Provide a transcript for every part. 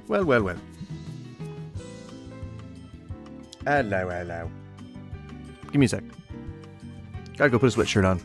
Well, well, well. Hello, hello. Give me a sec. Gotta go put a sweatshirt on.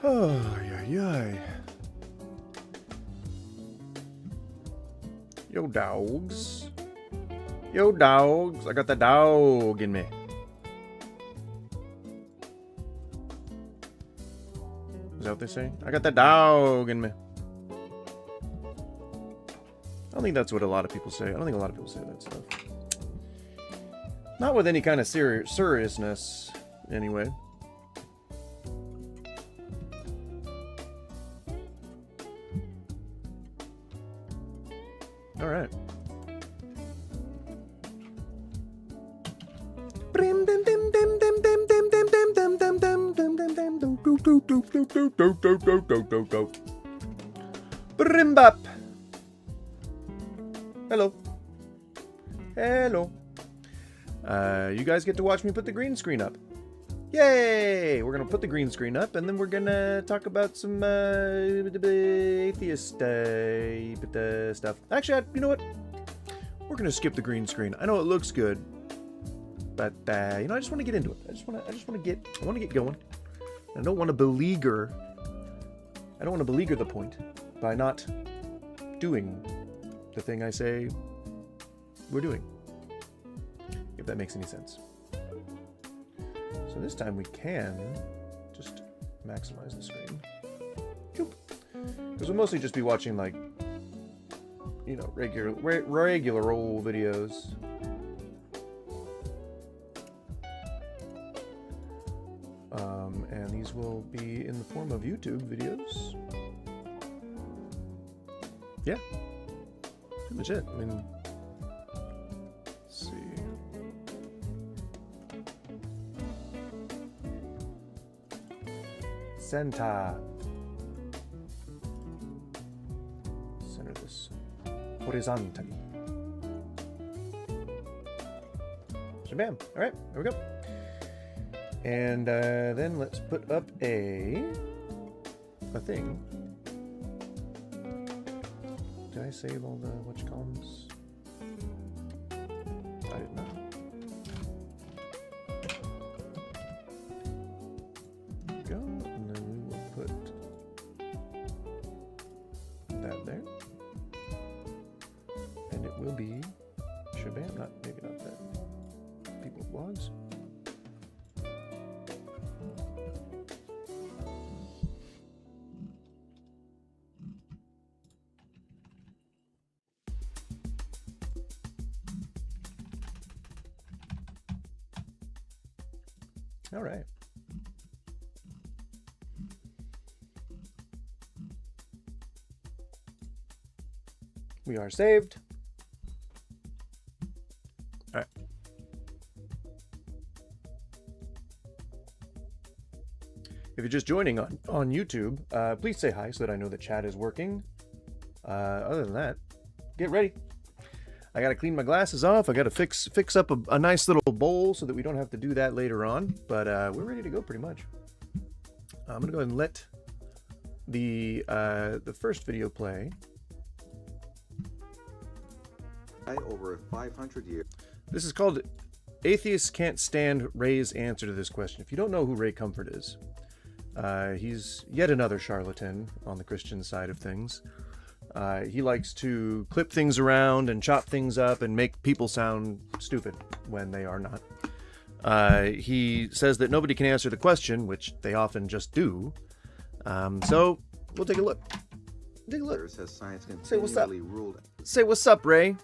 Oh, yeah. Yo, dogs. Yo, dogs. I got the dog in me. Is that what they say? I got the dog in me. I don't think that's what a lot of people say. I don't think a lot of people say that stuff. Not with any kind of seriousness, anyway. All right. Brimbap. Hello. Hello. You guys get to watch me put the green screen up. Yay! We're gonna put the green screen up, and then we're gonna talk about some atheist stuff. Actually, you know what? We're gonna skip the green screen. I know it looks good, but you know, I just want to get into it. I want to get going. I don't want to beleaguer. I don't want to beleaguer the point by not doing the thing I say we're doing. If that makes any sense. So this time we can just maximize the screen. Because we'll mostly just be watching, like, you know, regular old videos. And these will be in the form of YouTube videos. Yeah. Pretty much it. I mean, let's see. Center this horizontally. Shabam. All right, there we go. And then let's put up a thing. Did I save all the whatchamacallits? I did not. There we go, and then we will put that there. And it will be shabam, maybe not that. People blogs. All right. We are saved. All right. If you're just joining on YouTube, please say hi so that I know that chat is working. Other than that, get ready. I got to clean my glasses off. I got to fix up a nice little bowl so that we don't have to do that later on. But we're ready to go pretty much. I'm going to go ahead and let the first video play. Over 500 years. This is called Atheists Can't Stand Ray's Answer to This Question. If you don't know who Ray Comfort is, he's yet another charlatan on the Christian side of things. He likes to clip things around and chop things up and make people sound stupid when they are not. He says that nobody can answer the question, which they often just do. So we'll take a look. Take a look. Has science Say what's up. Ruled. Say what's up, Ray.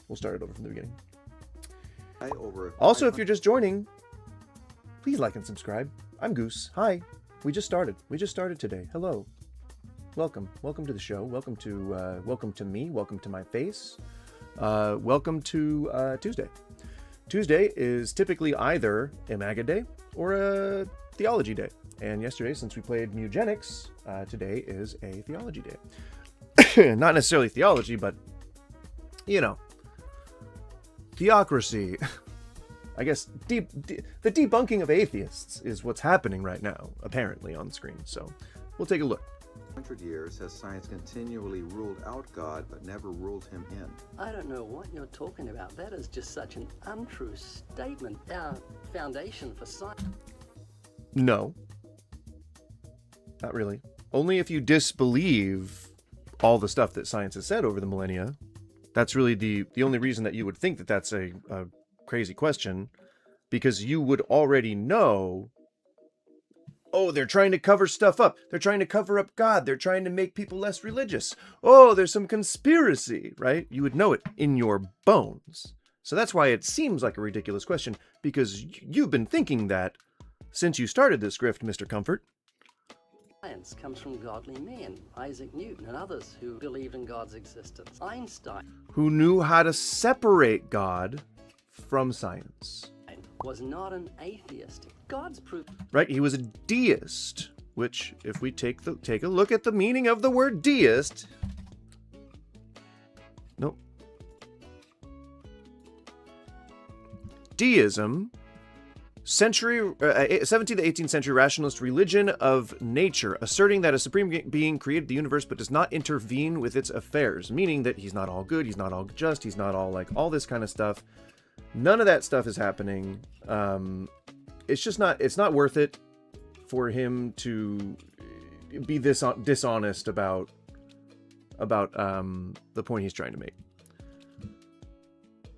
We'll start it over from the beginning. Also, if you're just joining, please like and subscribe. I'm Goose. Hi. We just started. We just started today. Hello. Welcome. Welcome to the show. Welcome to me. Welcome to my face. Welcome to Tuesday. Tuesday is typically either a MAGA day or a theology day. And yesterday, since we played Mugenics, today is a theology day. Not necessarily theology, but, you know, theocracy. I guess the debunking of atheists is what's happening right now, apparently, on the screen. So we'll take a look. 100 years has science continually ruled out God, but never ruled him in. I don't know what you're talking about. That is just such an untrue statement. Our foundation for science... No. Not really. Only if you disbelieve all the stuff that science has said over the millennia. That's really the only reason that you would think that that's a crazy question, because you would already know, oh, they're trying to cover stuff up. They're trying to cover up God. They're trying to make people less religious. Oh, there's some conspiracy, right? You would know it in your bones. So that's why it seems like a ridiculous question, because you've been thinking that since you started this grift, Mr. Comfort. Science comes from godly men, Isaac Newton and others who believed in God's existence. Einstein, who knew how to separate God from science, was not an atheist. God's proof. Right, he was a deist, which, if we take a look at the meaning of the word deist, nope. Deism, 17th to 18th century rationalist religion of nature, asserting that a supreme being created the universe but does not intervene with its affairs, meaning that he's not all good, he's not all just, he's not all like all this kind of stuff. None of that stuff is happening. It's just not, it's not worth it for him to be this dishonest about the point he's trying to make.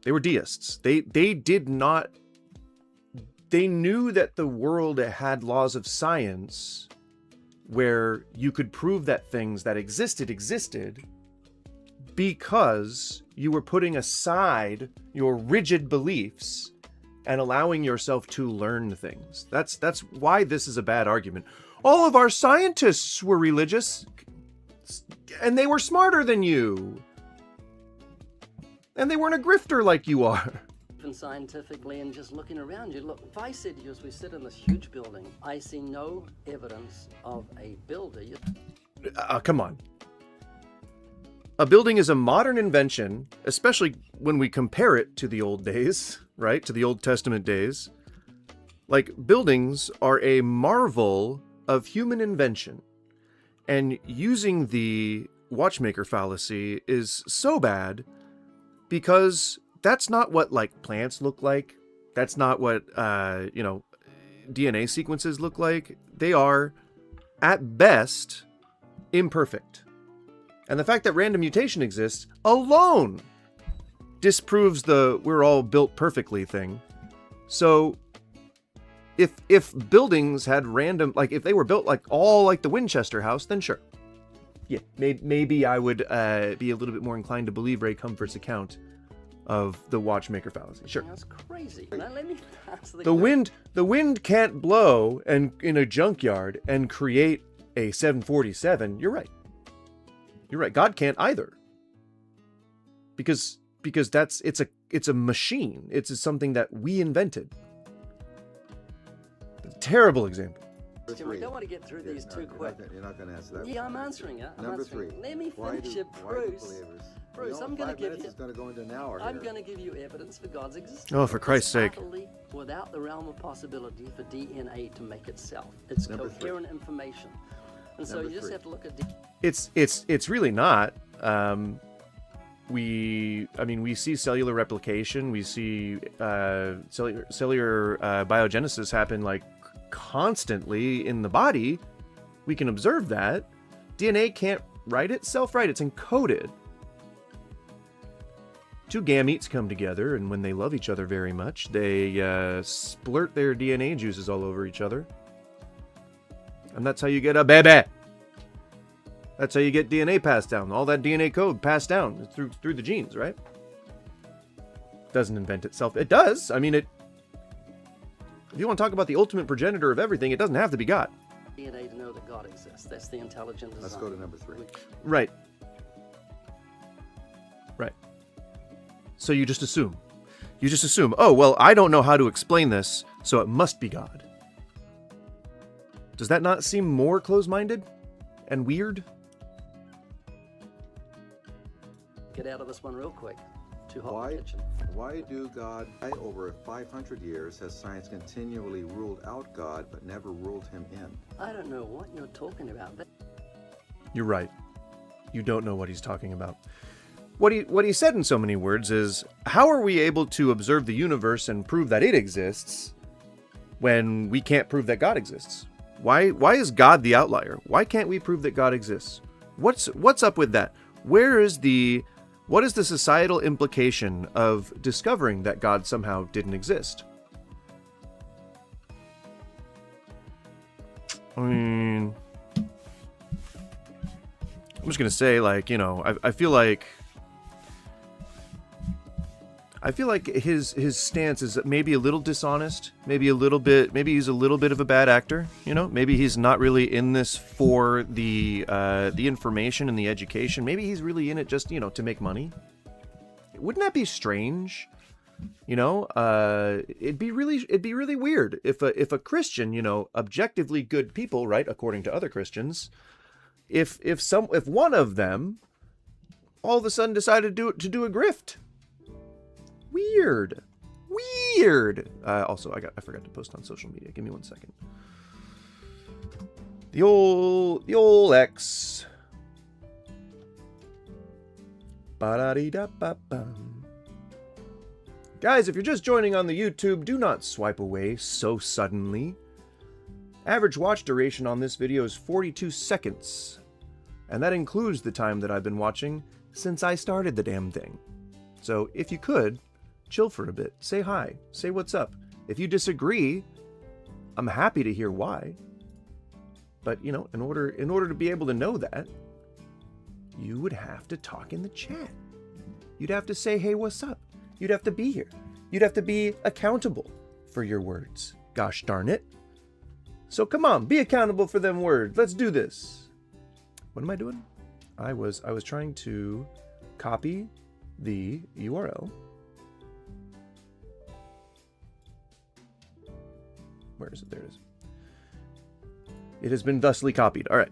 They were deists. They did not, they knew that the world had laws of science where you could prove that things that existed because you were putting aside your rigid beliefs and allowing yourself to learn things. That's why this is a bad argument. All of our scientists were religious, and they were smarter than you. And they weren't a grifter like you are. And scientifically, and just looking around you, look, if I said to you as we sit in this huge building, I see no evidence of a builder. Come on. A building is a modern invention, especially when we compare it to the old days, right? To the Old Testament days. Like, buildings are a marvel of human invention. And using the watchmaker fallacy is so bad because that's not what, like, plants look like. That's not what, DNA sequences look like. They are, at best, imperfect. And the fact that random mutation exists alone disproves the we're all built perfectly thing. So if buildings had random, like if they were built like all like the Winchester house, then sure. Yeah, maybe I would be a little bit more inclined to believe Ray Comfort's account of the watchmaker fallacy. Sure. That's crazy. Now let me answer The wind can't blow and in a junkyard and create a 747. You're right. You're right. God can't either. Because it's a machine. It's something that we invented. Terrible example. We don't want to get through these too quick. You're not going to answer that. Yeah, I'm answering it. Number 3. Let me finish it, Bruce. Bruce, I'm going to give you. It's going to go into an hour. I'm going to give you evidence for God's existence. Oh, for Christ's sake! Utterly without the realm of possibility for DNA to make itself. It's Number coherent information, and so Number you just 3. have to look at. It's really not. We see cellular replication. We see cellular biogenesis happen like constantly in the body. We can observe that. DNA can't write itself right. It's encoded. Two gametes come together, and when they love each other very much, they splurt their DNA juices all over each other. And that's how you get a baby. That's how you get DNA passed down. All that DNA code passed down through the genes, right? Doesn't invent itself. It does. I mean, if you want to talk about the ultimate progenitor of everything, it doesn't have to be God. DNA to know that God exists. That's the intelligent design. Let's go to number 3. Right. Right. So you just assume. You just assume, oh, well, I don't know how to explain this, so it must be God. Does that not seem more close-minded and weird? Get out of this one real quick. Too hot in the kitchen. Why do God, over 500 years, has science continually ruled out God but never ruled him in? I don't know what you're talking about. You're right. You don't know what he's talking about. What he said in so many words is, how are we able to observe the universe and prove that it exists when we can't prove that God exists? Why is God the outlier? Why can't we prove that God exists? What's up with that? What is the societal implication of discovering that God somehow didn't exist? I mean, I'm just gonna say, like, you know, I feel like his stance is maybe a little dishonest, maybe he's a little bit of a bad actor, you know? Maybe he's not really in this for the information and the education. Maybe he's really in it just, you know, to make money. Wouldn't that be strange? You know, it'd be really weird if a Christian, you know, objectively good people, right, according to other Christians, if one of them all of a sudden decided to do a grift. Weird. Also, I forgot to post on social media. Give me 1 second. The old X. Ba-da-dee-da-ba-bum. Guys, if you're just joining on the YouTube, do not swipe away so suddenly. Average watch duration on this video is 42 seconds. And that includes the time that I've been watching since I started the damn thing. So if you could, chill for a bit. Say hi. Say what's up. If you disagree, I'm happy to hear why. But, you know, in order to be able to know that, you would have to talk in the chat. You'd have to say, hey, what's up? You'd have to be here. You'd have to be accountable for your words. Gosh darn it. So come on, be accountable for them words. Let's do this. What am I doing? I was trying to copy the URL. Where is it? There it is. It has been thusly copied. All right.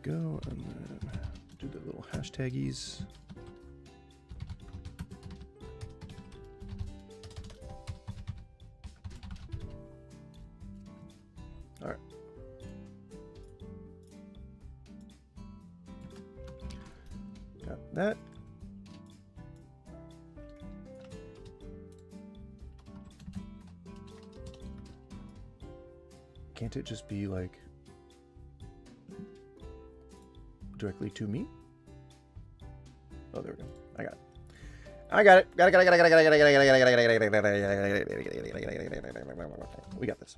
go, and then do the little hashtagies. All right. Got that. Can't it just be like directly to me? Oh, there we go. I got it. I got it. We got this.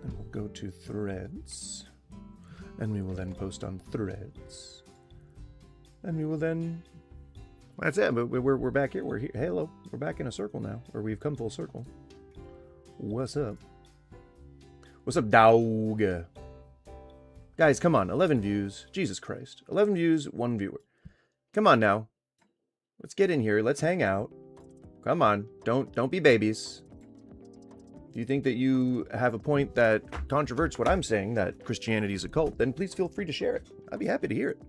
And we'll go to threads. And we will then post on threads. And we will then... That's it. But we're back here. We're here. Hello. We're back in a circle now. Or we've come full circle. What's up? What's up, dog? Guys, come on. 11 views. Jesus Christ. 11 views, 1 viewer. Come on now. Let's get in here. Let's hang out. Come on. Don't be babies. If you think that you have a point that controverts what I'm saying, that Christianity is a cult, then please feel free to share it. I'd be happy to hear it.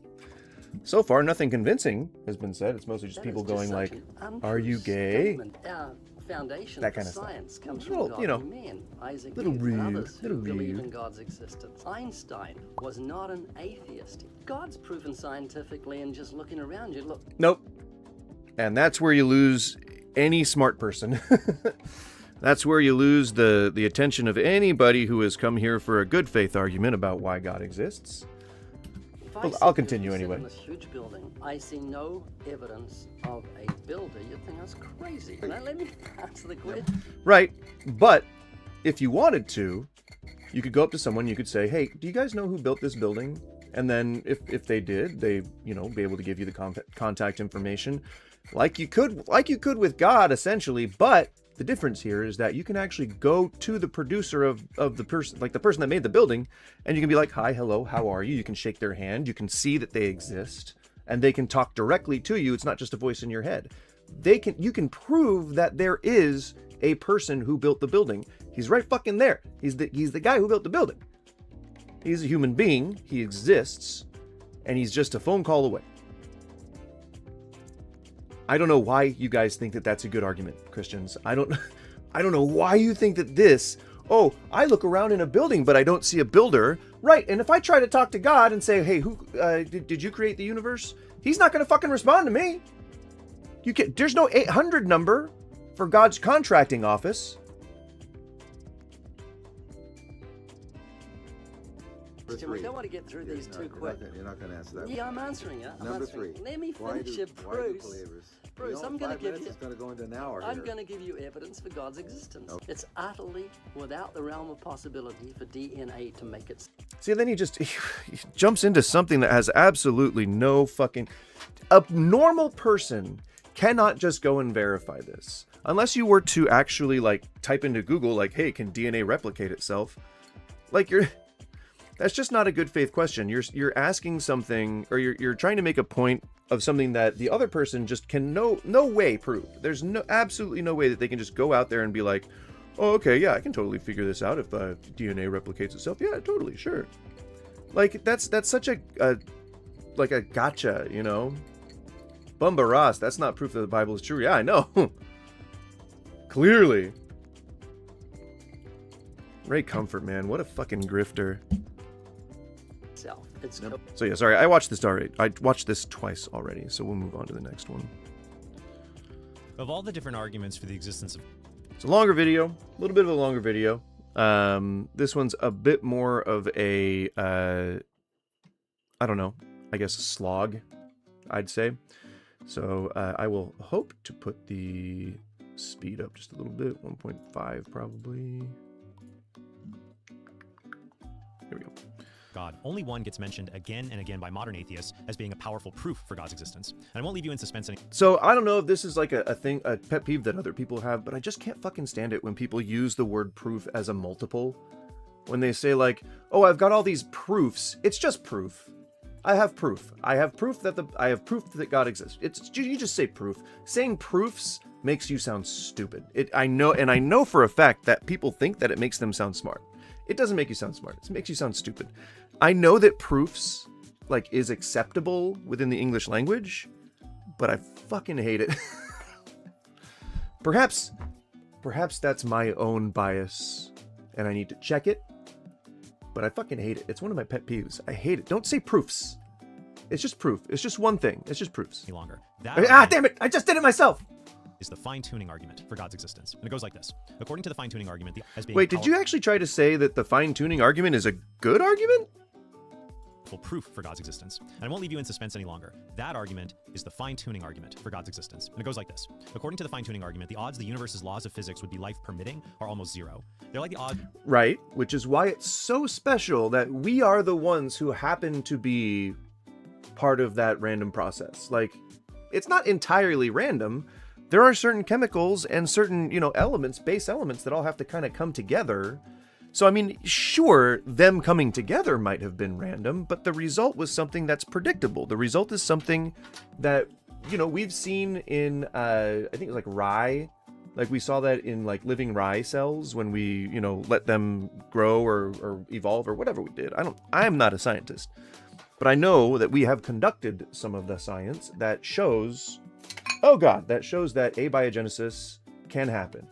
So far, nothing convincing has been said. It's mostly just people going like, "Are you gay?" Our foundation that kind of science stuff. comes from Well, God you know, and men, Isaac little Newton, and rude, others who little believe rude. in God's existence. Einstein was not an atheist. God's proven scientifically, and just looking around you, look. Nope. And that's where you lose any smart person. That's where you lose the attention of anybody who has come here for a good faith argument about why God exists. Well, I'll continue anyway. In this huge building, I see no evidence of a builder. You'd think that's crazy. Now, let me answer the question. Right. But if you wanted to, you could go up to someone, you could say, "Hey, do you guys know who built this building?" And then if they did, they, you know, be able to give you the contact information like you could with God, essentially. But the difference here is that you can actually go to the producer of the person, like the person that made the building, and you can be like, "Hi, hello, how are you?" You can shake their hand. You can see that they exist, and they can talk directly to you. It's not just a voice in your head. You can prove that there is a person who built the building. He's right fucking there. He's the guy who built the building. He's a human being. He exists, and he's just a phone call away. I don't know why you guys think that that's a good argument, Christians. I don't know why you think that this, "Oh, I look around in a building, but I don't see a builder." Right, and if I try to talk to God and say, "Hey, who did you create the universe?" He's not going to fucking respond to me. There's no 800 number for God's contracting office. We don't want to get through these too quick. You're not going to answer that. Yeah, I'm answering it. Number 3. Let me finish it, Bruce. Bruce, I'm going to give you. It's going to go into an hour. I'm going to give you evidence for God's existence. Okay. It's utterly without the realm of possibility for DNA to make it. See, then he jumps into something that has absolutely no fucking... A normal person cannot just go and verify this. Unless you were to actually, like, type into Google, like, "Hey, can DNA replicate itself?" Like, that's just not a good faith question. You're asking something, or you're trying to make a point of something that the other person just can no way prove. There's absolutely no way that they can just go out there and be like, "Oh, okay, yeah, I can totally figure this out if DNA replicates itself. Yeah, totally, sure." Like, that's such a gotcha, you know? Bumba Ross, that's not proof that the Bible is true. Yeah, I know. Clearly. Ray Comfort, man, what a fucking grifter. So yeah, sorry, I watched this already. I watched this twice already, so we'll move on to the next one. Of all the different arguments for the existence of... It's a longer video, a little bit of a longer video. This one's a bit more of a, I don't know, I guess a slog, I'd say. So I will hope to put the speed up just a little bit, 1.5 probably. Here we go. God. Only one gets mentioned again and again by modern atheists as being a powerful proof for God's existence. And I won't leave you in suspense any. So I don't know if this is like a pet peeve that other people have, but I just can't fucking stand it when people use the word proof as a multiple. When they say like, "Oh, I've got all these proofs." It's just proof. I have proof. I have proof that God exists. You just say proof. Saying proofs makes you sound stupid. I know for a fact that people think that it makes them sound smart. It doesn't make you sound smart. It makes you sound stupid. I know that proofs is acceptable within the English language, but I fucking hate it. Perhaps that's my own bias and I need to check it. But I fucking hate it. It's one of my pet peeves. I hate it. Don't say proofs. It's just proof. It's just one thing. It's just proofs. Any longer. Damn it! I just did it myself! Is the fine-tuning argument for God's existence. And it goes like this. According to the fine-tuning argument, Wait, did you actually try to say that the fine-tuning argument is a good argument? Proof for God's existence. And I won't leave you in suspense any longer. That argument is the fine-tuning argument for God's existence. And it goes like this. According to the fine-tuning argument, the odds the universe's laws of physics would be life permitting are almost zero. They're like the odds... Right, which is why it's so special that we are the ones who happen to be part of that random process. It's not entirely random. There are certain chemicals and certain, elements, base elements that all have to kind of come together. So, I mean, sure, them coming together might have been random, but the result was something that's predictable. The result is something that, we've seen in, I think it's rye. We saw that in, living rye cells when we, let them grow or evolve or whatever we did. I'm not a scientist. But I know that we have conducted some of the science that shows, that shows that abiogenesis can happen.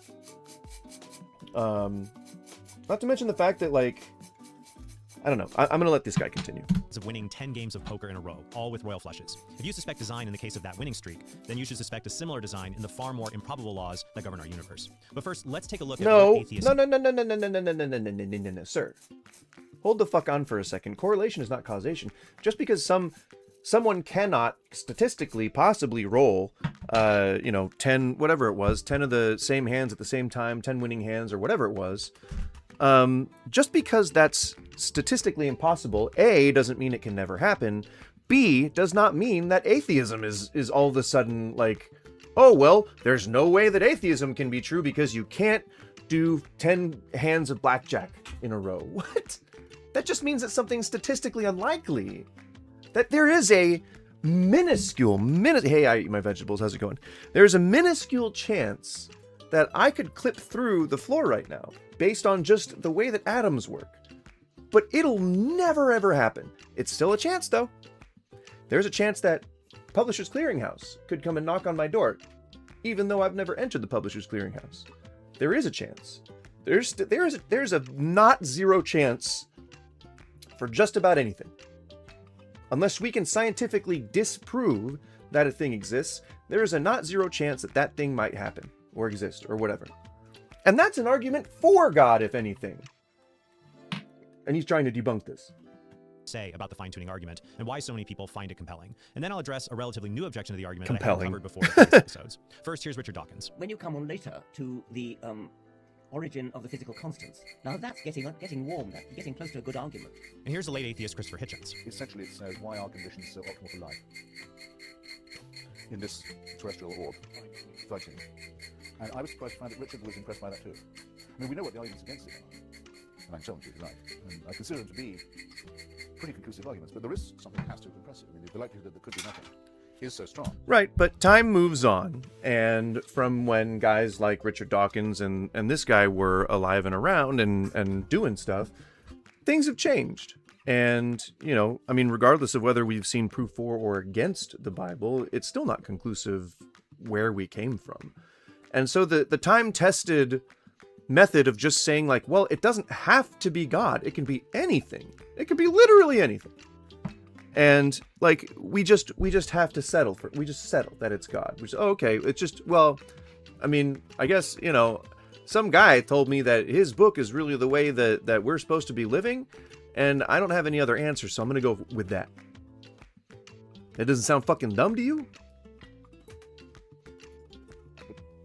Not to mention the fact that, I don't know. I'm going to let this guy continue. Of winning 10 games of poker in a row, all with royal flushes. If you suspect design in the case of that winning streak, then you should suspect a similar design in the far more improbable laws that govern our universe. But first, let's take a look at what atheism... No, sir. Hold the fuck on for a second. Correlation is not causation. Just because someone cannot statistically possibly roll, 10, whatever it was, 10 of the same hands at the same time, 10 winning hands or whatever it was, just because that's statistically impossible, A, doesn't mean it can never happen. B, does not mean that atheism is all of a sudden oh, well, there's no way that atheism can be true because you can't do 10 hands of blackjack in a row. What? That just means that something's statistically unlikely. That there is a minuscule, hey, I eat my vegetables, how's it going? There's a minuscule chance that I could clip through the floor right now, based on just the way that atoms work. But it'll never ever happen. It's still a chance though. There's a chance that Publishers Clearinghouse could come and knock on my door, even though I've never entered the Publishers Clearinghouse. There is a chance. There's a not zero chance for just about anything. Unless we can scientifically disprove that a thing exists, there is a not zero chance that that thing might happen or exist or whatever. And that's an argument for God, if anything. And he's trying to debunk this. Say about the fine-tuning argument and why so many people find it compelling. And then I'll address a relatively new objection to the argument that I haven't covered before in these episodes. First, here's Richard Dawkins. When you come on later to the origin of the physical constants, now that's getting warm, that's getting close to a good argument. And here's the late atheist Christopher Hitchens. Essentially, it says why are conditions so optimal for life in this terrestrial orb, 13. And I was surprised to find that Richard was impressed by that too. I mean, we know what the arguments against it are, and I'm telling you he's right. And I consider them to be pretty conclusive arguments, but there is something that has to compress it. I mean, the likelihood that there could be nothing is so strong. Right, but time moves on, and from when guys like Richard Dawkins and this guy were alive and around and doing stuff, things have changed. And, I mean, regardless of whether we've seen proof for or against the Bible, it's still not conclusive where we came from. And so the time-tested method of just saying well, it doesn't have to be God. It can be anything. It can be literally anything. And we just have to settle for it. We just settle that it's God. We just, okay, it's just, well, I mean, I guess, some guy told me that his book is really the way that we're supposed to be living, and I don't have any other answers, so I'm going to go with that. It doesn't sound fucking dumb to you?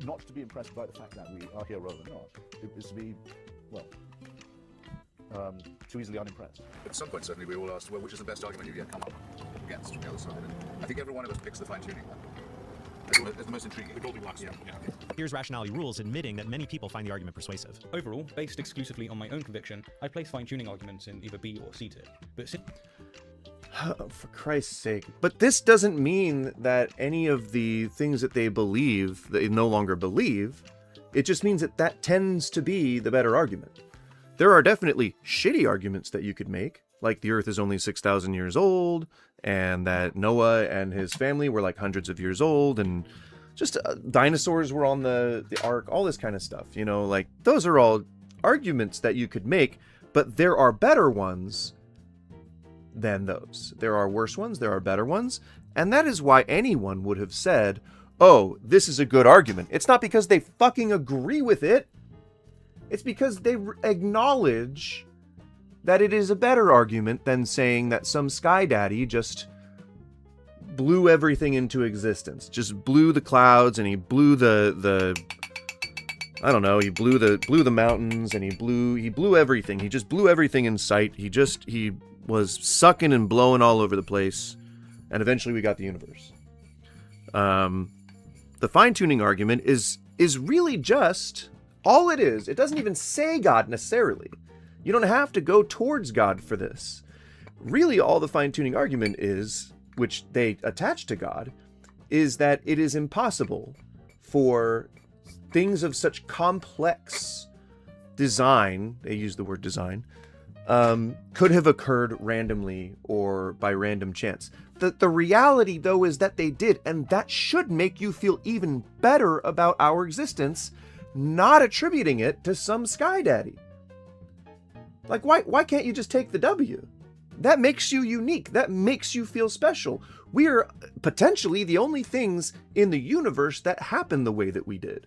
Not to be impressed by the fact that we are here rather than not. It is to be, too easily unimpressed. At some point, certainly, we all asked, well, which is the best argument you've yet come up against from the other side? And I think every one of us picks the fine-tuning one. It's the most intriguing. The Goldilocks. Yeah. Here's Rationality Rules admitting that many people find the argument persuasive. Overall, based exclusively on my own conviction, I place fine-tuning arguments in either B or C tier. But For Christ's sake. But this doesn't mean that any of the things that they believe, they no longer believe. It just means that that tends to be the better argument. There are definitely shitty arguments that you could make, like the Earth is only 6,000 years old, and that Noah and his family were like hundreds of years old, and just dinosaurs were on the ark, all this kind of stuff. You know, like, those are all arguments that you could make, but there are better ones than those. There are worse ones, there are better ones, and that is why anyone would have said, oh, this is a good argument. It's not because they fucking agree with it. It's because they acknowledge that it is a better argument than saying that some sky daddy just blew everything into existence. Just blew the clouds, and he blew the I don't know, he blew the mountains, and he blew everything. He just blew everything in sight. He was sucking and blowing all over the place, and eventually we got the universe. The fine-tuning argument is really just all it is. It doesn't even say God necessarily. You don't have to go towards God for this. Really, all the fine-tuning argument is, which they attach to God, is that it is impossible for things of such complex design, they use the word design, could have occurred randomly or by random chance. The reality, though, is that they did, and that should make you feel even better about our existence, not attributing it to some sky daddy. Like, why can't you just take the W? That makes you unique. That makes you feel special. We are potentially the only things in the universe that happen the way that we did.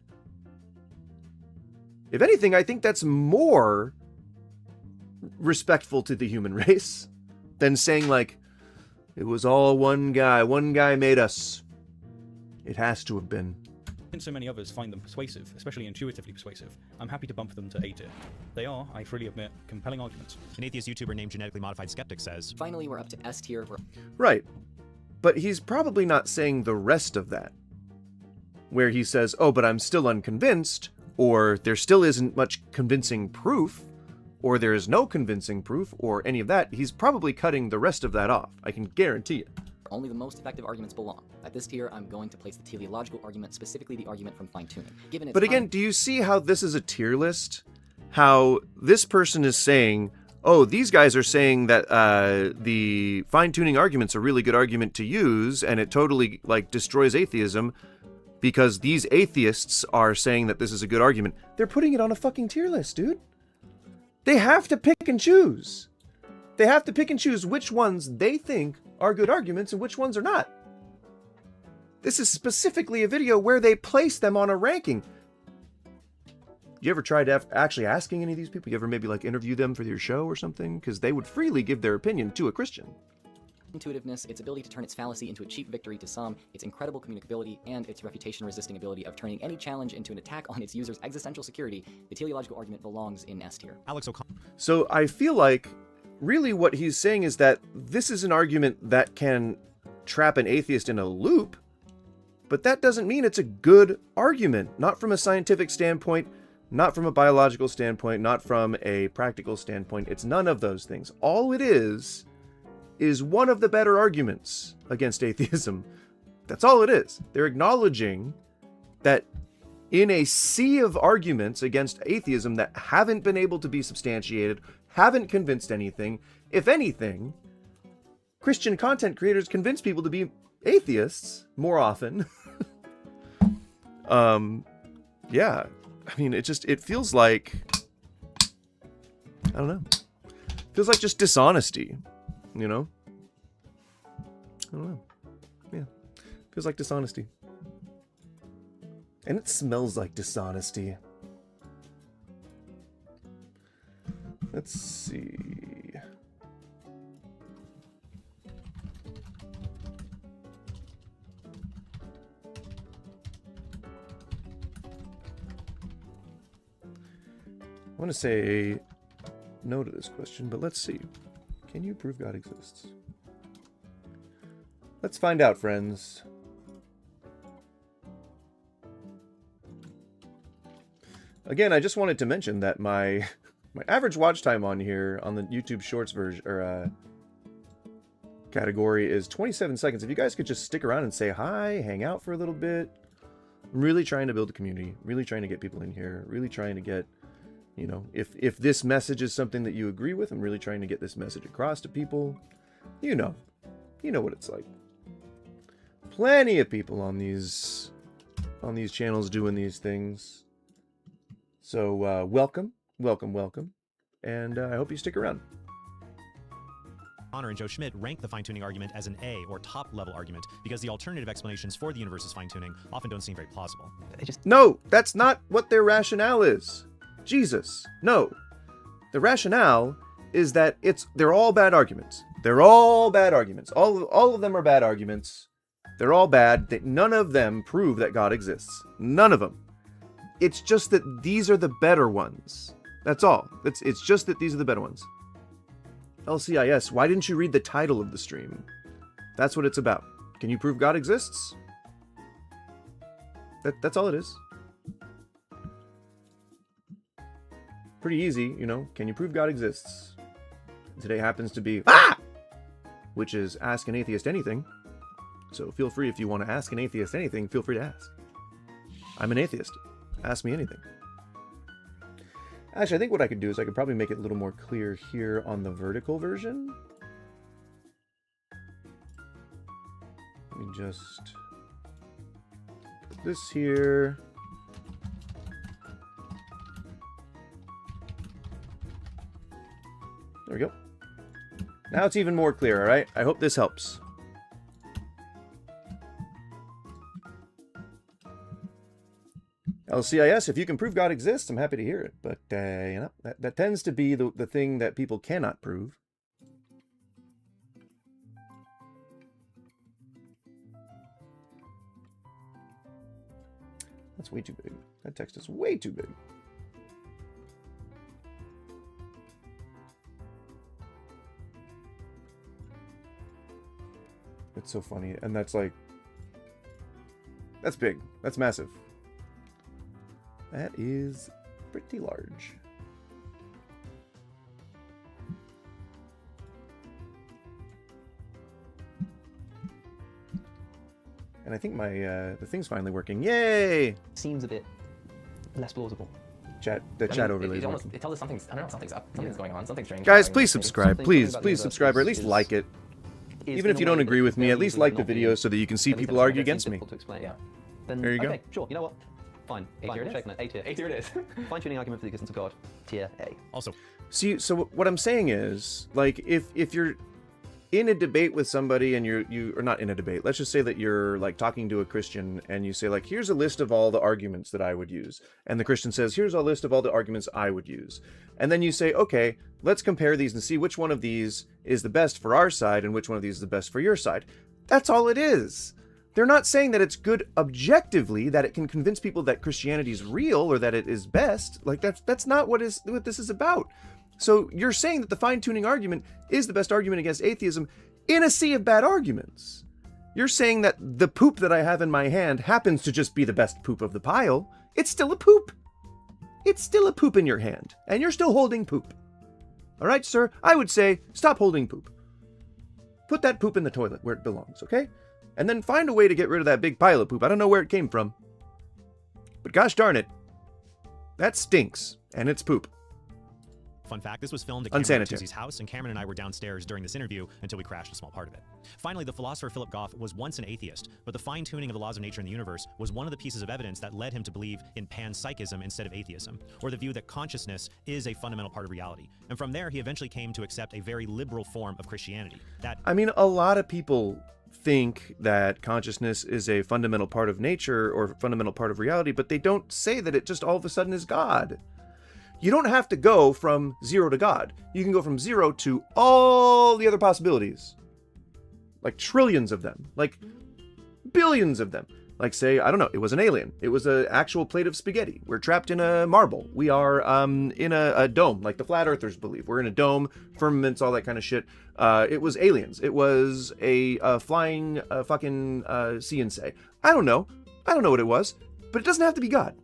If anything, I think that's more respectful to the human race than saying, like, it was all one guy made us. It has to have been. Since so many others find them persuasive, especially intuitively persuasive, I'm happy to bump them to A tier. They are, I freely admit, compelling arguments. An atheist YouTuber named Genetically Modified Skeptic says, Finally, we're up to S tier. Right. But he's probably not saying the rest of that. Where he says, oh, but I'm still unconvinced, or there still isn't much convincing proof, or there is no convincing proof, or any of that. He's probably cutting the rest of that off. I can guarantee it. Only the most effective arguments belong. At this tier, I'm going to place the teleological argument, specifically the argument from fine-tuning. But again, do you see how this is a tier list? How this person is saying, oh, these guys are saying that the fine-tuning argument's a really good argument to use, and it totally, like, destroys atheism, because these atheists are saying that this is a good argument. They're putting it on a fucking tier list, dude. They have to pick and choose. They have to pick and choose which ones they think are good arguments and which ones are not. This is specifically a video where they place them on a ranking. You ever tried actually asking any of these people? You ever maybe like interview them for your show or something? Because they would freely give their opinion to a Christian. Intuitiveness, its ability to turn its fallacy into a cheap victory to some, its incredible communicability, and its refutation-resisting ability of turning any challenge into an attack on its user's existential security, the teleological argument belongs in S tier. Alex O'Connor. So I feel like really what he's saying is that this is an argument that can trap an atheist in a loop, but that doesn't mean it's a good argument. Not from a scientific standpoint, not from a biological standpoint, not from a practical standpoint. It's none of those things. All it is one of the better arguments against atheism. That's all it is. They're acknowledging that in a sea of arguments against atheism that haven't been able to be substantiated, haven't convinced anything, if anything, Christian content creators convince people to be atheists more often. Yeah. I mean, it feels like, I don't know. It feels like just dishonesty. You know? I don't know. Yeah. Feels like dishonesty. And it smells like dishonesty. Let's see. I want to say no to this question, but let's see. Can you prove God exists? Let's find out, friends. Again, I just wanted to mention that my average watch time on here, on the YouTube Shorts version, or category is 27 seconds. If you guys could just stick around and say hi, hang out for a little bit. I'm really trying to build a community, really trying to get people in here, really trying to get, you know, if this message is something that you agree with, I'm really trying to get this message across to people. You know what it's like. Plenty of people on these channels doing these things. So welcome, and I hope you stick around. Connor and Joe Schmidt rank the fine-tuning argument as an A, or top-level argument, because the alternative explanations for the universe's fine-tuning often don't seem very plausible. No, that's not what their rationale is. Jesus, no. The rationale is that they're all bad arguments. They're all bad arguments. All of them are bad arguments. They're all bad. None of them prove that God exists. None of them. It's just that these are the better ones. That's all. It's just that these are the better ones. LCIS, why didn't you read the title of the stream? That's what it's about. Can you prove God exists? That's all it is. Pretty easy, you know. Can you prove God exists? Today happens to be which is ask an atheist anything. So feel free, if you want to ask an atheist anything, feel free to ask. I'm an atheist. Ask me anything. Actually, I think what I could do is I could probably make it a little more clear here on the vertical version. Let me just put this here. There we go. Now it's even more clear, alright? I hope this helps. LCIS, if you can prove God exists, I'm happy to hear it. But, you know, that tends to be the thing that people cannot prove. That's way too big. That text is way too big. It's so funny. And that's like... That's big. That's massive. That is pretty large. And I think my the thing's finally working. Yay! Seems a bit less plausible. Chat overlay. It tells us something's, I don't know, something's up, something's going on, something's strange. Guys, please subscribe. Please subscribe, or at least like it. Even if you don't agree with me, at least like the video so that you can see people argue against me. To explain, yeah. Then, there you go. Okay, sure. You know what? Fine. A tier it is. A tier. A tier it is. Fine-tuning argument for the existence of God. Tier A. Also, see, so what I'm saying is, like, if you're in a debate with somebody and you are not in a debate, let's just say that you're like talking to a Christian and you say like, here's a list of all the arguments that I would use, and the Christian says, here's a list of all the arguments I would use, and then you say, okay, let's compare these and see which one of these is the best for our side and which one of these is the best for your side. That's all it is. They're not saying that it's good objectively, that it can convince people that Christianity is real or that it is best. Like that's not what this is about. So you're saying that the fine-tuning argument is the best argument against atheism in a sea of bad arguments. You're saying that the poop that I have in my hand happens to just be the best poop of the pile. It's still a poop. It's still a poop in your hand, and you're still holding poop. All right, sir? I would say stop holding poop. Put that poop in the toilet where it belongs, okay? And then find a way to get rid of that big pile of poop. I don't know where it came from. But gosh darn it. That stinks. And it's poop. Fun fact, this was filmed at Cameron and Susie's house, and Cameron and I were downstairs during this interview until we crashed a small part of it. Finally, the philosopher Philip Goff was once an atheist, but the fine-tuning of the laws of nature and the universe was one of the pieces of evidence that led him to believe in panpsychism instead of atheism, or the view that consciousness is a fundamental part of reality. And from there, he eventually came to accept a very liberal form of Christianity. I mean, a lot of people think that consciousness is a fundamental part of nature or fundamental part of reality, but they don't say that it just all of a sudden is God. You don't have to go from 0 to God. You can go from 0 to all the other possibilities. Like trillions of them. Like billions of them. Like say, I don't know, it was an alien. It was an actual plate of spaghetti. We're trapped in a marble. We are in a dome, like the flat earthers believe. We're in a dome, firmaments, all that kind of shit. It was aliens. It was a flying fucking see and say. I don't know. I don't know what it was. But it doesn't have to be God.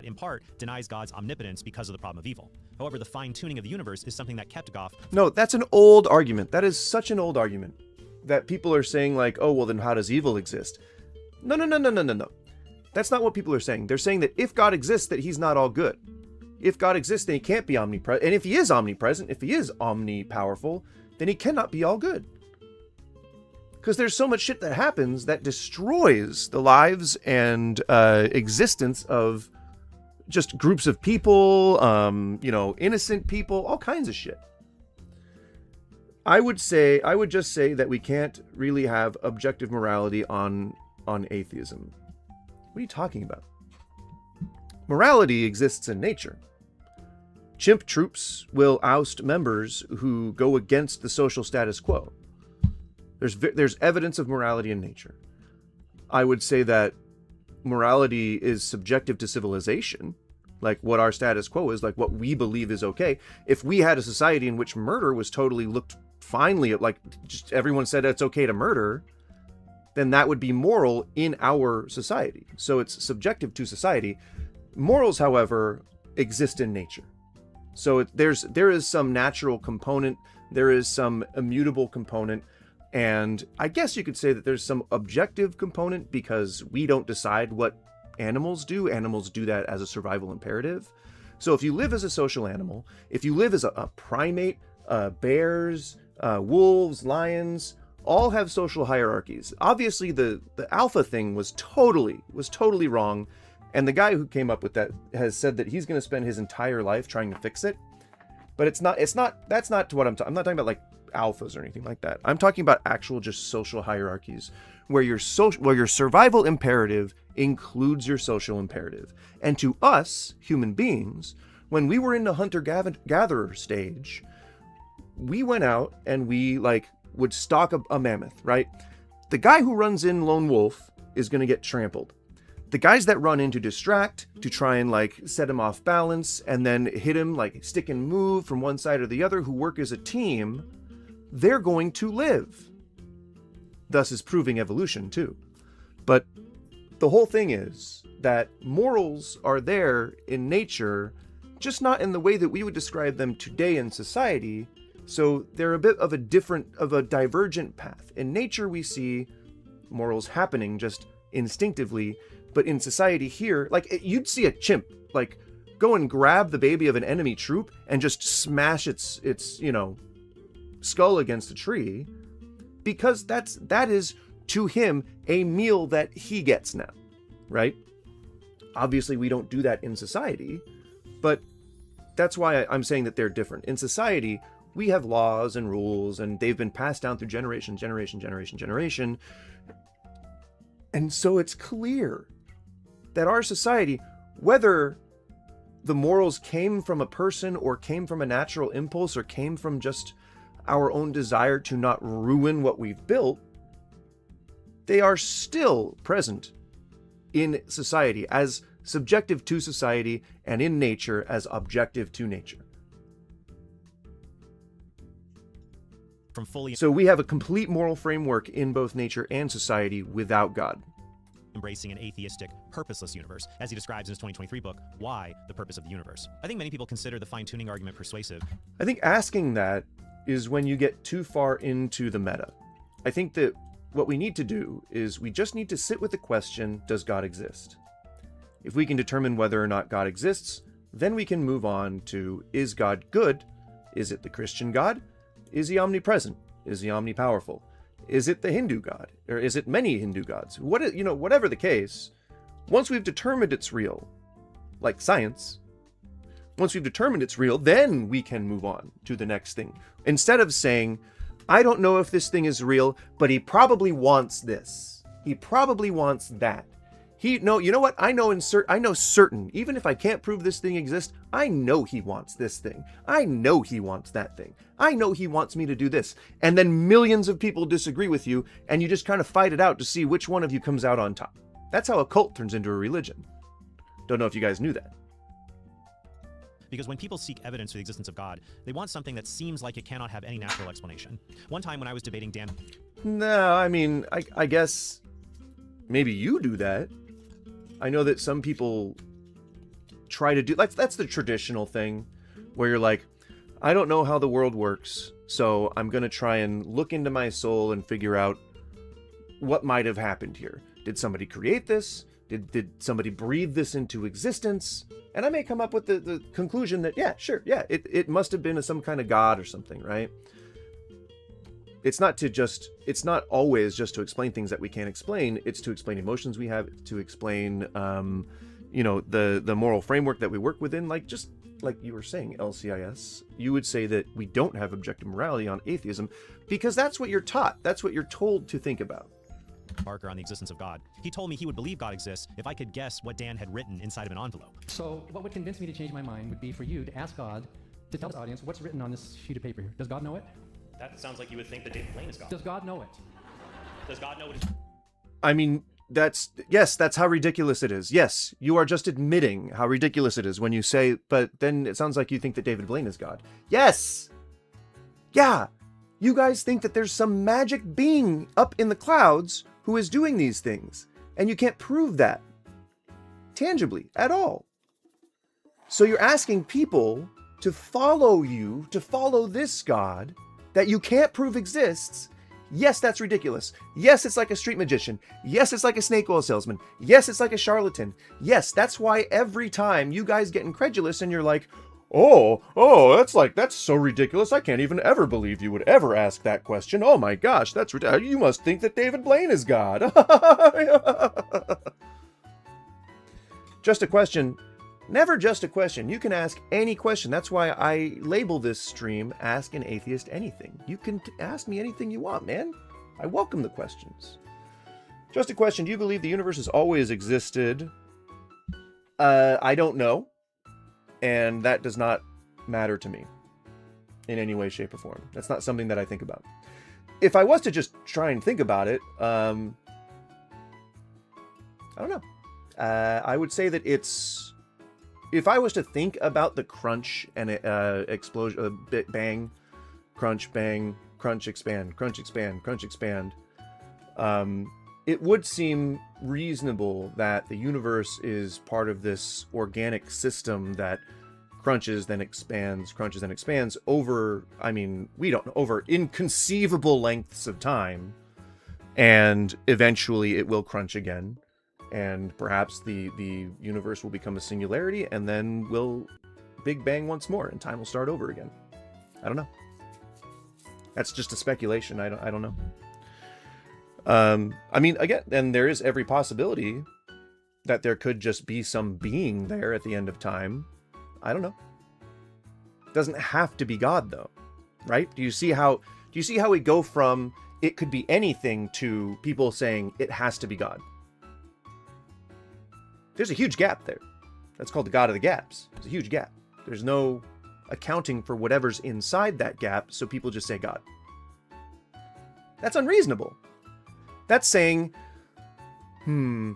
In part, denies God's omnipotence because of the problem of evil. However, the fine-tuning of the universe is something that kept Goff. No, that's an old argument. That is such an old argument. That people are saying like, oh, well, then how does evil exist? No. That's not what people are saying. They're saying that if God exists, that he's not all good. If God exists, then he can't be omnipresent. And if he is omnipresent, if he is omnipowerful, then he cannot be all good. Because there's so much shit that happens that destroys the lives and existence of just groups of people, innocent people, all kinds of shit. I would just say that we can't really have objective morality on atheism. What are you talking about? Morality exists in nature. Chimp troops will oust members who go against the social status quo. There's evidence of morality in nature. I would say that morality is subjective to civilization, like what our status quo is, like what we believe is okay. If we had a society in which murder was totally looked finely at, like just everyone said it's okay to murder, then that would be moral in our society. So it's subjective to society. Morals, however, exist in nature. So there is some natural component, there is some immutable component, and I guess you could say that there's some objective component because we don't decide what animals do. Animals do that as a survival imperative. So if you live as a social animal, if you live as a primate, bears, wolves, lions, all have social hierarchies. Obviously, the alpha thing was totally wrong, and the guy who came up with that has said that he's going to spend his entire life trying to fix it. But that's not what I'm not talking about, like alphas or anything like that. I'm talking about actual just social hierarchies where your survival imperative includes your social imperative. And to us human beings, when we were in the hunter-gatherer stage, we went out and we would stalk a mammoth, right? The guy who runs in lone wolf is going to get trampled. The guys that run in to distract, to try and set him off balance and then hit him, stick and move from one side or the other, who work as a team, they're going to live. Thus is proving evolution too. But the whole thing is that morals are there in nature, just not in the way that we would describe them today in society. So they're a bit of a divergent path. In nature, we see morals happening just instinctively, but in society here, you'd see a chimp, go and grab the baby of an enemy troop and just smash its skull against a tree, because that is to him a meal that he gets now, right? Obviously, we don't do that in society, but that's why I'm saying that they're different. In society, we have laws and rules, and they've been passed down through generation. And so it's clear that our society, whether the morals came from a person or came from a natural impulse or came from just our own desire to not ruin what we've built, they are still present in society as subjective to society and in nature as objective to nature. So we have a complete moral framework in both nature and society without God. Embracing an atheistic, purposeless universe, as he describes in his 2023 book, Why? The Purpose of the Universe. I think many people consider the fine-tuning argument persuasive. I think asking that is when you get too far into the meta. I think that what we need to do is we just need to sit with the question, does God exist? If we can determine whether or not God exists, then we can move on to, is God good? Is it the Christian God? Is he omnipresent? Is he omnipowerful? Is it the Hindu God? Or is it many Hindu gods? Whatever the case, once we've determined it's real, like science, once we've determined it's real, then we can move on to the next thing. Instead of saying, I don't know if this thing is real, but he probably wants this. He probably wants that. You know what? I know certain, even if I can't prove this thing exists, I know he wants this thing. I know he wants that thing. I know he wants me to do this. And then millions of people disagree with you, and you just kind of fight it out to see which one of you comes out on top. That's how a cult turns into a religion. Don't know if you guys knew that. Because when people seek evidence for the existence of God, they want something that seems like it cannot have any natural explanation. One time when I was debating Dan... No, I mean, I guess maybe you do that. I know that some people try to do... That's the traditional thing. where you're like, I don't know how the world works, so I'm going to try and look into my soul and figure out what might have happened here. Did somebody create this? Did somebody breathe this into existence? And I may come up with the conclusion that, yeah, sure, yeah, it must have been some kind of god or something, right? It's not always just to explain things that we can't explain. It's to explain emotions we have, to explain, the moral framework that we work within. Just like you were saying, LCIS, you would say that we don't have objective morality on atheism because that's what you're taught. That's what you're told to think about. Barker on the existence of God. He told me he would believe God exists if I could guess what Dan had written inside of an envelope. So what would convince me to change my mind would be for you to ask God to tell the audience what's written on this sheet of paper here. Does God know it? That sounds like you would think that David Blaine is God. Does God know it? Does God know what I mean, that's how ridiculous it is. Yes, you are just admitting how ridiculous it is when you say, but then it sounds like you think that David Blaine is God. Yes! Yeah! You guys think that there's some magic being up in the clouds who is doing these things, and you can't prove that tangibly at all. So you're asking people to follow you, to follow this God that you can't prove exists. Yes, that's ridiculous. Yes, it's like a street magician. Yes, it's like a snake oil salesman. Yes, it's like a charlatan. Yes, that's why every time you guys get incredulous and you're like, oh, that's so ridiculous. I can't even ever believe you would ever ask that question. Oh my gosh, that's ridiculous. You must think that David Blaine is God. Just a question. Never just a question. You can ask any question. That's why I label this stream Ask an Atheist Anything. You can ask me anything you want, man. I welcome the questions. Just a question. Do you believe the universe has always existed? I don't know. And that does not matter to me in any way, shape, or form. That's not something that I think about. If I was to just try and think about it, I don't know. I would say that it's... If I was to think about the crunch and explosion, bit bang, crunch, bang, crunch, expand, crunch, expand, crunch, expand, it would seem reasonable that the universe is part of this organic system that crunches, then expands, crunches, then expands over, we don't know, over inconceivable lengths of time. And eventually it will crunch again. And perhaps the universe will become a singularity, and then we'll Big Bang once more, and time will start over again. I don't know. That's just a speculation. I don't know. Again, and there is every possibility that there could just be some being there at the end of time. I don't know. It doesn't have to be God, though, right? Do you see how we go from it could be anything to people saying it has to be God? There's a huge gap there. That's called the God of the gaps. There's a huge gap. There's no accounting for whatever's inside that gap, so people just say God. That's unreasonable. That's saying,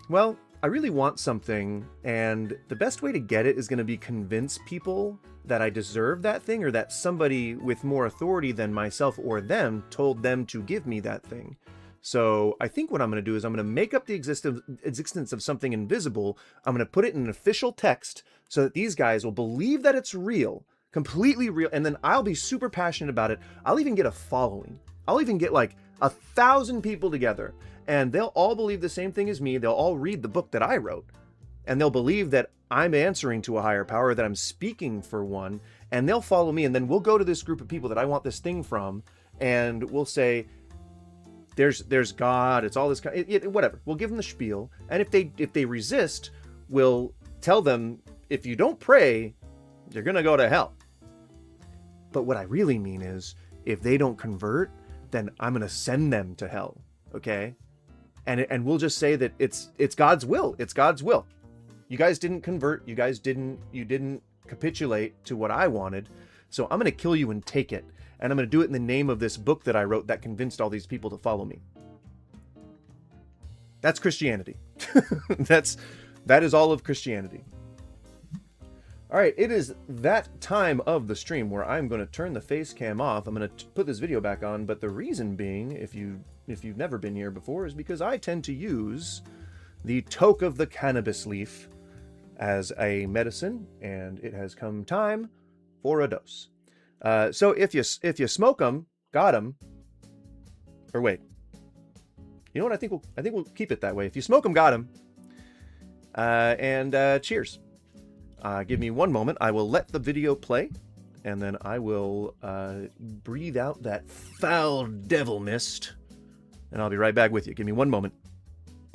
well, I really want something, and the best way to get it is going to be convince people that I deserve that thing, or that somebody with more authority than myself or them told them to give me that thing. So I think what I'm going to do is I'm going to make up the existence of something invisible. I'm going to put it in an official text so that these guys will believe that it's real, completely real. And then I'll be super passionate about it. I'll even get a following. I'll even get like 1,000 people together, and they'll all believe the same thing as me. They'll all read the book that I wrote, and they'll believe that I'm answering to a higher power, that I'm speaking for one, and they'll follow me. And then we'll go to this group of people that I want this thing from, and we'll say, There's God, it's all this whatever. We'll give them the spiel, and if they resist, we'll tell them, if you don't pray, you're gonna go to hell. But what I really mean is, if they don't convert, then I'm gonna send them to hell. Okay? And we'll just say that it's God's will. It's God's will. You guys didn't convert. You didn't capitulate to what I wanted. So I'm gonna kill you and take it. And I'm going to do it in the name of this book that I wrote that convinced all these people to follow me. That's Christianity. That is all of Christianity. All right, it is that time of the stream where I'm going to turn the face cam off. I'm going to put this video back on, but the reason being, if you've never been here before, is because I tend to use the toke of the cannabis leaf as a medicine, and it has come time for a dose. So if you smoke them, got them. Or wait, you know what? I think we'll keep it that way. If you smoke them, got them. And cheers. Give me one moment. I will let the video play, and then I will breathe out that foul devil mist, and I'll be right back with you. Give me one moment.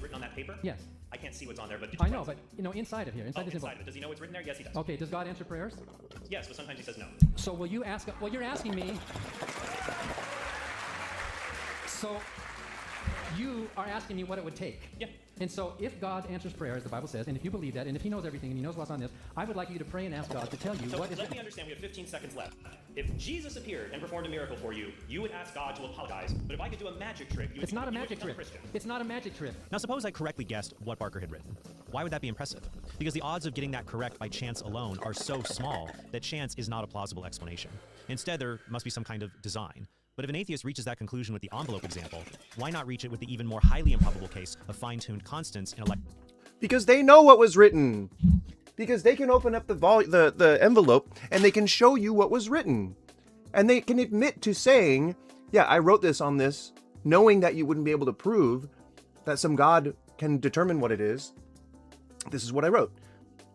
Written on that paper? Yes. I can't see what's on there, but I know, but inside of here, inside this inside of it. Does he know what's written there? Yes, he does. Okay, does God answer prayers? Yes, but sometimes he says no. So will you ask? Well, you're asking me. So you are asking me what it would take. Yeah. And so if God answers prayer, as the Bible says, and if you believe that, and if he knows everything and he knows what's on this, I would like you to pray and ask God to tell you So what is... let me understand, we have 15 seconds left. If Jesus appeared and performed a miracle for you, you would ask God to apologize. But if I could do a magic trick, you would It's not a you would magic become trick. Christian. It's not a magic trick. Now suppose I correctly guessed what Barker had written. Why would that be impressive? Because the odds of getting that correct by chance alone are so small that chance is not a plausible explanation. Instead, there must be some kind of design. But if an atheist reaches that conclusion with the envelope example, why not reach it with the even more highly improbable case of fine-tuned constants in Because they know what was written. Because they can open up the envelope and they can show you what was written. And they can admit to saying, yeah, I wrote this on this, knowing that you wouldn't be able to prove that some God can determine what it is. This is what I wrote.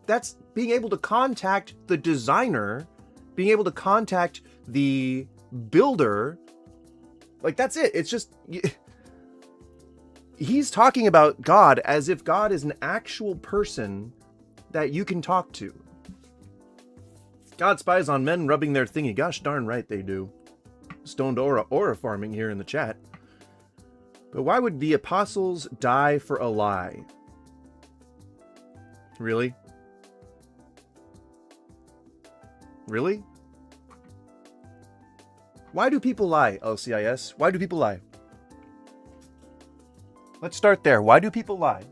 That's being able to contact the designer, being able to contact the builder. Like, that's it. It's just... He's talking about God as if God is an actual person that you can talk to. God spies on men rubbing their thingy. Gosh darn right they do. Stoned aura farming here in the chat. But why would the apostles die for a lie? Really? Really? Why do people lie, LCIS? Why do people lie? Let's start there. Why do people lie?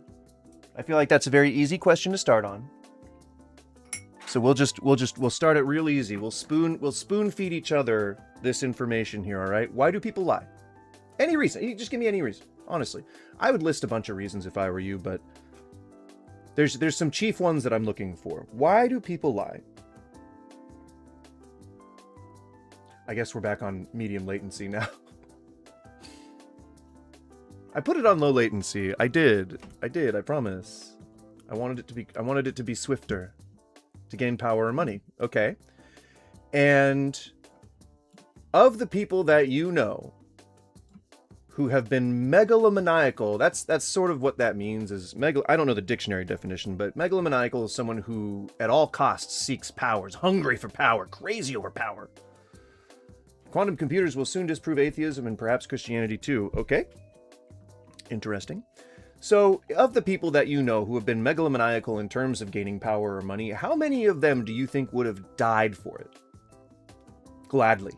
I feel like that's a very easy question to start on. So we'll start it real easy. We'll spoon feed each other this information here, all right? Why do people lie? Any reason. You just give me any reason. Honestly. I would list a bunch of reasons if I were you, but there's some chief ones that I'm looking for. Why do people lie? I guess we're back on medium latency now. I put it on low latency. I did, I promise. I wanted it to be swifter to gain power or money. Okay. And of the people that you know who have been megalomaniacal, that's sort of what that means is I don't know the dictionary definition, but megalomaniacal is someone who at all costs seeks power, is hungry for power, crazy over power. Quantum computers will soon disprove atheism and perhaps Christianity too. Okay. Interesting. So, of the people that you know who have been megalomaniacal in terms of gaining power or money, how many of them do you think would have died for it? Gladly.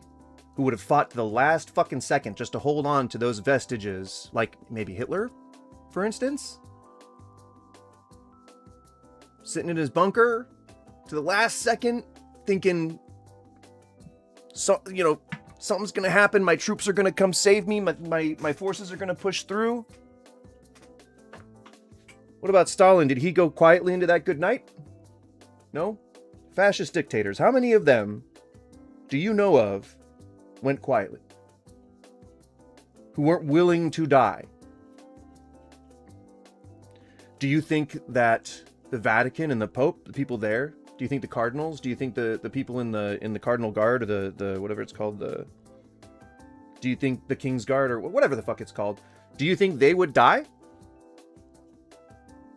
Who would have fought to the last fucking second just to hold on to those vestiges, like maybe Hitler, for instance? Sitting in his bunker to the last second, thinking, so, something's gonna happen, my troops are gonna come save me, my forces are gonna push through. What about Stalin? Did he go quietly into that good night? No? Fascist dictators, how many of them do you know of went quietly? Who weren't willing to die? Do you think that the Vatican and the Pope, the people there, do you think the cardinals, do you think the people in the Cardinal Guard or the whatever it's called, do you think the King's Guard or whatever the fuck it's called, do you think they would die?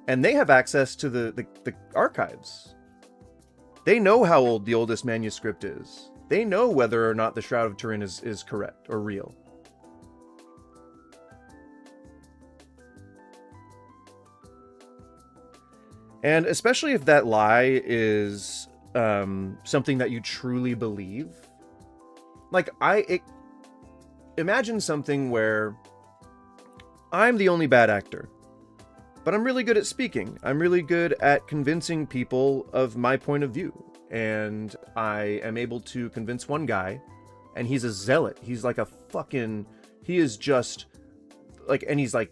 And they have access to the archives. They know how old the oldest manuscript is. They know whether or not the Shroud of Turin is correct or real. And especially if that lie is something that you truly believe. Like, imagine something where I'm the only bad actor, but I'm really good at speaking. I'm really good at convincing people of my point of view. And I am able to convince one guy, and he's a zealot. He's like a fucking, he is just like, and he's like,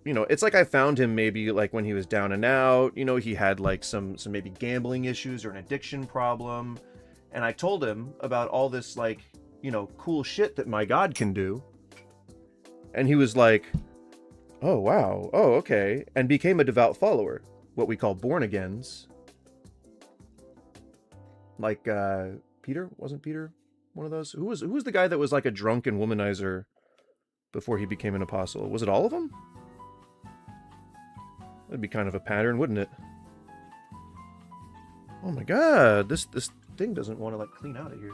it's like I found him maybe like when he was down and out, he had like some maybe gambling issues or an addiction problem. and I told him about all this, like, you know, cool shit that my God can do. And he was like, oh, wow. Oh, okay. And became a devout follower. What we call born-agains. Like, Peter? Wasn't Peter one of those? Who was the guy that was like a drunken womanizer before he became an apostle? Was it all of them? That'd be kind of a pattern, wouldn't it? Oh my god, this thing doesn't want to, like, clean out of here.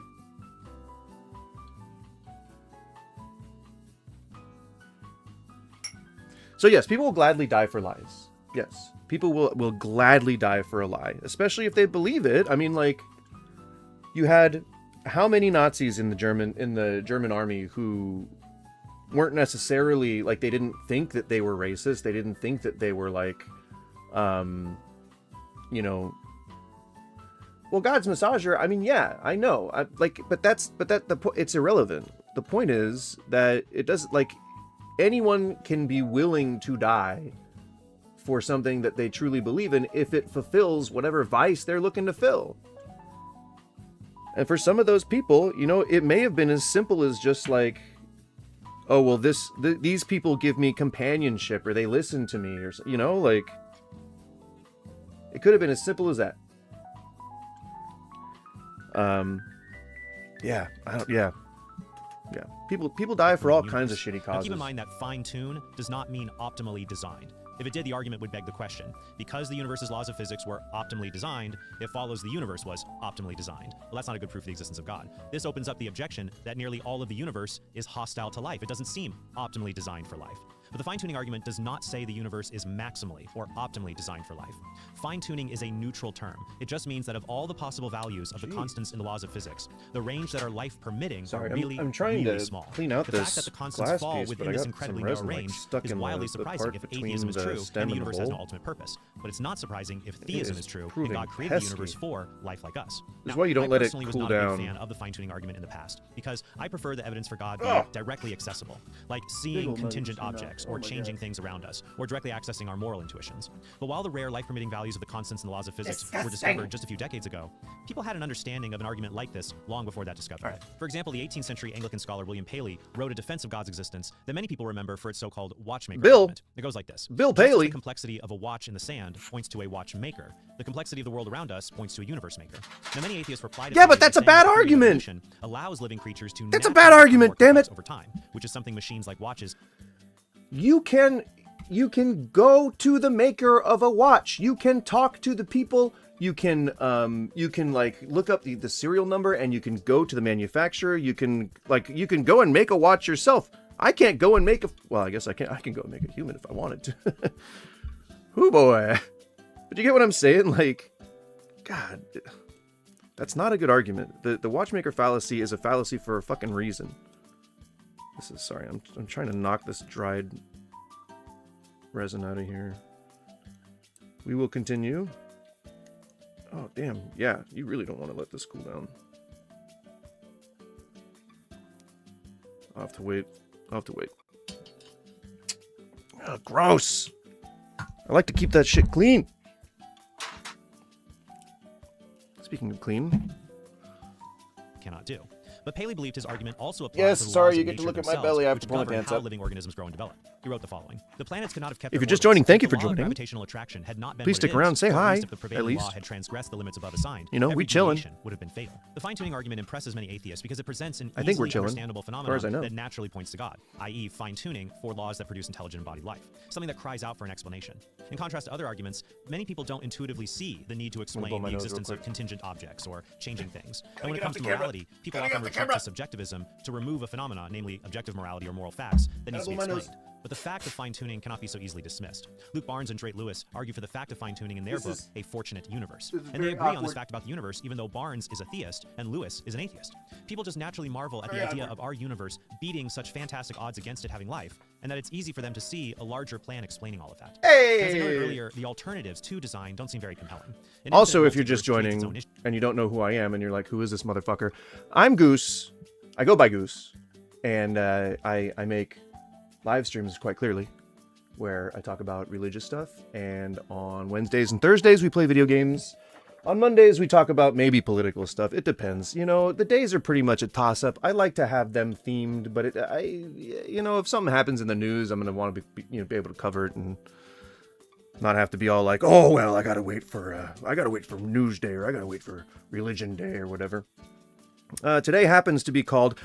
So yes, people will gladly die for lies. Yes, people will gladly die for a lie, especially if they believe it. I mean, like, you had how many Nazis in the German army who weren't necessarily, like, they didn't think that they were racist. They didn't think that they were, like, you know, well, God's massager. I mean, yeah, I know. It's irrelevant. The point is that it doesn't, like, anyone can be willing to die for something that they truly believe in if it fulfills whatever vice they're looking to fill. And for some of those people, you know, it may have been as simple as just like, oh, well, these people give me companionship, or they listen to me, or, you know, like, it could have been as simple as that. Yeah. People die for all kinds of shitty causes. Now keep in mind that fine-tune does not mean optimally designed. If it did, the argument would beg the question. Because the universe's laws of physics were optimally designed, it follows the universe was optimally designed. Well, that's not a good proof of the existence of God. This opens up the objection that nearly all of the universe is hostile to life. It doesn't seem optimally designed for life. But the fine-tuning argument does not say the universe is maximally or optimally designed for life. Fine-tuning is a neutral term. It just means that of all the possible values of the constants in the laws of physics, the range that are life-permitting are really, I'm trying really to small. clean out the this fact that the constants glass fall piece, within but I this got incredibly some narrow resin, like, range stuck is in wildly the surprising part if between atheism is the true stem and the and the universe has no bowl. ultimate purpose. But it's not surprising if It theism is is true and proving God created the pesky. universe for life like us. This is Now, why you don't I let it personally was cool not a down. big fan of the fine-tuning argument in the past, because I prefer the evidence for God Ugh. being directly accessible, like Big seeing ol' contingent nuggets, you know. objects Oh or my changing God. things around us, or directly accessing our moral intuitions. But while the rare life-permitting values of the constants and the laws of physics were Disgusting. discovered just a few decades ago, people had an understanding of an argument like this long before that discovery. For example, the 18th century Anglican scholar William Paley wrote a defense of God's existence that many people remember for its so-called watchmaker argument. It goes like this. Bill Just as Paley. the complexity of a watch in the sand points to a watchmaker, the complexity of the world around us points to a universe maker. Now, many atheists reply to Yeah, but Paley that's a saying bad that theory of argument. evolution allows living creatures to That's a naturally bad become argument, more damn complex it. over time, which is something machines like watches. You can go to the maker of a watch. You can talk to the people. You can like look up the serial number, and you can go to the manufacturer. You can go and make a watch yourself. I can't go and make well, I guess I can go and make a human if I wanted to. Hoo boy. But you get what I'm saying? Like, God, that's not a good argument. The watchmaker fallacy is a fallacy for a fucking reason. Sorry, I'm trying to knock this dried resin out of here. We will continue. Oh, damn. Yeah, you really don't want to let this cool down. I'll have to wait. Oh, gross. I like to keep that shit clean. Speaking of clean. Cannot do. But Paley believed his argument also applies Yes, to the sorry, laws you of get to nature look at my themselves, belly. I have which to pull my govern pants how up. living organisms grow and develop. He wrote the following. The planets could not have kept If their you're just orbits joining, thank you if for the law of joining. gravitational attraction had not been Please what stick it around, is, say or at hi, least if the prevailing at least. law had transgressed the limits above assigned. You know, every we chilling. deviation would have been fatal. The fine-tuning argument impresses many atheists because it presents an I think we're easily chilling, understandable as far as I phenomenon know. that naturally points to God, i.e. fine-tuning for laws that produce intelligent embodied life, something that cries out for an explanation. In contrast to other arguments, many people don't intuitively see the need to blow explain my the nose real existence of quick. contingent objects or changing things. And when it get comes off to the camera. morality, people Gotta often get off the retreat to camera. subjectivism to remove a phenomena, namely objective morality or moral facts, that needs to be blow my nose. explained. But the fact of fine-tuning cannot be so easily dismissed. Luke Barnes and Drake Lewis argue for the fact of fine-tuning in their book, A Fortunate Universe. this is And they very agree on this awkward. fact about the universe, even though Barnes is a theist and Lewis is an atheist. People just naturally marvel at the Very idea awkward. of our universe beating such fantastic odds against it having life, and that it's easy for them to see a larger plan explaining all of that. Hey! As I noted earlier, the alternatives to design don't seem very compelling. An Also, infinite if you're just multiverse creates its own joining issue. and you don't know who I am and you're like, who is this motherfucker? I'm Goose. I go by Goose. And I make live streams quite clearly where I talk about religious stuff. And on Wednesdays and Thursdays, we play video games. On Mondays, we talk about maybe political stuff. It depends. You know, the days are pretty much a toss-up. I like to have them themed, but if something happens in the news, I'm going to want to be able to cover it and not have to be all like, oh, well, I got to wait for News Day, or I got to wait for Religion Day, or whatever. Today happens to be called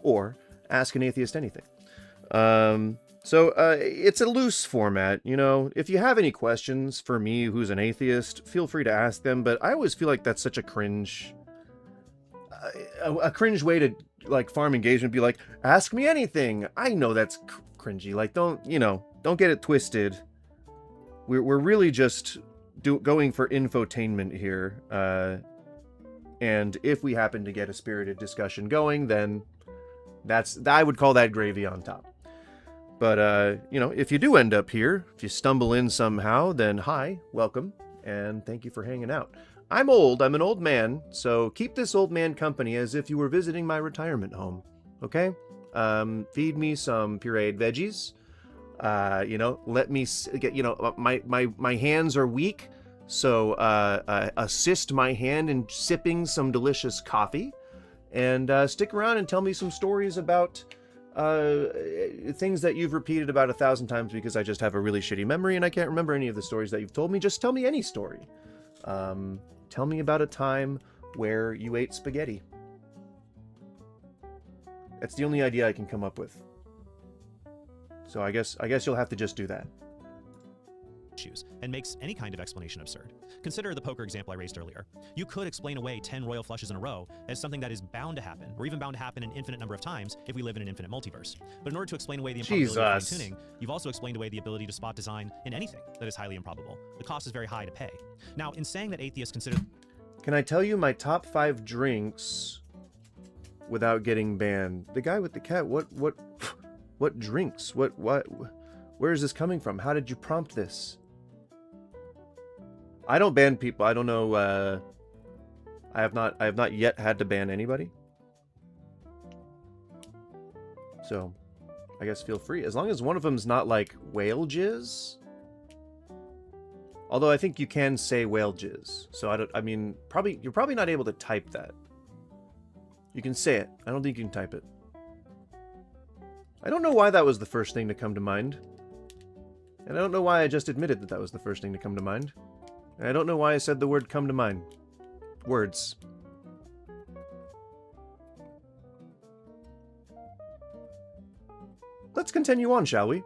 or Ask an Atheist Anything. So it's a loose format, if you have any questions for me, who's an atheist, feel free to ask them, but I always feel like that's such a cringe way to, like, farm engagement, be like, ask me anything. I know that's cringy. Like, don't get it twisted. We're really just going for infotainment here, and if we happen to get a spirited discussion going, then I would call that gravy on top. But, if you do end up here, if you stumble in somehow, then hi, welcome, and thank you for hanging out. I'm an old man, so keep this old man company as if you were visiting my retirement home, okay? Feed me some pureed veggies, let me get, my hands are weak, so assist my hand in sipping some delicious coffee, and stick around and tell me some stories about things that you've repeated about 1,000 times because I just have a really shitty memory and I can't remember any of the stories that you've told me. Just tell me any story. Tell me about a time where you ate spaghetti. That's the only idea I can come up with. So I guess you'll have to just do that. Issues and makes any kind of explanation absurd. Consider the poker example I raised earlier. You could explain away 10 royal flushes in a row as something that is bound to happen, or even bound to happen an infinite number of times if we live in an infinite multiverse. But in order to explain away the improbability of fine-tuning, you've also explained away the ability to spot design in anything that is highly improbable. The cost is very high to pay. Now, in saying that atheists consider... Can I tell you my top 5 drinks without getting banned? The guy with the cat, what drinks? What, where is this coming from? How did you prompt this? I don't ban people. I don't know. I have not yet had to ban anybody. So, I guess feel free, as long as one of them's not like whale jizz. Although I think you can say whale jizz. So you're probably not able to type that. You can say it. I don't think you can type it. I don't know why that was the first thing to come to mind. And I don't know why I just admitted that was the first thing to come to mind. I don't know why I said the word come to mind. Words. Let's continue on, shall we?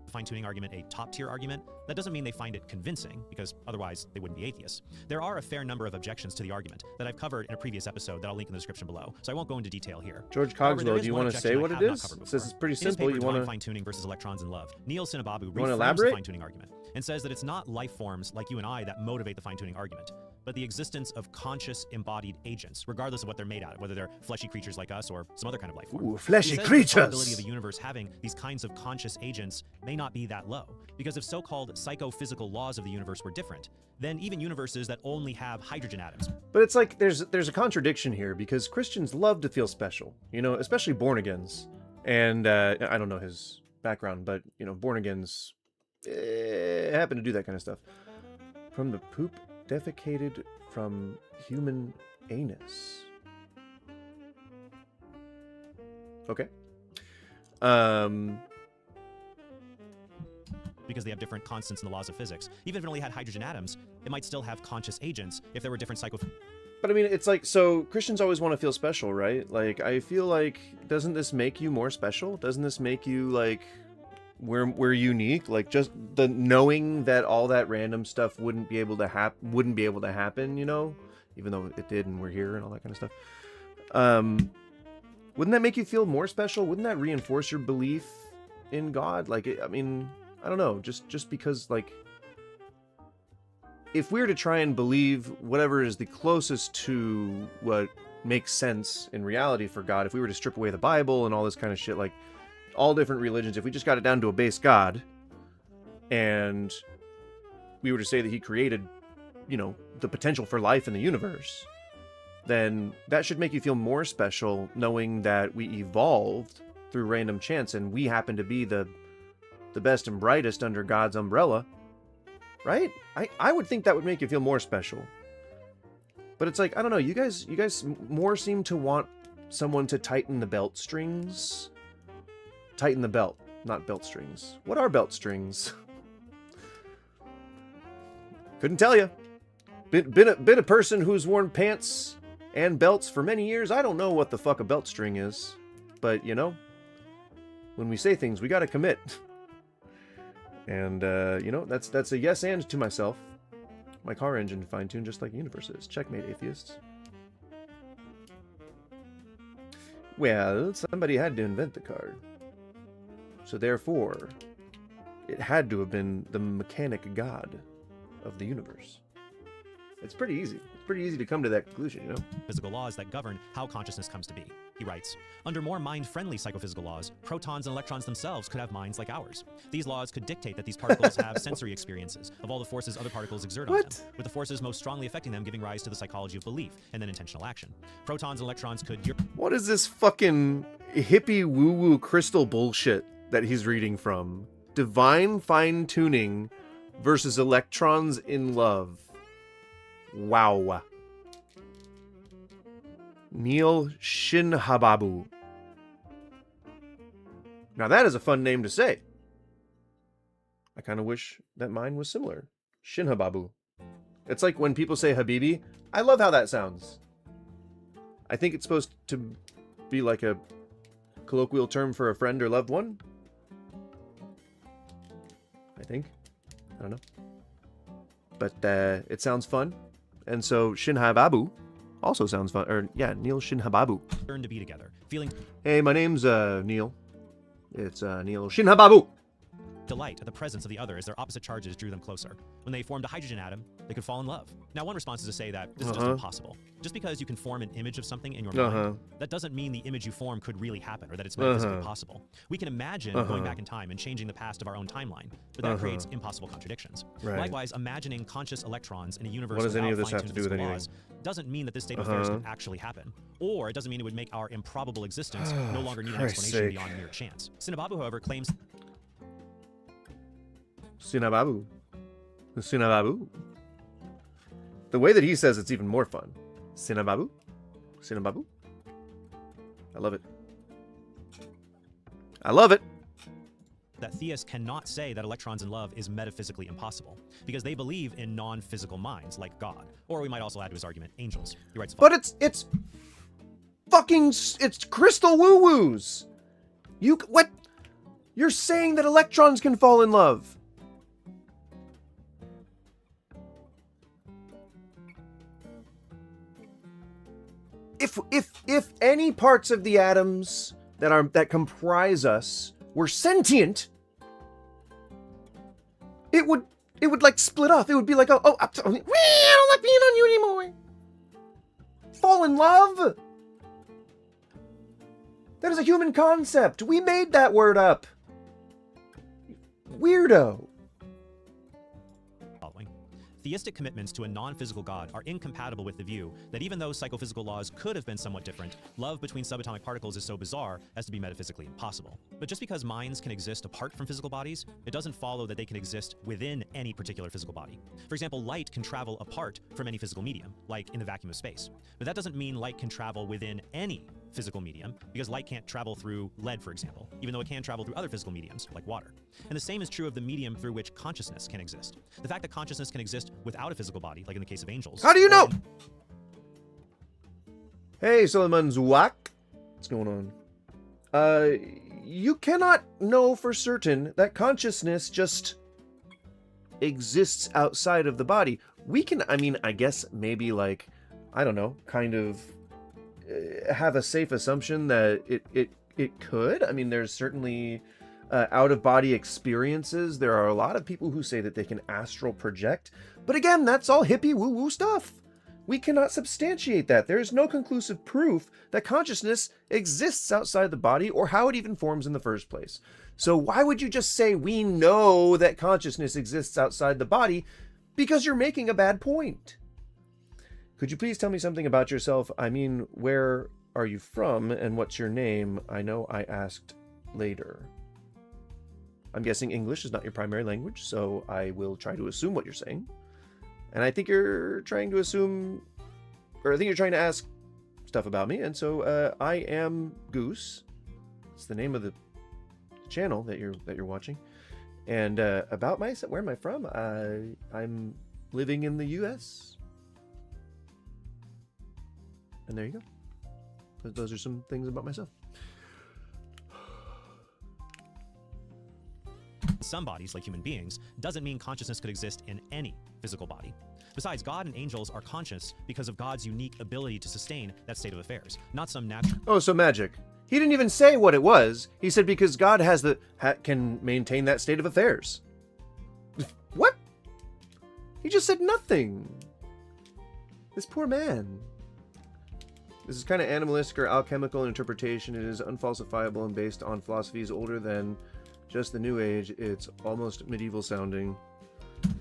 Fine-tuning argument a top-tier argument, that doesn't mean they find it convincing, because otherwise they wouldn't be atheists. There are a fair number of objections to the argument that I've covered in a previous episode that I'll link in the description below, so I won't go into detail here. George Cogswell, do you want to say what it is? This is pretty simple. You want to fine-tuning versus electrons in love. Neil Sinababu reframes the fine-tuning argument and says that it's not life forms like you and I that motivate the fine-tuning argument, but the existence of conscious embodied agents, regardless of what they're made out of, whether they're fleshy creatures like us or some other kind of life form. Ooh, fleshy creatures! The probability of a universe having these kinds of conscious agents may not be that low, because if so-called psychophysical laws of the universe were different, then even universes that only have hydrogen atoms. But it's like there's a contradiction here, because Christians love to feel special, especially born-agains. And I don't know his background, but born-agains happen to do that kind of stuff. From the poop defecated from human anus. Okay. Because they have different constants in the laws of physics. Even if it only had hydrogen atoms, it might still have conscious agents if there were different But I mean, it's like, so Christians always want to feel special, right? Like, I feel like, doesn't this make you more special? Doesn't this make you, like, we're unique? Like, just the knowing that all that random stuff wouldn't be able to happen, even though it did and we're here and all that kind of stuff. Wouldn't that make you feel more special? Wouldn't that reinforce your belief in God? Like, I mean, I don't know, just because, like, if we were to try and believe whatever is the closest to what makes sense in reality for God, if we were to strip away the Bible and all this kind of shit, like, all different religions, if we just got it down to a base God, and we were to say that he created, the potential for life in the universe, then that should make you feel more special, knowing that we evolved through random chance, and we happen to be the best and brightest under God's umbrella, right? I would think that would make you feel more special. But it's like, I don't know, you guys more seem to want someone to tighten the belt strings. Tighten the belt, not belt strings. What are belt strings? Couldn't tell you. Been a person who's worn pants and belts for many years. I don't know what the fuck a belt string is. But, you know, when we say things, we gotta commit. And, you know, that's a yes and to myself. My car engine fine-tuned just like the universe is. Checkmate, atheists. Well, somebody had to invent the card. So therefore, it had to have been the mechanic god of the universe. It's pretty easy. It's pretty easy to come to that conclusion, you know? Physical laws that govern how consciousness comes to be. He writes, under more mind-friendly psychophysical laws, protons and electrons themselves could have minds like ours. These laws could dictate that these particles have sensory experiences of all the forces other particles exert on them, with the forces most strongly affecting them giving rise to the psychology of belief and then intentional action. Protons and electrons could... What is this fucking hippie woo-woo crystal bullshit that he's reading from? Divine fine-tuning versus electrons in love. Wow. Neil Shinhababu. Now that is a fun name to say. I kind of wish that mine was similar. Shinhababu. It's like when people say Habibi. I love how that sounds. I think it's supposed to be like a colloquial term for a friend or loved one. I think. I don't know. But it sounds fun. And so Shinhababu also sounds fun. Or yeah, Neil Shinhababu. Learn to be together. Feeling... Hey, my name's Neil. It's Neil Shinhababu. Delight at the presence of the other as their opposite charges drew them closer. When they formed a hydrogen atom, they could fall in love. Now, one response is to say that this is just impossible. Just because you can form an image of something in your mind, that doesn't mean the image you form could really happen or that it's metaphysically possible. We can imagine going back in time and changing the past of our own timeline, but that creates impossible contradictions. Right. Likewise, imagining conscious electrons in a universe what does any of without this have to do with anything? laws doesn't mean that this state of affairs could actually happen. Or it doesn't mean it would make our improbable existence no longer need an explanation beyond mere chance. Sinababu, however, claims... Sinababu. Sinababu. The way that he says it's even more fun. Sinababu. Sinababu. I love it. I love it. That theists cannot say that electrons in love is metaphysically impossible, because they believe in non-physical minds, like God. Or we might also add to his argument, angels. He writes, but it's fucking, it's crystal woo-woos. What? You're saying that electrons can fall in love. If any parts of the atoms that comprise us were sentient, it would like split off. It would be like, I don't like being on you anymore. Fall in love. That is a human concept. We made that word up. Weirdo. Theistic commitments to a non-physical God are incompatible with the view that even though psychophysical laws could have been somewhat different, love between subatomic particles is so bizarre as to be metaphysically impossible. But just because minds can exist apart from physical bodies, it doesn't follow that they can exist within any particular physical body. For example, light can travel apart from any physical medium, like in the vacuum of space. But that doesn't mean light can travel within any physical medium, because light can't travel through lead, for example, even though it can travel through other physical mediums, like water. And the same is true of the medium through which consciousness can exist. The fact that consciousness can exist without a physical body, like in the case of angels. How do you know? Hey, Solomon Zwak. What's going on? You cannot know for certain that consciousness just exists outside of the body. We can, I mean, I guess maybe like, I don't know, kind of have a safe assumption that it could. I mean, there's certainly out-of-body experiences. There are a lot of people who say that they can astral project. But again, that's all hippie woo-woo stuff. We cannot substantiate that. There is no conclusive proof that consciousness exists outside the body or how it even forms in the first place. So why would you just say we know that consciousness exists outside the body? Because you're making a bad point. Could you please tell me something about yourself? I mean, where are you from and what's your name? I know I asked later. I'm guessing English is not your primary language, so I will try to assume what you're saying. And I think you're trying to assume, or I think you're trying to ask stuff about me, and so I am Goose. It's the name of the channel that you're watching. And about myself, where am I from? I'm living in the U.S. And there you go. Those are some things about myself. Some bodies, like human beings, doesn't mean consciousness could exist in any physical body. Besides, God and angels are conscious because of God's unique ability to sustain that state of affairs, not some natural... Oh, so magic. He didn't even say what it was. He said because God has can maintain that state of affairs. What? He just said nothing. This poor man. This is kind of animalistic or alchemical in interpretation. It is unfalsifiable and based on philosophies older than just the New Age. It's almost medieval sounding.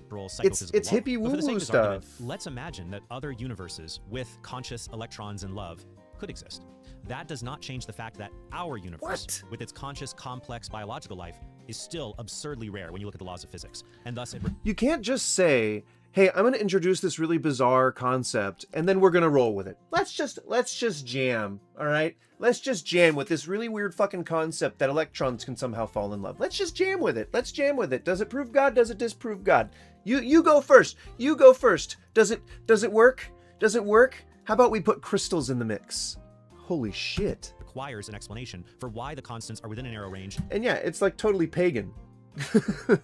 It's hippie woo-woo stuff. Argument, let's imagine that other universes with conscious electrons and love could exist. That does not change the fact that our universe, with its conscious, complex biological life, is still absurdly rare when you look at the laws of physics. And thus you can't just say, hey, I'm going to introduce this really bizarre concept, and then we're going to roll with it. Let's just jam, all right? Let's just jam with this really weird fucking concept that electrons can somehow fall in love. Let's just jam with it. Let's jam with it. Does it prove God? Does it disprove God? You go first. You go first. Does it work? Does it work? How about we put crystals in the mix? Holy shit. Requires an explanation for why the constants are within a narrow range. And yeah, it's like totally pagan.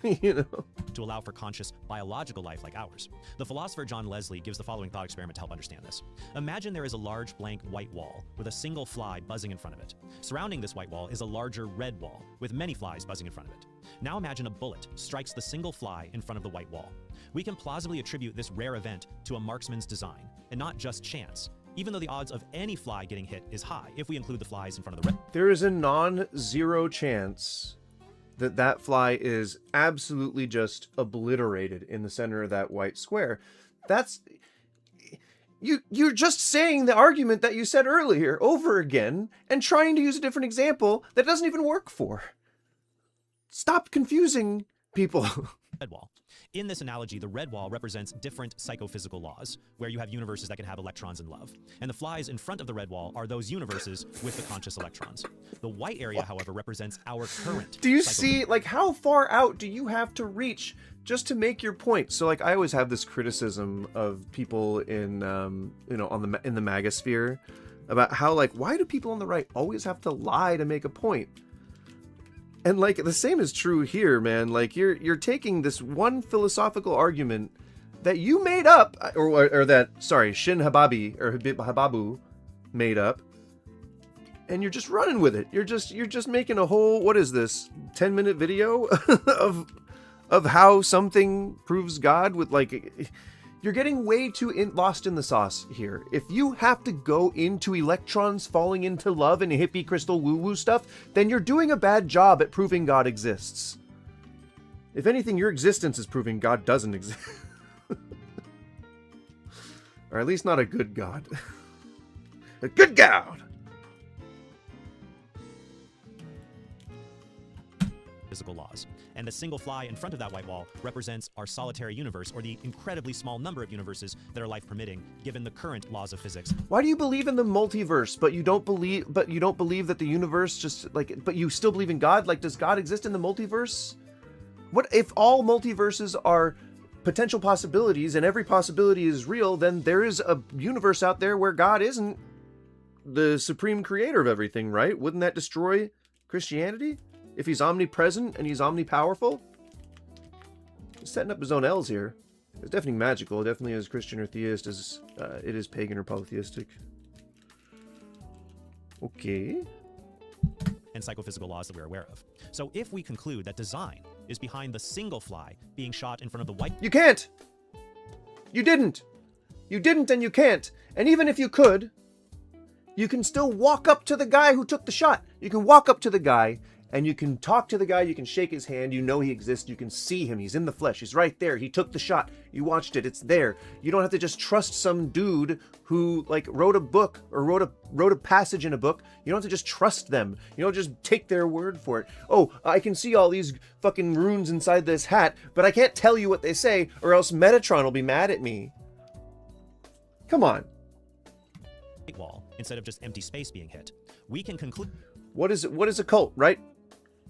You know, to allow for conscious biological life like ours. The philosopher John Leslie gives the following thought experiment to help understand this. Imagine there is a large blank white wall with a single fly buzzing in front of it. Surrounding this white wall is a larger red wall with many flies buzzing in front of it. Now imagine a bullet strikes the single fly in front of the white wall. We can plausibly attribute this rare event to a marksman's design and not just chance, even though the odds of any fly getting hit is high if we include the flies in front of the red. There is a non-zero chance that fly is absolutely just obliterated in the center of that white square. That's... You're just saying the argument that you said earlier over again and trying to use a different example that doesn't even work for. Stop confusing people. Red wall. In this analogy, the red wall represents different psychophysical laws, where you have universes that can have electrons and love. And the flies in front of the red wall are those universes with the conscious electrons. The white area, however, represents our current. Do you see, like, how far out do you have to reach just to make your point? So, like, I always have this criticism of people in, you know, in the magosphere about how, like, why do people on the right always have to lie to make a point? And like the same is true here, man. Like you're taking this one philosophical argument that you made up, or that Shin Hababi or Hababu made up, and you're just running with it. You're just making a whole, what is this, 10-minute video of how something proves God with, like, you're getting way too lost in the sauce here. If you have to go into electrons falling into love and hippie crystal woo-woo stuff, then you're doing a bad job at proving God exists. If anything, your existence is proving God doesn't exist. Or at least not a good God. A good God! Physical laws. And the single fly in front of that white wall represents our solitary universe, or the incredibly small number of universes that are life permitting, given the current laws of physics. Why do you believe in the multiverse, but you don't believe that the universe just, like, but you still believe in God? Like, does God exist in the multiverse? What if all multiverses are potential possibilities and every possibility is real, then there is a universe out there where God isn't the supreme creator of everything, right? Wouldn't that destroy Christianity? If he's omnipresent and he's omnipowerful? He's setting up his own L's here. It's definitely magical. It definitely is Christian or theist, as it is pagan or polytheistic. Okay. And psychophysical laws that we're aware of. So if we conclude that design is behind the single fly being shot in front of the white... You can't! You didn't! You didn't and you can't. And even if you could, you can still walk up to the guy who took the shot. You can walk up to the guy and you can talk to the guy, you can shake his hand, you know he exists, you can see him, he's in the flesh, he's right there, he took the shot, you watched it, it's there. You don't have to just trust some dude who like wrote a book or wrote a passage in a book. You don't have to just trust them. You don't just take their word for it. Oh, I can see all these fucking runes inside this hat, but I can't tell you what they say or else Metatron will be mad at me. Come on. Wall instead of just empty space being hit. We can conclude. What is a cult, right?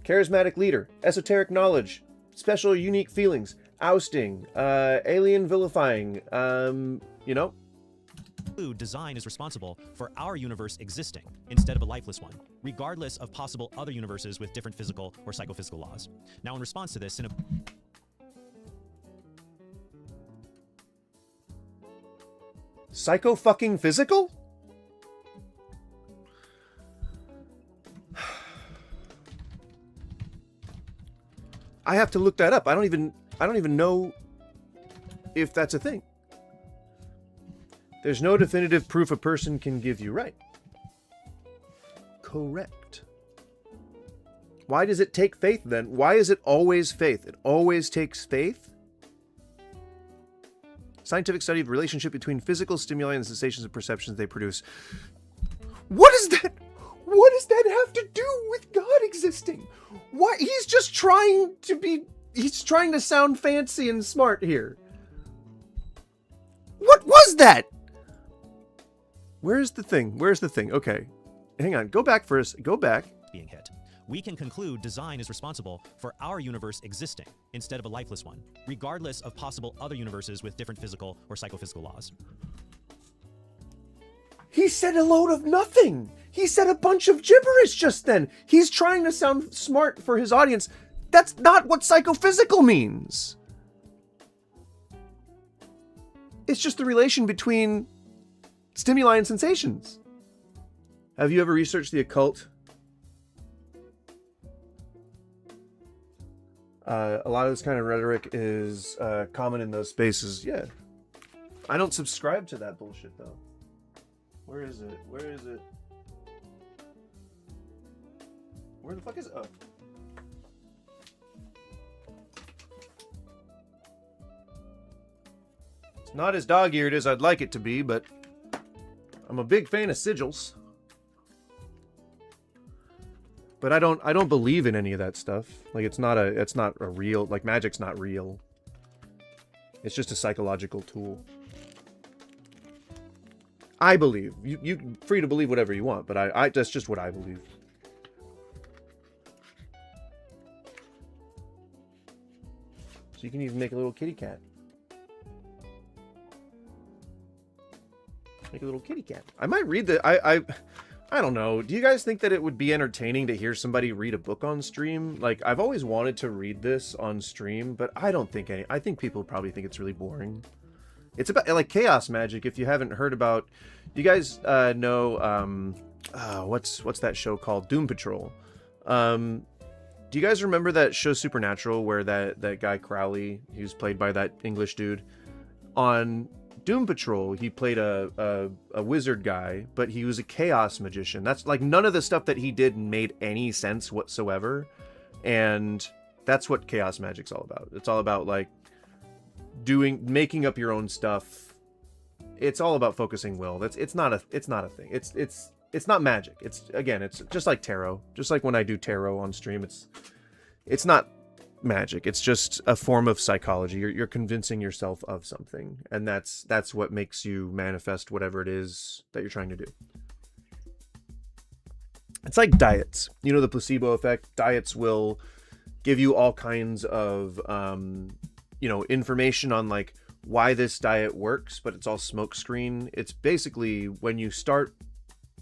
Charismatic leader, esoteric knowledge, special unique feelings, ousting, alien vilifying, you know? Design is responsible for our universe existing instead of a lifeless one, regardless of possible other universes with different physical or psychophysical laws. Now, in response to this, Psycho-fucking-physical? I have to look that up. I don't even know if that's a thing. There's no definitive proof a person can give you right. Correct. Why does it take faith then? Why is it always faith? It always takes faith? Scientific study of the relationship between physical stimuli and the sensations and perceptions they produce. What is that? What does that have to do with God existing? Why? He's just trying to sound fancy and smart here. What was that? Where's the thing? Where's the thing? Okay. Hang on. Go back first. Go back. Being hit. We can conclude design is responsible for our universe existing instead of a lifeless one, regardless of possible other universes with different physical or psychophysical laws. He said a load of nothing. He said a bunch of gibberish just then. He's trying to sound smart for his audience. That's not what psychophysical means. It's just the relation between stimuli and sensations. Have you ever researched the occult? A lot of this kind of rhetoric is common in those spaces. Yeah. I don't subscribe to that bullshit, though. Where is it? Where is it? Where the fuck is it? Oh. It's not as dog-eared as I'd like it to be, but I'm a big fan of sigils. But I don't believe in any of that stuff. Like it's not a real, like magic's not real. It's just a psychological tool. I believe. You free to believe whatever you want, but I that's just what I believe. So you can even make a little kitty cat. Make a little kitty cat. I might read the I don't know. Do you guys think that it would be entertaining to hear somebody read a book on stream? Like, I've always wanted to read this on stream, but I don't think I think people probably think it's really boring. It's about, like, chaos magic, if you haven't heard about... You guys know, what's that show called? Doom Patrol. Do you guys remember that show Supernatural, where that guy Crowley, he was played by that English dude? On Doom Patrol, he played a wizard guy, but he was a chaos magician. That's like none of the stuff that he did made any sense whatsoever, and that's what chaos magic's all about. It's all about like making up your own stuff. It's all about focusing will. It's not a thing. It's not magic. It's just like tarot. Just like when I do tarot on stream, it's not magic. It's just a form of psychology. You're convincing yourself of something, and that's what makes you manifest whatever it is that you're trying to do. It's like diets. You know, the placebo effect. Diets will give you all kinds of information on like why this diet works, but it's all smokescreen. It's basically when you start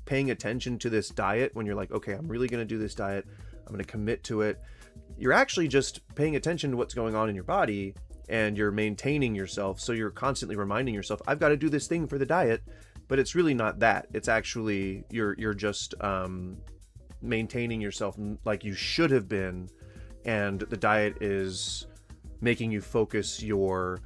paying attention to this diet, when you're like, okay, I'm really going to do this diet, I'm going to commit to it, you're actually just paying attention to what's going on in your body, and you're maintaining yourself. So you're constantly reminding yourself, I've got to do this thing for the diet, but it's really not that. It's actually you're just maintaining yourself like you should have been, and the diet is making you focus your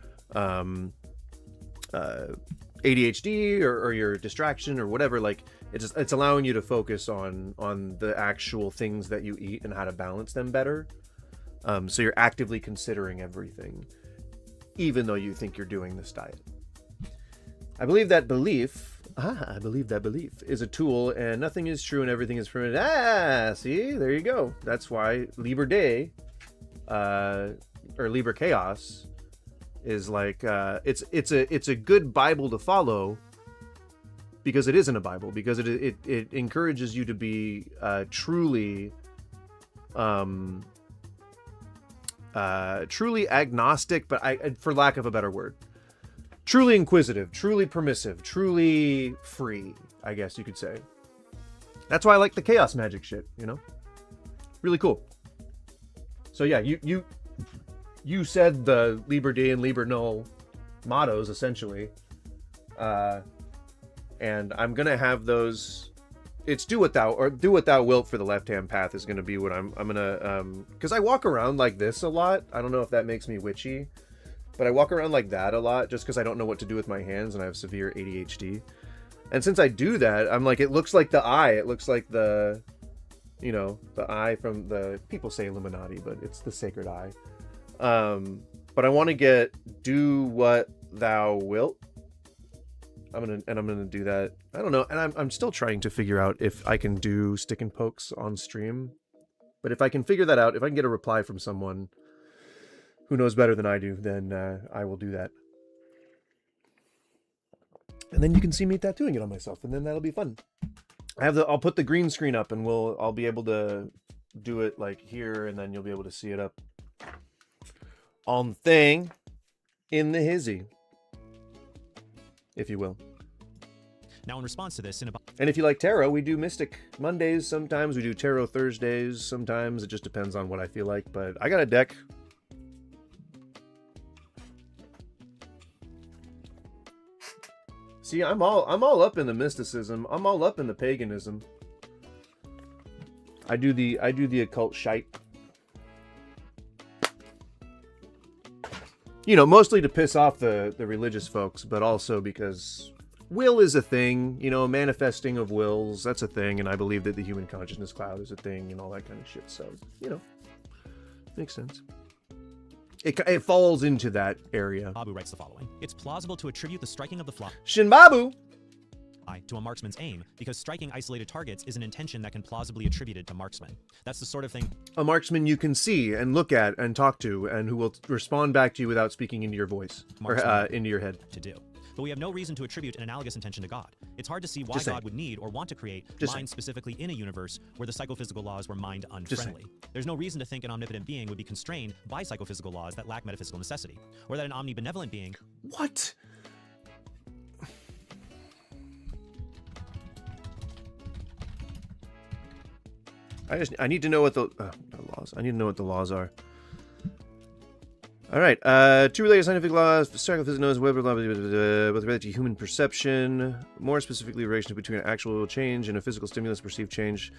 ADHD or your distraction or whatever. Like It's allowing you to focus on the actual things that you eat and how to balance them better. So you're actively considering everything, even though you think you're doing this diet. I believe that belief is a tool, and nothing is true and everything is permanent. See, there you go. That's why Liber Day, or Liber Chaos, is like it's a good Bible to follow, because it isn't a Bible, because it encourages you to be truly agnostic, but for lack of a better word, truly inquisitive, truly permissive, truly free, I guess you could say. That's why I like the chaos magic shit, you know? Really cool. So yeah, you said the Liber Dei and Liber Null mottos, essentially. And I'm gonna have those. It's do what thou wilt for the left-hand path is gonna be what I'm gonna, because I walk around like this a lot. I don't know if that makes me witchy, but I walk around like that a lot just because I don't know what to do with my hands and I have severe ADHD. And since I do that, I'm like, it looks like the eye. It looks like the, you know, the eye from the, people say Illuminati, but it's the sacred eye. But I want to do what thou wilt. I'm gonna do that. I don't know, and I'm still trying to figure out if I can do stick and pokes on stream. But if I can figure that out, if I can get a reply from someone who knows better than I do, then I will do that. And then you can see me tattooing it on myself, and then that'll be fun. I'll put the green screen up, and I'll be able to do it like here, and then you'll be able to see it up on the thing in the hizzy, if you will. Now, in response to this, and if you like tarot, we do Mystic Mondays. Sometimes we do Tarot Thursdays. Sometimes it just depends on what I feel like. But I got a deck. See, I'm all up in the mysticism. I'm all up in the paganism. I do the occult shite. You know, mostly to piss off the religious folks, but also because will is a thing, you know, manifesting of wills, that's a thing, and I believe that the human consciousness cloud is a thing and all that kind of shit, so, you know, makes sense. It falls into that area. Babu writes the following. It's plausible to attribute the striking of the fly Shinbabu to a marksman's aim, because striking isolated targets is an intention that can plausibly attributed to marksmen. That's the sort of thing a marksman you can see and look at and talk to, and who will respond back to you without speaking into your voice or into your head. To do. But we have no reason to attribute an analogous intention to God. It's hard to see why God would need or want to create mind specifically in a universe where the psychophysical laws were mind unfriendly. There's no reason to think an omnipotent being would be constrained by psychophysical laws that lack metaphysical necessity, or that an omnibenevolent being... What? I need to know what the laws. I need to know what the laws are. All right. Two related scientific laws. Psychophysics knows with regard to human perception. More specifically, the relationship between an actual change and a physical stimulus perceived change.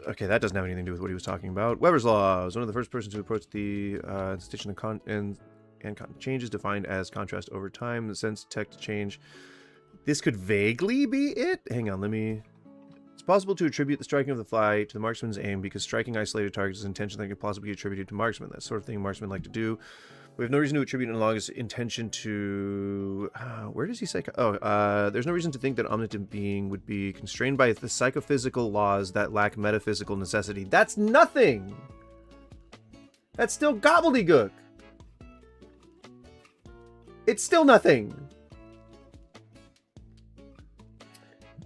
Okay, that doesn't have anything to do with what he was talking about. Weber's laws. One of the first persons to approach the institution of change is defined as contrast over time. The sense detect change. This could vaguely be it. Hang on, let me. It's possible to attribute the striking of the fly to the marksman's aim because striking isolated targets is an intention that can possibly be attributed to marksmen. That sort of thing marksmen like to do. We have no reason to attribute an analogous intention to... where does he say... there's no reason to think that omnipotent being would be constrained by the psychophysical laws that lack metaphysical necessity. That's nothing! That's still gobbledygook! It's still nothing!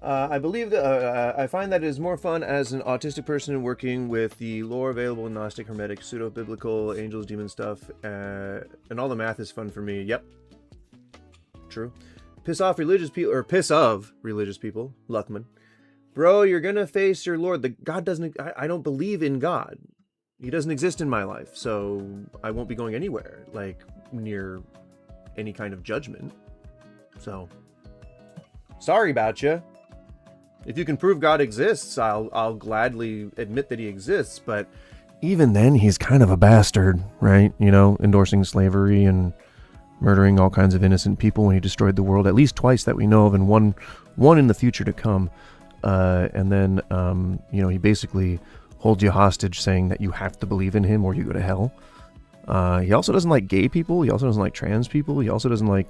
I believe that I find that it is more fun as an autistic person working with the lore available in Gnostic, Hermetic, pseudo-biblical, angels, demon stuff, and all the math is fun for me. Yep. True. Piss off religious people, or piss of religious people. Luckman. Bro, you're gonna face your Lord. God doesn't, I don't believe in God. He doesn't exist in my life, so I won't be going anywhere, like, near any kind of judgment. So, sorry about you. If you can prove God exists, I'll gladly admit that he exists, but even then, he's kind of a bastard, right? You know, endorsing slavery and murdering all kinds of innocent people when he destroyed the world at least twice that we know of, and one in the future to come. and then he basically holds you hostage, saying that you have to believe in him or you go to hell. He also doesn't like gay people. He also doesn't like trans people. He also doesn't like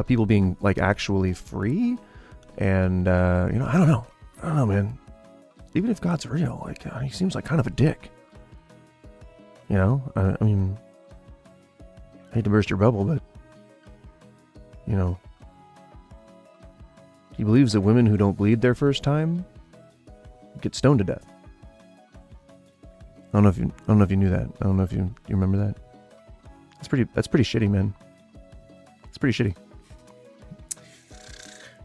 people being like actually free. And I don't know, man. Even if God's real, like he seems like kind of a dick. I mean, I hate to burst your bubble, but he believes that women who don't bleed their first time get stoned to death. I don't know if you knew that. I don't know if you remember that. That's pretty shitty, man. It's pretty shitty.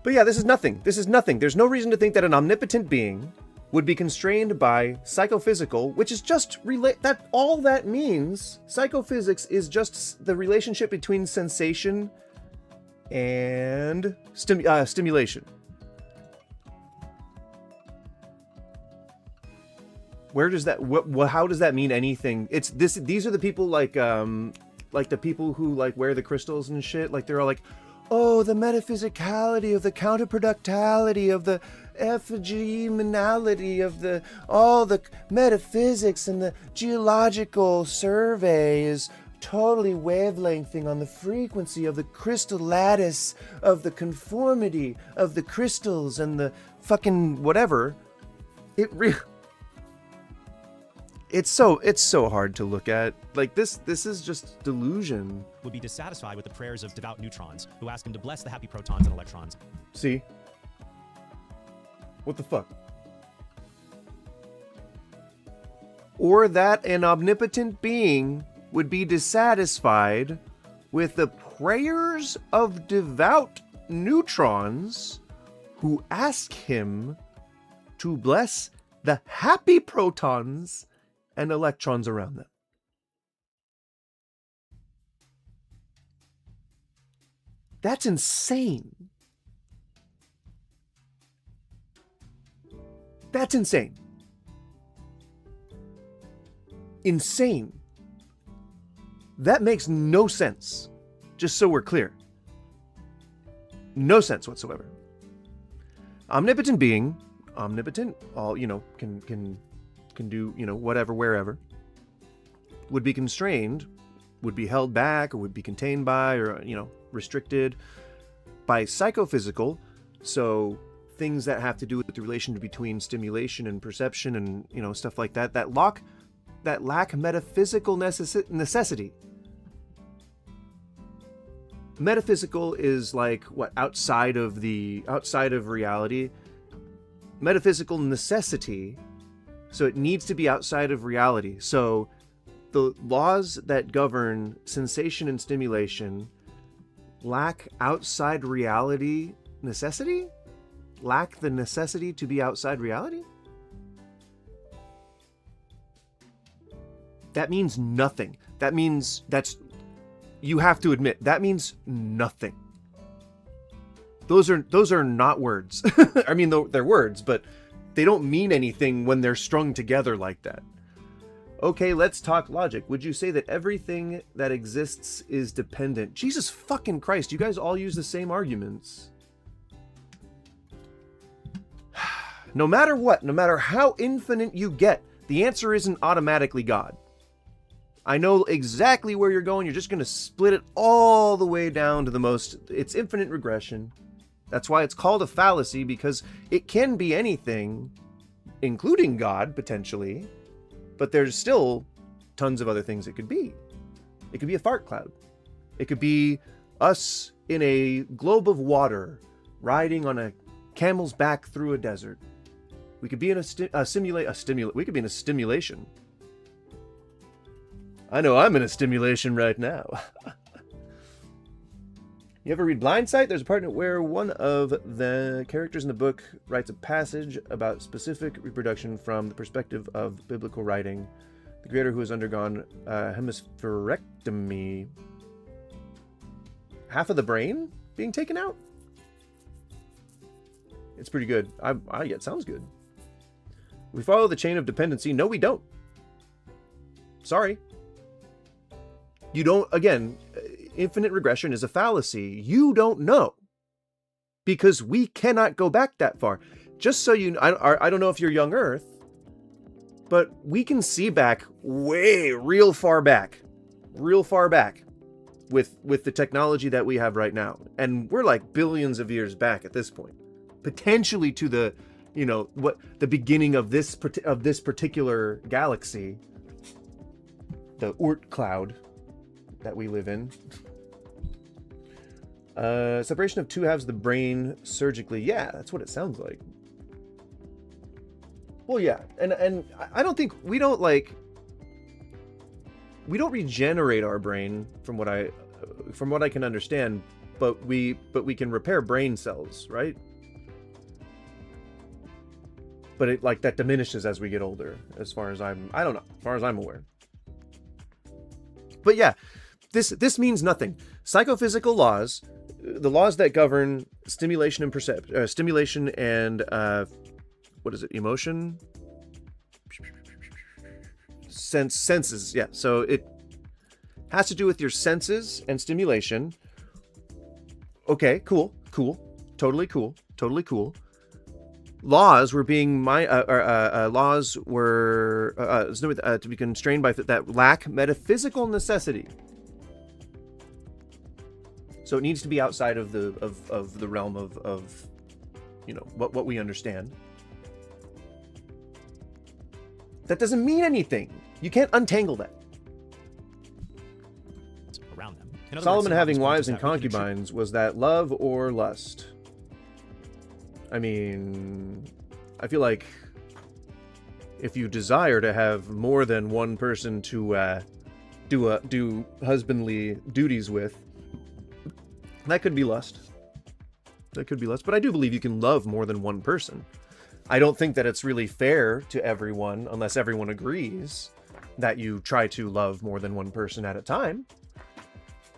But yeah, this is nothing. There's no reason to think that an omnipotent being would be constrained by psychophysical, which is just that all that means. Psychophysics is just the relationship between sensation and stimulation. Where does that? How does that mean anything? It's this. These are the people like the people who like wear the crystals and shit. Like they're all like, oh, the metaphysicality of the counterproductality of the ephegemenality of all the metaphysics and the geological survey is totally wavelengthing on the frequency of the crystal lattice of the conformity of the crystals and the fucking whatever. It's so hard to look at. Like this is just delusion. Would be dissatisfied with the prayers of devout neutrons who ask him to bless the happy protons and electrons. See? What the fuck? Or that an omnipotent being would be dissatisfied with the prayers of devout neutrons who ask him to bless the happy protons and electrons around them. That's insane. That's insane. Insane. That makes no sense. Just so we're clear. No sense whatsoever. Omnipotent being, omnipotent, all, can do, whatever, wherever, would be constrained, would be held back, or would be contained by, or, restricted by psychophysical. So things that have to do with the relation between stimulation and perception and, stuff like that, that lack metaphysical necessity. Metaphysical is like what, outside of reality. Metaphysical necessity, so it needs to be outside of reality. So the laws that govern sensation and stimulation lack outside reality necessity? Lack the necessity to be outside reality? That means nothing. That means you have to admit, that means nothing. Those are not words. I mean, they're words, but they don't mean anything when they're strung together like that. Okay, let's talk logic. Would you say that everything that exists is dependent? Jesus fucking Christ, you guys all use the same arguments. No matter what, no matter how infinite you get, the answer isn't automatically God. I know exactly where you're going. You're just going to split it all the way down to it's infinite regression. That's why it's called a fallacy, because it can be anything, including God, potentially, but there's still tons of other things it could be. It could be a fart cloud. It could be us in a globe of water, riding on a camel's back through a desert. We could be in we could be in a stimulation. I know I'm in a stimulation right now. You ever read Blindsight? There's a part where one of the characters in the book writes a passage about specific reproduction from the perspective of biblical writing. The creator who has undergone hemispherectomy. Half of the brain being taken out? It's pretty good. It sounds good. We follow the chain of dependency. No, we don't. Sorry. You don't, again, infinite regression is a fallacy. You don't know. because we cannot go back that far. Just so you know, I don't know if you're young Earth, but we can see back real far back with the technology that we have right now. And we're like billions of years back at this point, potentially to the, the beginning of this particular galaxy, the Oort cloud that we live in. Separation of two halves of the brain surgically. Yeah, that's what it sounds like. Well, yeah, and I don't think we don't regenerate our brain from what I can understand, but we can repair brain cells, right? But it that diminishes as we get older, as far as I'm aware. But yeah, this means nothing. Psychophysical laws, the laws that govern stimulation and stimulation and what is it? Emotion? Senses. Yeah. So it has to do with your senses and stimulation. Okay, cool. Totally cool. Laws were being to be constrained by that lack metaphysical necessity. So it needs to be outside of the realm of what we understand. That doesn't mean anything. You can't untangle that. Around them. Solomon having wives and concubines, was that love or lust? I mean, I feel like if you desire to have more than one person to do husbandly duties with, that could be lust. But I do believe you can love more than one person. I don't think that it's really fair to everyone, unless everyone agrees, that you try to love more than one person at a time.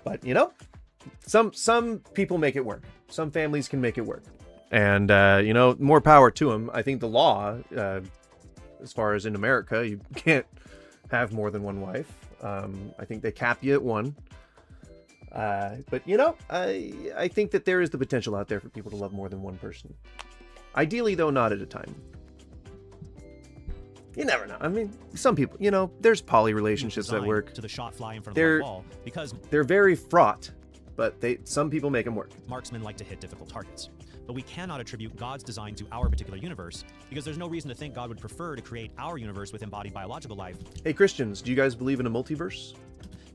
But, some people make it work. Some families can make it work. And, more power to them. I think the law, as far as in America, you can't have more than one wife. I think they cap you at one. But, I think that there is the potential out there for people to love more than one person. Ideally, though, not at a time. You never know. I mean, some people, there's poly relationships that work. To the shot fly in front of the wall because they're very fraught, but some people make them work. Marksmen like to hit difficult targets. But we cannot attribute God's design to our particular universe because there's no reason to think God would prefer to create our universe with embodied biological life. Hey, Christians, do you guys believe in a multiverse?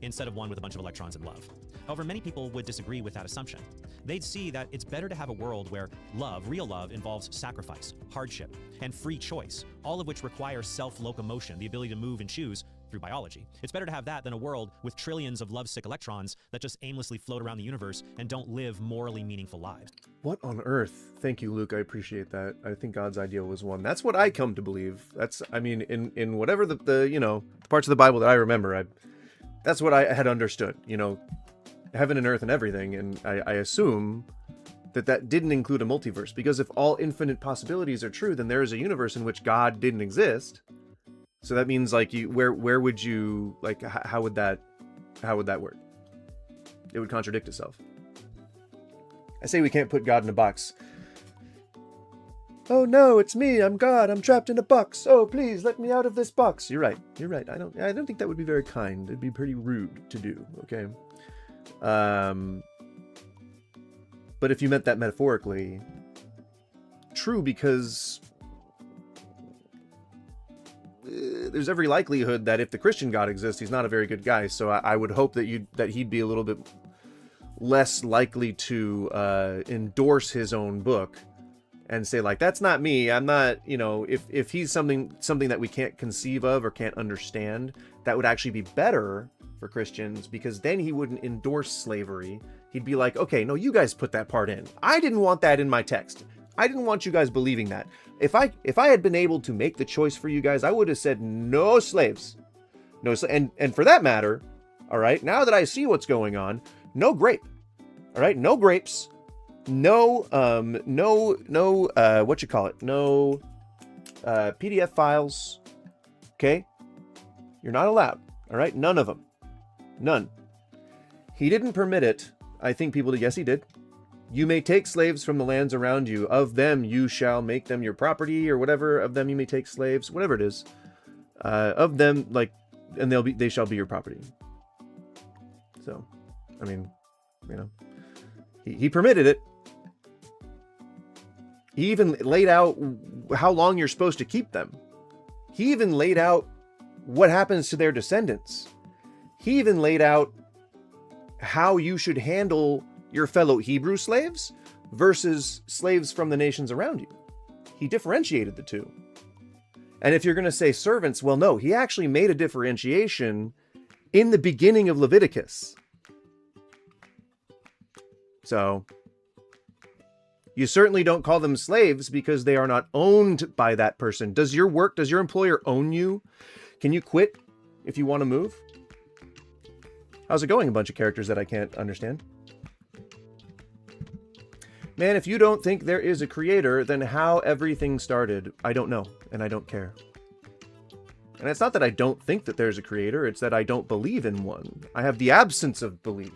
Instead of one with a bunch of electrons and love. However, many people would disagree with that assumption. They'd see that it's better to have a world where love, real love, involves sacrifice, hardship, and free choice, all of which require self-locomotion, the ability to move and choose through biology. It's better to have that than a world with trillions of lovesick electrons that just aimlessly float around the universe and don't live morally meaningful lives. What on earth? Thank you, Luke. I appreciate that. I think God's ideal was one. That's what I come to believe. In whatever the parts of the Bible that I remember, that's what I had understood, heaven and earth and everything. And I assume that didn't include a multiverse, because if all infinite possibilities are true, then there is a universe in which God didn't exist. So that means where would you, how would that work? It would contradict itself. I say we can't put God in a box. Oh no, it's me. I'm God. I'm trapped in a box. Oh, please let me out of this box. You're right. I don't think that would be very kind. It'd be pretty rude to do. Okay. But if you meant that metaphorically, true, because there's every likelihood that if the Christian God exists, he's not a very good guy. So I would hope that he'd be a little bit less likely to endorse his own book and say that's not me. I'm not, if he's something that we can't conceive of or can't understand, that would actually be better for Christians, because then he wouldn't endorse slavery. He'd be like, okay, no, you guys put that part in. I didn't want that in my text. I didn't want you guys believing that. If I had been able to make the choice for you guys, I would have said no slaves. And for that matter, all right, now that I see what's going on, no grape. All right, no grapes. No what you call it? No PDF files. Okay? You're not allowed. All right? None of them. None. He didn't permit it. I think people did. Yes, he did. You may take slaves from the lands around you. Of them you shall make them your property, or whatever. Of them you may take slaves, whatever it is. Of them, like, and they shall be your property. So, I mean, you know, he permitted it. He even laid out how long you're supposed to keep them. He even laid out what happens to their descendants. He even laid out how you should handle your fellow Hebrew slaves versus slaves from the nations around you. He differentiated the two. And if you're going to say servants, well, no, he actually made a differentiation in the beginning of Leviticus. So, you certainly don't call them slaves because they are not owned by that person. Does your employer own you? Can you quit if you want to move? How's it going, a bunch of characters that I can't understand? Man, if you don't think there is a creator, then how everything started, I don't know, and I don't care. And it's not that I don't think that there's a creator, it's that I don't believe in one. I have the absence of belief.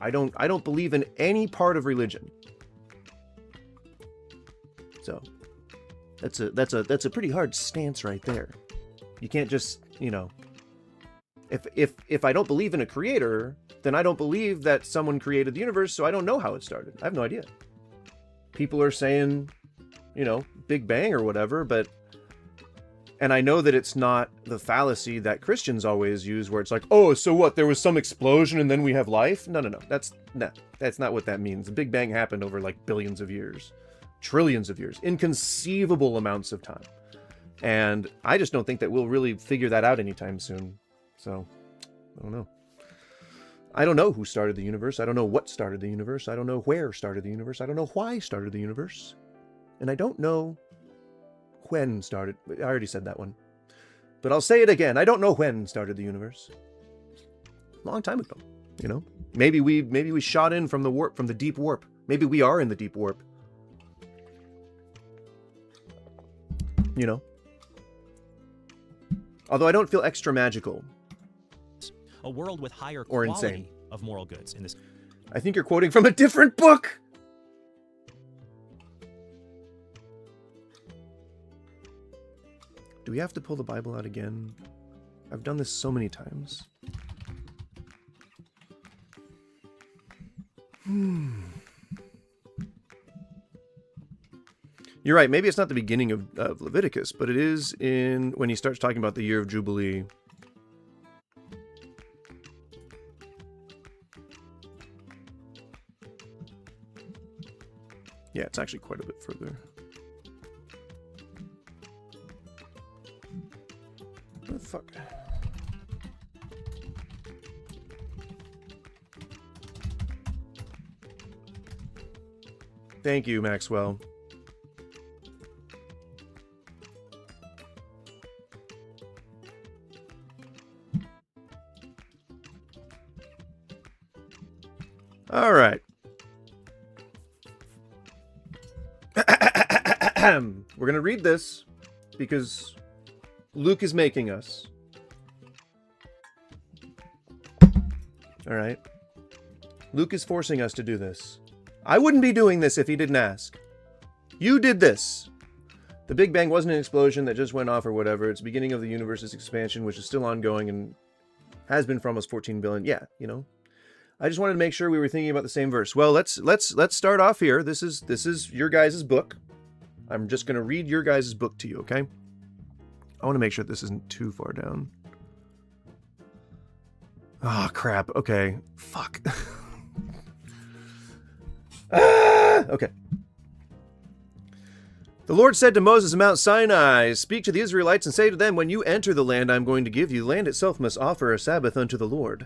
I don't believe in any part of religion. So, that's a pretty hard stance right there. You can't just, you know, if I don't believe in a creator, then I don't believe that someone created the universe, so I don't know how it started. I have no idea. People are saying, you know, Big Bang or whatever, but, and I know that it's not the fallacy that Christians always use where it's like, oh, so what, there was some explosion and then we have life? No. That's not what that means. The Big Bang happened over like billions of years, trillions of years, inconceivable amounts of time. And I just don't think that we'll really figure that out anytime soon. So, I don't know. I don't know who started the universe. I don't know what started the universe. I don't know where started the universe. I don't know why started the universe. And I don't know when started. I already said that one. But I'll say it again. I don't know when started the universe. Long time ago, you know? Maybe we shot in from the warp, from the deep warp. Maybe we are in the deep warp. You know? Although I don't feel extra magical. A world with higher or quality insane of moral goods in this. I think you're quoting from a different book. Do we have to pull the Bible out again? I've done this so many times. You're right. Maybe it's not the beginning of Leviticus, but it is in when he starts talking about the year of Jubilee. Yeah, it's actually quite a bit further. What the fuck? Thank you, Maxwell. All right. We're going to read this because Luke is making us. All right. Luke is forcing us to do this. I wouldn't be doing this if he didn't ask. You did this. The Big Bang wasn't an explosion that just went off or whatever. It's the beginning of the universe's expansion, which is still ongoing and has been for almost 14 billion. Yeah, you know. I just wanted to make sure we were thinking about the same verse. Well, let's start off here. This is your guys' book. I'm just going to read your guys' book to you, okay? I want to make sure this isn't too far down. Oh, crap. Okay. Fuck. Okay. The Lord said to Moses at Mount Sinai, "Speak to the Israelites and say to them, when you enter the land I am going to give you, the land itself must offer a Sabbath unto the Lord.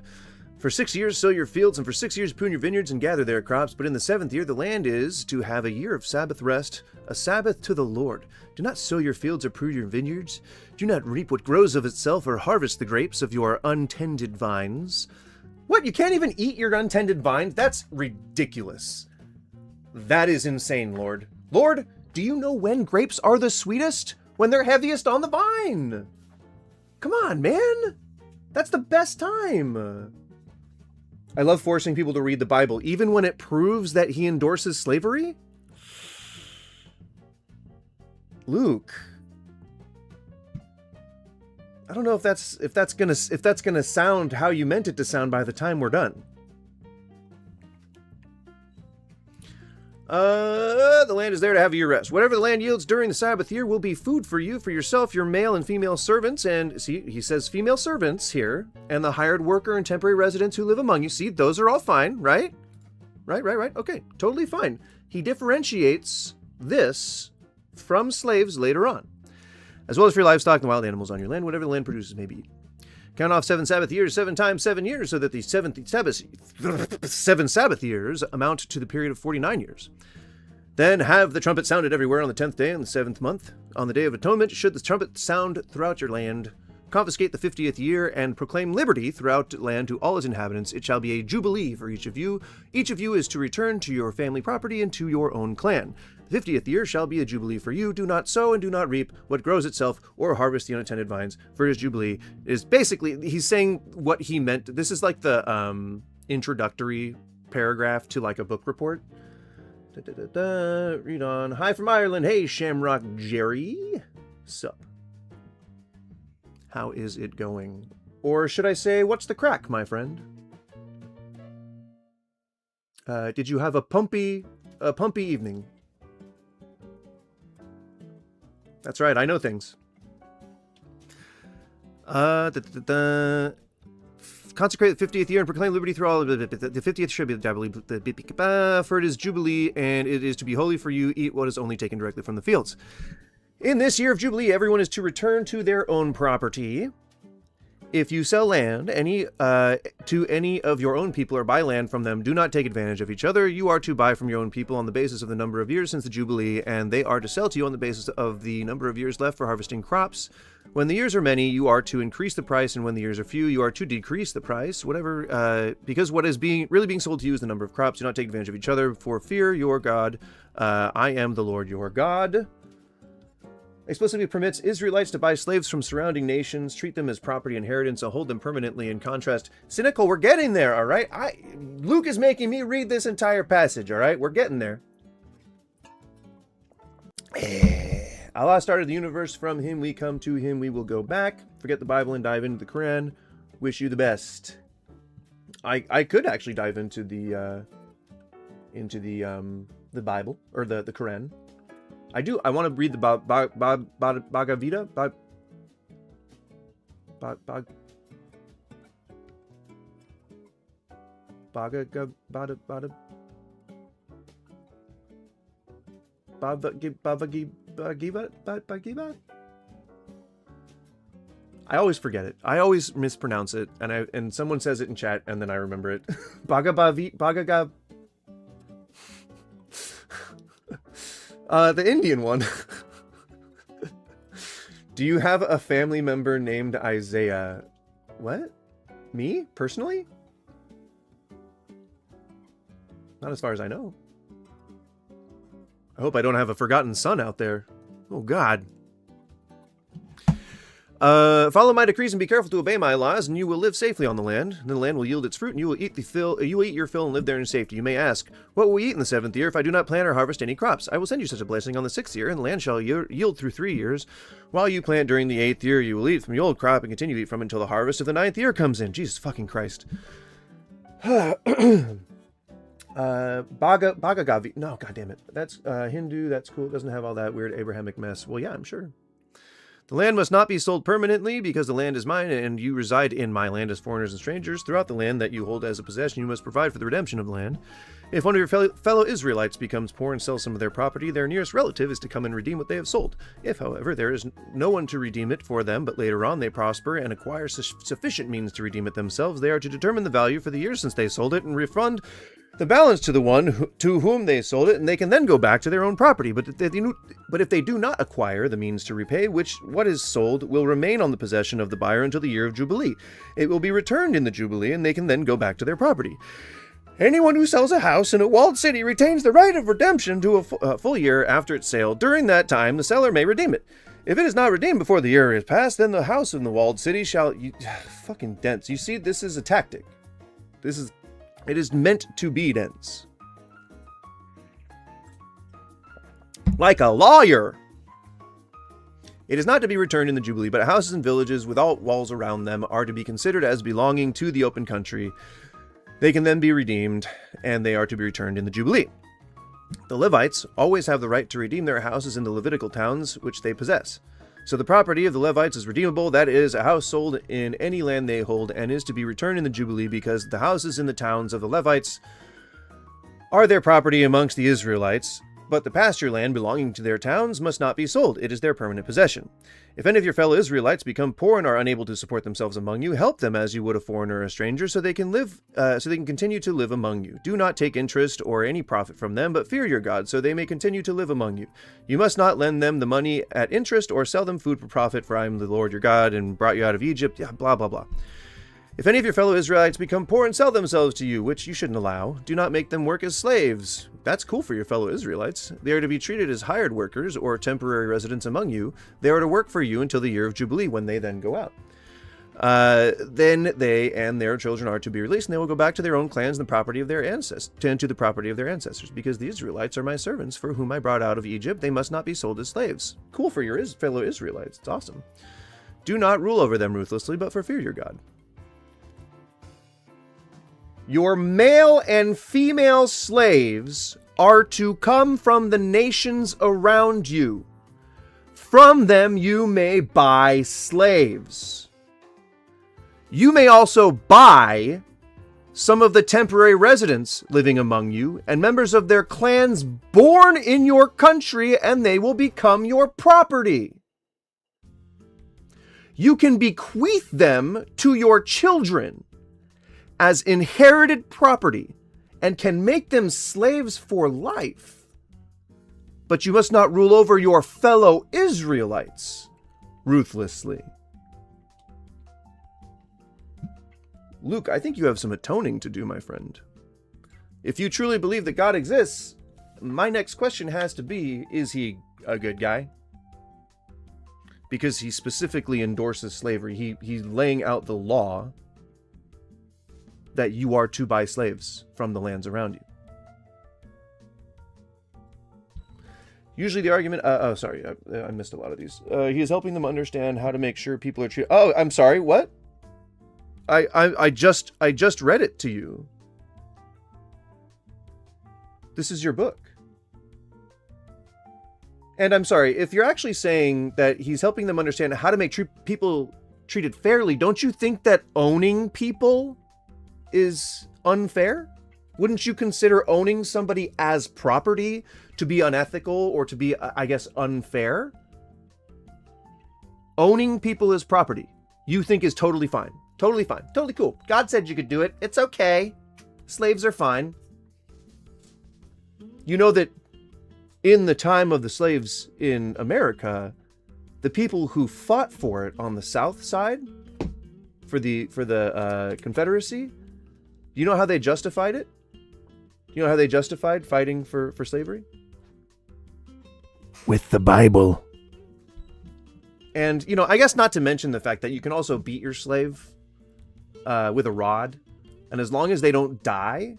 For 6 years sow your fields, and for 6 years prune your vineyards and gather their crops. But in the 7th year the land is to have a year of Sabbath rest, a Sabbath to the Lord. Do not sow your fields or prune your vineyards. Do not reap what grows of itself, or harvest the grapes of your untended vines." What? You can't even eat your untended vines? That's ridiculous. That is insane, Lord. Lord, do you know when grapes are the sweetest? When they're heaviest on the vine. Come on, man. That's the best time. I love forcing people to read the Bible, even when it proves that he endorses slavery? Luke, I don't know if that's gonna sound how you meant it to sound by the time we're done. The land is there to have your rest. Whatever the land yields during the Sabbath year will be food for you, for yourself, your male and female servants, and see, he says female servants here, and the hired worker and temporary residents who live among you. See, those are all fine, right? Right. Okay, totally fine. He differentiates this from slaves later on, as well as for your livestock and wild animals on your land, whatever the land produces may be. Count off 7 Sabbath years, 7 times 7 years, so that the 7 Sabbath years amount to the period of 49 years. Then have the trumpet sounded everywhere on the 10th day in the 7th month. On the Day of Atonement, should the trumpet sound throughout your land. Confiscate the 50th year and proclaim liberty throughout the land to all its inhabitants. It shall be a jubilee for each of you. Each of you is to return to your family property and to your own clan. The 50th year shall be a jubilee for you. Do not sow and do not reap what grows itself, or harvest the unattended vines. For his jubilee is basically, he's saying what he meant. This is like the introductory paragraph to like a book report. Read on. Hi from Ireland. Hey, Shamrock Jerry. Sup? How is it going? Or should I say, what's the crack, my friend? Did you have a pumpy evening? That's right, I know things. Consecrate the 50th year and proclaim liberty through all of it. The 50th should be the jubilee, for it is jubilee, and it is to be holy for you. Eat what is only taken directly from the fields. In this year of jubilee, everyone is to return to their own property. If you sell land to any of your own people or buy land from them, do not take advantage of each other. You are to buy from your own people on the basis of the number of years since the Jubilee, and they are to sell to you on the basis of the number of years left for harvesting crops. When the years are many, you are to increase the price, and when the years are few, you are to decrease the price. Because what is really being sold to you is the number of crops. Do not take advantage of each other, for fear your God. I am the Lord your God. Explicitly permits Israelites to buy slaves from surrounding nations, treat them as property inheritance, and hold them permanently. In contrast, cynical, we're getting there, all right? Luke is making me read this entire passage, all right? We're getting there. Allah started the universe. From him we come, to him we will go back. Forget the Bible and dive into the Quran. Wish you the best. I could actually dive into the Bible, or the Quran. I do. I want to read the Bhagavad Gita. I always forget it. I always mispronounce it, and someone says it in chat, and then I remember it. Bhagavad. The Indian one. Do you have a family member named Isaiah? What? Me? Personally? Not as far as I know. I hope I don't have a forgotten son out there. Oh, God. Follow my decrees and be careful to obey my laws, and you will live safely on the land. And the land will yield its fruit, and you will eat your fill and live there in safety. You may ask, what will we eat in the 7th year if I do not plant or harvest any crops? I will send you such a blessing on the 6th year, and the land shall yield through 3 years. While you plant during the 8th year, you will eat from the old crop and continue to eat from it until the harvest of the 9th year comes in. Jesus fucking Christ. Bhagavad. No, goddammit. That's Hindu. That's cool. It doesn't have all that weird Abrahamic mess. Well, yeah, I'm sure. The land must not be sold permanently, because the land is mine, and you reside in my land as foreigners and strangers. Throughout the land that you hold as a possession, you must provide for the redemption of the land. If one of your fellow Israelites becomes poor and sells some of their property, their nearest relative is to come and redeem what they have sold. If, however, there is no one to redeem it for them, but later on they prosper and acquire sufficient means to redeem it themselves, they are to determine the value for the year since they sold it and refund the balance to the one to whom they sold it, and they can then go back to their own property. But if they do not acquire the means to repay, what is sold will remain on the possession of the buyer until the year of Jubilee. It will be returned in the Jubilee, and they can then go back to their property. Anyone who sells a house in a walled city retains the right of redemption to a full year after its sale. During that time, the seller may redeem it. If it is not redeemed before the year is passed, then the house in the walled city shall... fucking dense. You see, this is a tactic. This is It is meant to be dense. Like a lawyer. It is not to be returned in the Jubilee, but houses and villages without walls around them are to be considered as belonging to the open country. They can then be redeemed, and they are to be returned in the Jubilee. The Levites always have the right to redeem their houses in the Levitical towns which they possess. So the property of the Levites is redeemable, that is, a house sold in any land they hold, and is to be returned in the Jubilee, because the houses in the towns of the Levites are their property amongst the Israelites, but the pasture land belonging to their towns must not be sold. It is their permanent possession. If any of your fellow Israelites become poor and are unable to support themselves among you, help them as you would a foreigner or a stranger, so they can continue to live among you. Do not take interest or any profit from them, but fear your God, so they may continue to live among you. You must not lend them the money at interest or sell them food for profit, for I am the Lord your God and brought you out of Egypt. Yeah, blah, blah, blah. If any of your fellow Israelites become poor and sell themselves to you, which you shouldn't allow, do not make them work as slaves. That's cool for your fellow Israelites. They are to be treated as hired workers or temporary residents among you. They are to work for you until the year of Jubilee, when they then go out. Then they and their children are to be released, and they will go back to their own clans and the property of their ancestors, to the property of their ancestors, because the Israelites are my servants, for whom I brought out of Egypt. They must not be sold as slaves. Cool for your fellow Israelites. It's awesome. Do not rule over them ruthlessly, but for fear your God. Your male and female slaves are to come from the nations around you. From them you may buy slaves. You may also buy some of the temporary residents living among you and members of their clans born in your country, and they will become your property. You can bequeath them to your children as inherited property, and can make them slaves for life. But you must not rule over your fellow Israelites ruthlessly. Luke, I think you have some atoning to do, my friend. If you truly believe that God exists, my next question has to be, is he a good guy? Because he specifically endorses slavery. He's laying out the law that you are to buy slaves from the lands around you. Usually the argument... I missed a lot of these. He is helping them understand how to make sure people are treated... Oh, I'm sorry, what? I just read it to you. This is your book. And I'm sorry, if you're actually saying that he's helping them understand how to make people treated fairly, don't you think that owning people is unfair? Wouldn't you consider owning somebody as property to be unethical or to be, I guess, unfair? Owning people as property, you think is totally fine. Totally fine. Totally cool. God said you could do it. It's okay. Slaves are fine. You know that in the time of the slaves in America, the people who fought for it on the South side, for the Confederacy, you know how they justified it? You know how they justified fighting for slavery? With the Bible. And, you know, I guess not to mention the fact that you can also beat your slave with a rod. And as long as they don't die,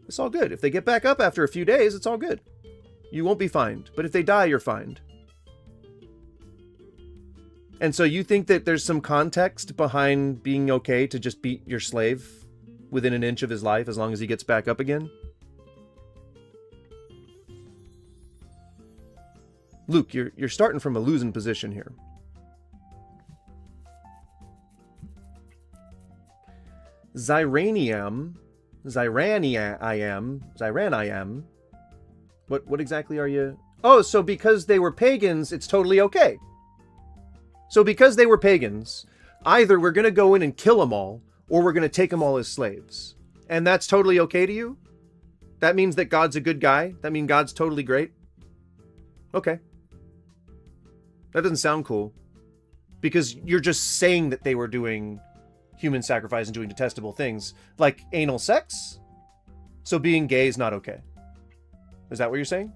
it's all good. If they get back up after a few days, it's all good. You won't be fined. But if they die, you're fined. And so you think that there's some context behind being okay to just beat your slave within an inch of his life as long as he gets back up again? Luke, you're starting from a losing position here. Zyranium. What exactly are you? Oh, so because they were pagans, it's totally okay. So because they were pagans, either we're going to go in and kill them all, or we're going to take them all as slaves. And that's totally okay to you? That means that God's a good guy? That means God's totally great? Okay. That doesn't sound cool. Because you're just saying that they were doing human sacrifice and doing detestable things, like anal sex? So being gay is not okay. Is that what you're saying?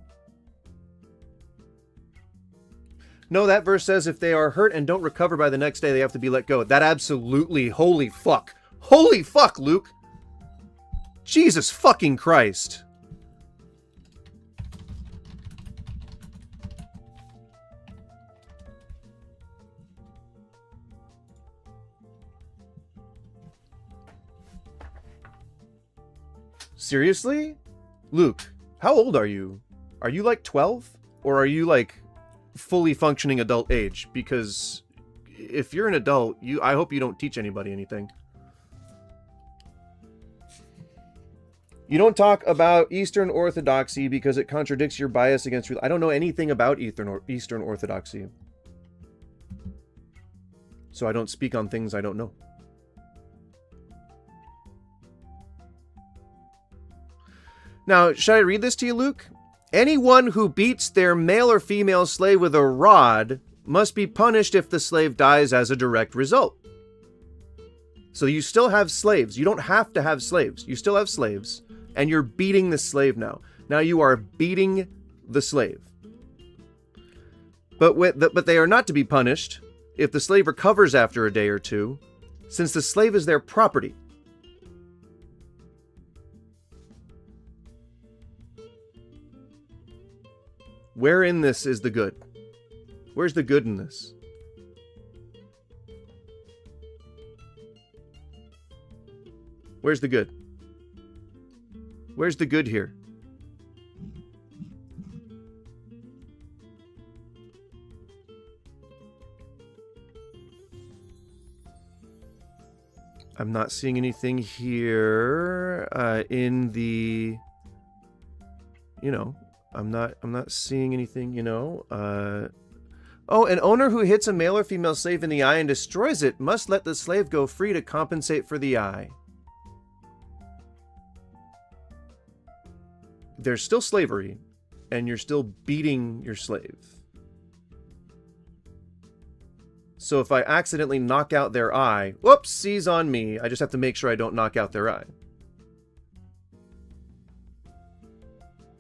No, that verse says if they are hurt and don't recover by the next day, they have to be let go. That absolutely, holy fuck, Luke. Jesus fucking Christ. Seriously? Luke, how old are you? Are you like 12? Or are you like fully functioning adult age? Because if you're an adult, I hope you don't teach anybody anything. You don't talk about Eastern Orthodoxy because it contradicts your bias against... I don't know anything about Eastern Orthodoxy. So I don't speak on things I don't know. Now, should I read this to you, Luke? Anyone who beats their male or female slave with a rod must be punished if the slave dies as a direct result. So you still have slaves. You don't have to have slaves. You still have slaves. And you're beating the slave now. Now you are beating the slave. But they are not to be punished if the slave recovers after a day or two, since the slave is their property. Where in this is the good? Where's the good in this? Where's the good? Where's the good here? I'm not seeing anything here in the, I'm not seeing anything, Oh, an owner who hits a male or female slave in the eye and destroys it must let the slave go free to compensate for the eye. There's still slavery, and you're still beating your slave. So if I accidentally knock out their eye, whoops, seize on me. I just have to make sure I don't knock out their eye.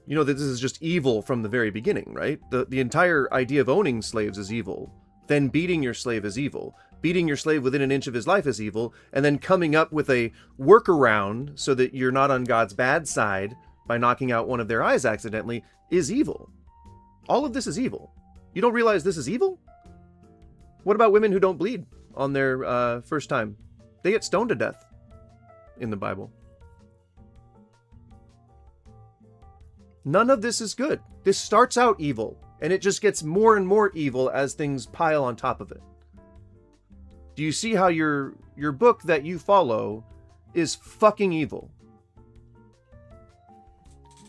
You know that this is just evil from the very beginning, right? The entire idea of owning slaves is evil. Then beating your slave is evil. Beating your slave within an inch of his life is evil. And then coming up with a workaround so that you're not on God's bad side by knocking out one of their eyes accidentally is evil. All of this is evil. You don't realize this is evil? What about women who don't bleed on their first time? They get stoned to death in the Bible. None of this is good. This starts out evil, and it just gets more and more evil as things pile on top of it. Do you see how your book that you follow is fucking evil?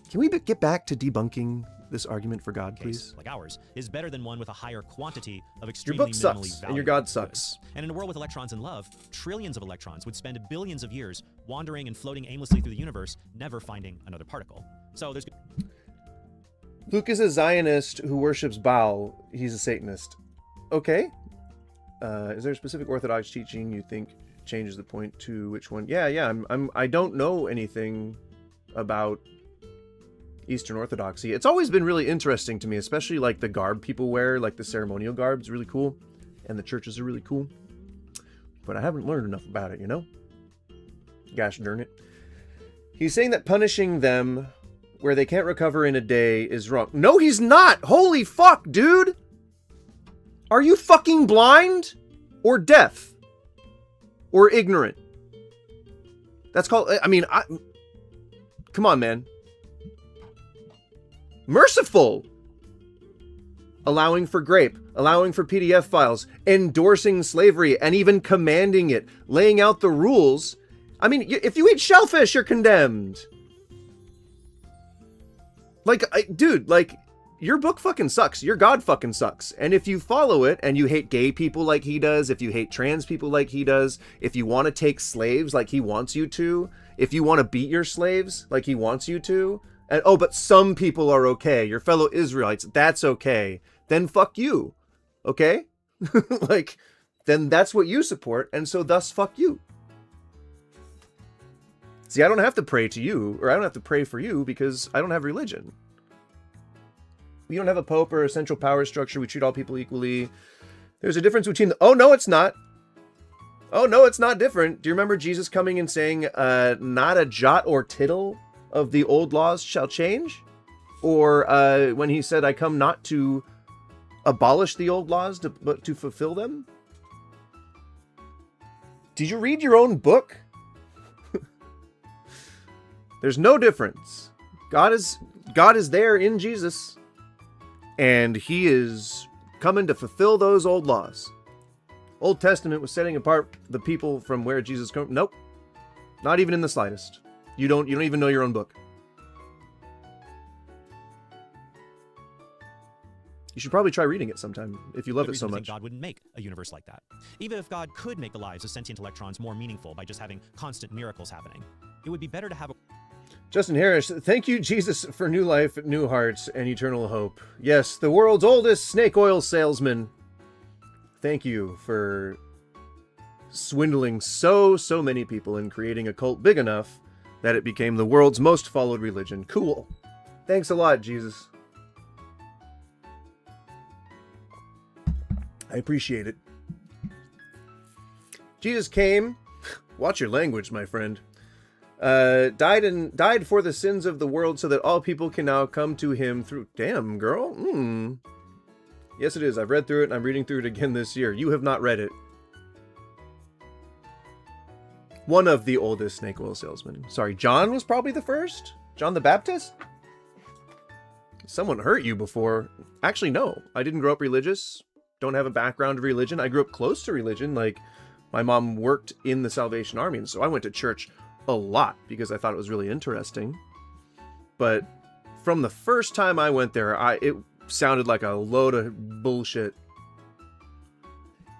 Can we get back to debunking this argument for God, please? Like ours, is better than one with a higher quantity of extremely Your book minimally sucks, and your God valuable sucks. goods. And in a world with electrons and love, trillions of electrons would spend billions of years wandering and floating aimlessly through the universe, never finding another particle. So there's... Luke is a Zionist who worships Baal. He's a Satanist. Okay. Is there a specific Orthodox teaching you think changes the point to which one? Yeah. I don't know anything about Eastern Orthodoxy. It's always been really interesting to me, especially like the garb people wear, like the ceremonial garb is really cool, and the churches are really cool. But I haven't learned enough about it, Gosh darn it. He's saying that punishing them where they can't recover in a day is wrong. No, he's not! Holy fuck, dude! Are you fucking blind? Or deaf? Or ignorant? That's called... come on, man. Merciful! Allowing for grape, allowing for PDF files, endorsing slavery, and even commanding it, laying out the rules. I mean, if you eat shellfish, you're condemned. Dude, your book fucking sucks. Your God fucking sucks. And if you follow it and you hate gay people like he does, if you hate trans people like he does, if you want to take slaves like he wants you to, if you want to beat your slaves like he wants you to, and but some people are okay, your fellow Israelites, that's okay, then fuck you. Okay? Then that's what you support, and so thus fuck you. See, I don't have to pray to you, or I don't have to pray for you, because I don't have religion. We don't have a pope or a central power structure. We treat all people equally. There's a difference between oh, no, it's not. Oh, no, it's not different. Do you remember Jesus coming and saying, not a jot or tittle of the old laws shall change? Or when he said, I come not to abolish the old laws, but to fulfill them? Did you read your own book? There's no difference. God is there in Jesus, and he is coming to fulfill those old laws. Old Testament was setting apart the people from where Jesus came. Nope. Not even in the slightest. You don't even know your own book. You should probably try reading it sometime if you love it so much. God wouldn't make a universe like that. Even if God could make the lives of sentient electrons more meaningful by just having constant miracles happening, it would be better to have a... Justin Harris, thank you, Jesus, for new life, new hearts, and eternal hope. Yes, the world's oldest snake oil salesman. Thank you for swindling so many people and creating a cult big enough that it became the world's most followed religion. Cool. Thanks a lot, Jesus. I appreciate it. Jesus came, watch your language, my friend, died for the sins of the world so that all people can now come to him through... Damn, girl. Yes, it is. I've read through it, and I'm reading through it again this year. You have not read it. One of the oldest snake oil salesmen. Sorry, John was probably the first? John the Baptist? Someone hurt you before. Actually, no. I didn't grow up religious. Don't have a background of religion. I grew up close to religion. Like, my mom worked in the Salvation Army, and so I went to church a lot because I thought it was really interesting. But from the first time I went there, it sounded like a load of bullshit.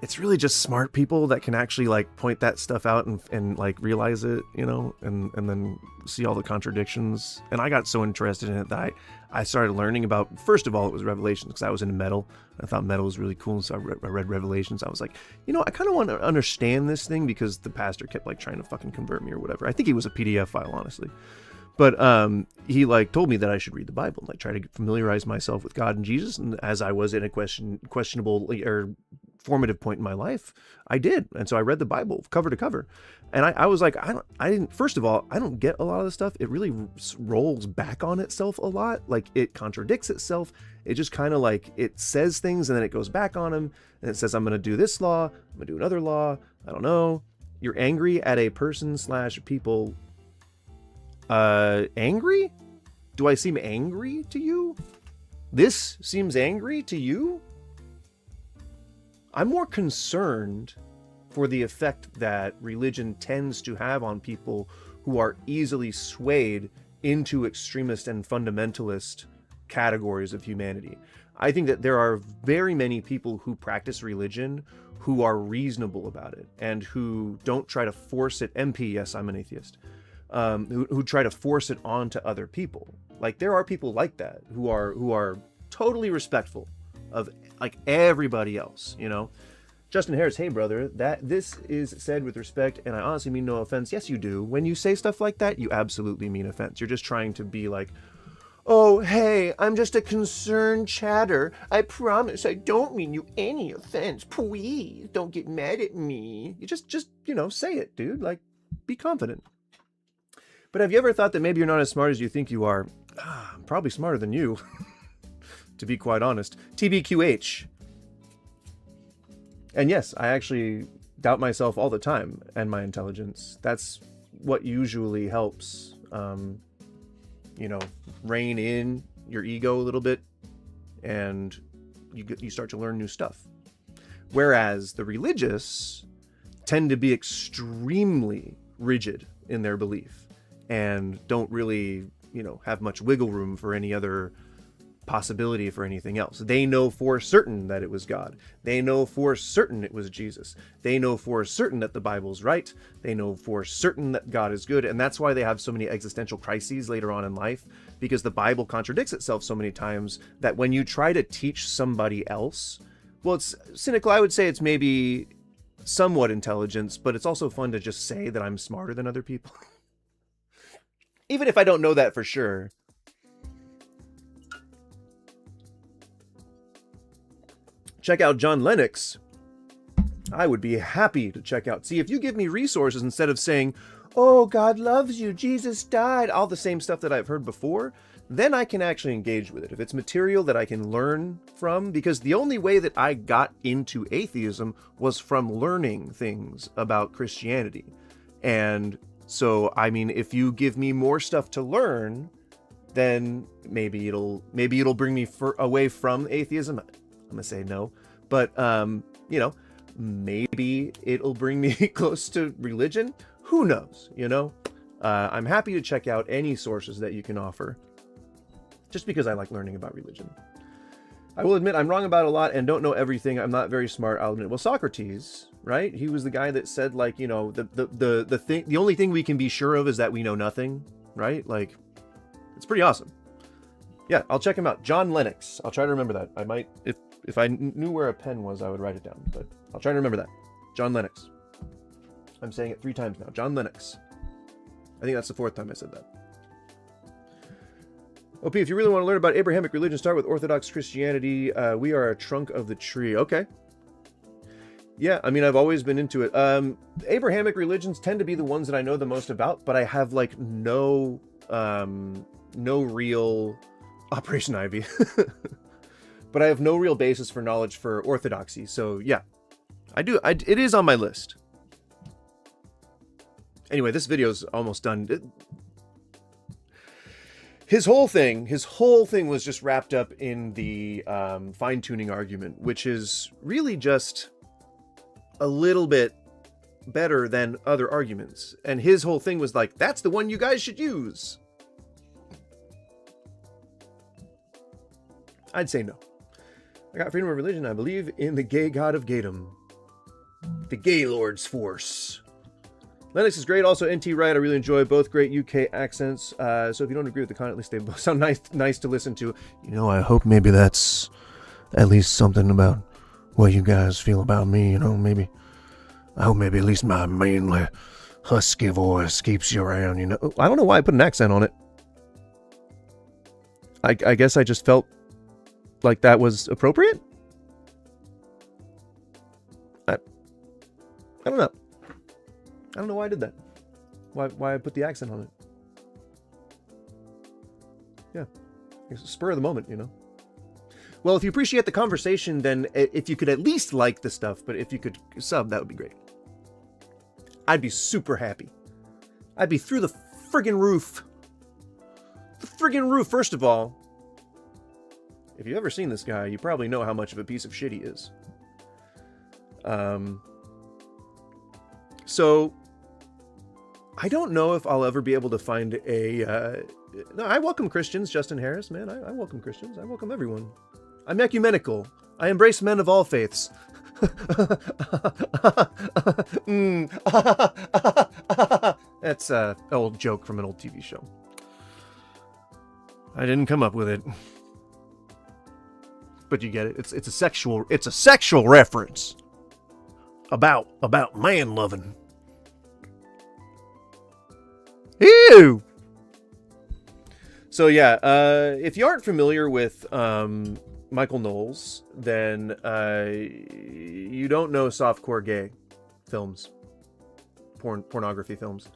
It's really just smart people that can actually like point that stuff out and like realize it, you know, and then see all the contradictions. And I got so interested in it that I started learning about, first of all, it was Revelations, because I was into metal. I thought metal was really cool, and so I read Revelations. I was like, you know, I kind of want to understand this thing, because the pastor kept like trying to fucking convert me or whatever. I think he was a PDF file, honestly. But he like told me that I should read the Bible, like try to familiarize myself with God and Jesus. And as I was in a questionable or formative point in my life, I did. And so I read the Bible cover to cover. And I was like, first of all, I don't get a lot of the stuff. It really rolls back on itself a lot. Like, it contradicts itself. It just kind of like, it says things and then it goes back on them. And it says, I'm going to do this law. I'm going to do another law. I don't know. You're angry at a person/people. Angry? Do I seem angry to you? This seems angry to you? I'm more concerned for the effect that religion tends to have on people who are easily swayed into extremist and fundamentalist categories of humanity. I think that there are very many people who practice religion who are reasonable about it and who don't try to force it. MP, yes, I'm an atheist. Who try to force it onto other people. Like, there are people like that who are totally respectful of like everybody else, you know. Justin Harris, hey brother, this is said with respect, and I honestly mean no offense. Yes, you do. When you say stuff like that, you absolutely mean offense. You're just trying to be like, oh, hey, I'm just a concerned chatter. I promise I don't mean you any offense. Please don't get mad at me. You just you know, say it, dude. Like, be confident. But have you ever thought that maybe you're not as smart as you think you are? I'm probably smarter than you, to be quite honest. TBQH. And yes, I actually doubt myself all the time and my intelligence. That's what usually helps, you know, rein in your ego a little bit, and you start to learn new stuff. Whereas the religious tend to be extremely rigid in their belief and don't really, you know, have much wiggle room for any other possibility for anything else. They know for certain that it was God. They know for certain it was Jesus. They know for certain that the Bible's right. They know for certain that God is good. And that's why they have so many existential crises later on in life, because the Bible contradicts itself so many times that when you try to teach somebody else, well, it's cynical. I would say it's maybe somewhat intelligence, but it's also fun to just say that I'm smarter than other people. Even if I don't know that for sure. Check out John Lennox. I would be happy to check out. See, if you give me resources instead of saying, oh, God loves you, Jesus died, all the same stuff that I've heard before, then I can actually engage with it. If it's material that I can learn from, because the only way that I got into atheism was from learning things about Christianity. And so, I mean, if you give me more stuff to learn, then maybe it'll bring me away from atheism. I'm gonna say no, but you know, maybe it'll bring me close to religion. Who knows? You know, I'm happy to check out any sources that you can offer, just because I like learning about religion. I will admit I'm wrong about a lot and don't know everything. I'm not very smart, I'll admit. Well, Socrates, right? He was the guy that said, like, you know, the only thing we can be sure of is that we know nothing, right? Like, it's pretty awesome. Yeah, I'll check him out. John Lennox. I'll try to remember that. I might, if I knew where a pen was, I would write it down, but I'll try to remember that. John Lennox. I'm saying it 3 times now. John Lennox. I think that's the 4th time I said that. OP, if you really want to learn about Abrahamic religion, start with Orthodox Christianity. We are a trunk of the tree. Okay. Yeah, I mean, I've always been into it. Abrahamic religions tend to be the ones that I know the most about, but I have, like, no real Operation Ivy. But I have no real basis for knowledge for Orthodoxy. So, yeah. It is on my list. Anyway, this video's almost done. His whole thing was just wrapped up in the fine-tuning argument, which is really just a little bit better than other arguments. And his whole thing was like, that's the one you guys should use. I'd say no. I got freedom of religion. I believe in the gay god of Gaydom. The gay lord's force. Lennox is great. Also, NT Wright, I really enjoy both great UK accents. So if you don't agree with the content, at least they both sound nice to listen to. You know, I hope maybe that's at least something about what you guys feel about me. You know, maybe I hope maybe at least my mainly husky voice keeps you around. You know, I don't know why I put an accent on it. I guess I just felt like that was appropriate. I don't know. I don't know why I did that. Why I put the accent on it. Yeah. It's a spur of the moment, you know. Well, if you appreciate the conversation, then if you could at least like the stuff, but if you could sub, that would be great. I'd be super happy. I'd be through the friggin' roof. The friggin' roof, first of all. If you've ever seen this guy, you probably know how much of a piece of shit he is. So, I don't know if I'll ever be able to find a... no, I welcome Christians, Justin Harris, man. I welcome Christians. I welcome everyone. I'm ecumenical. I embrace men of all faiths. That's an old joke from an old TV show. I didn't come up with it. But you get it. It's a sexual reference. About man loving. Ew! So yeah, if you aren't familiar with Michael Knowles, then you don't know softcore gay films, pornography films.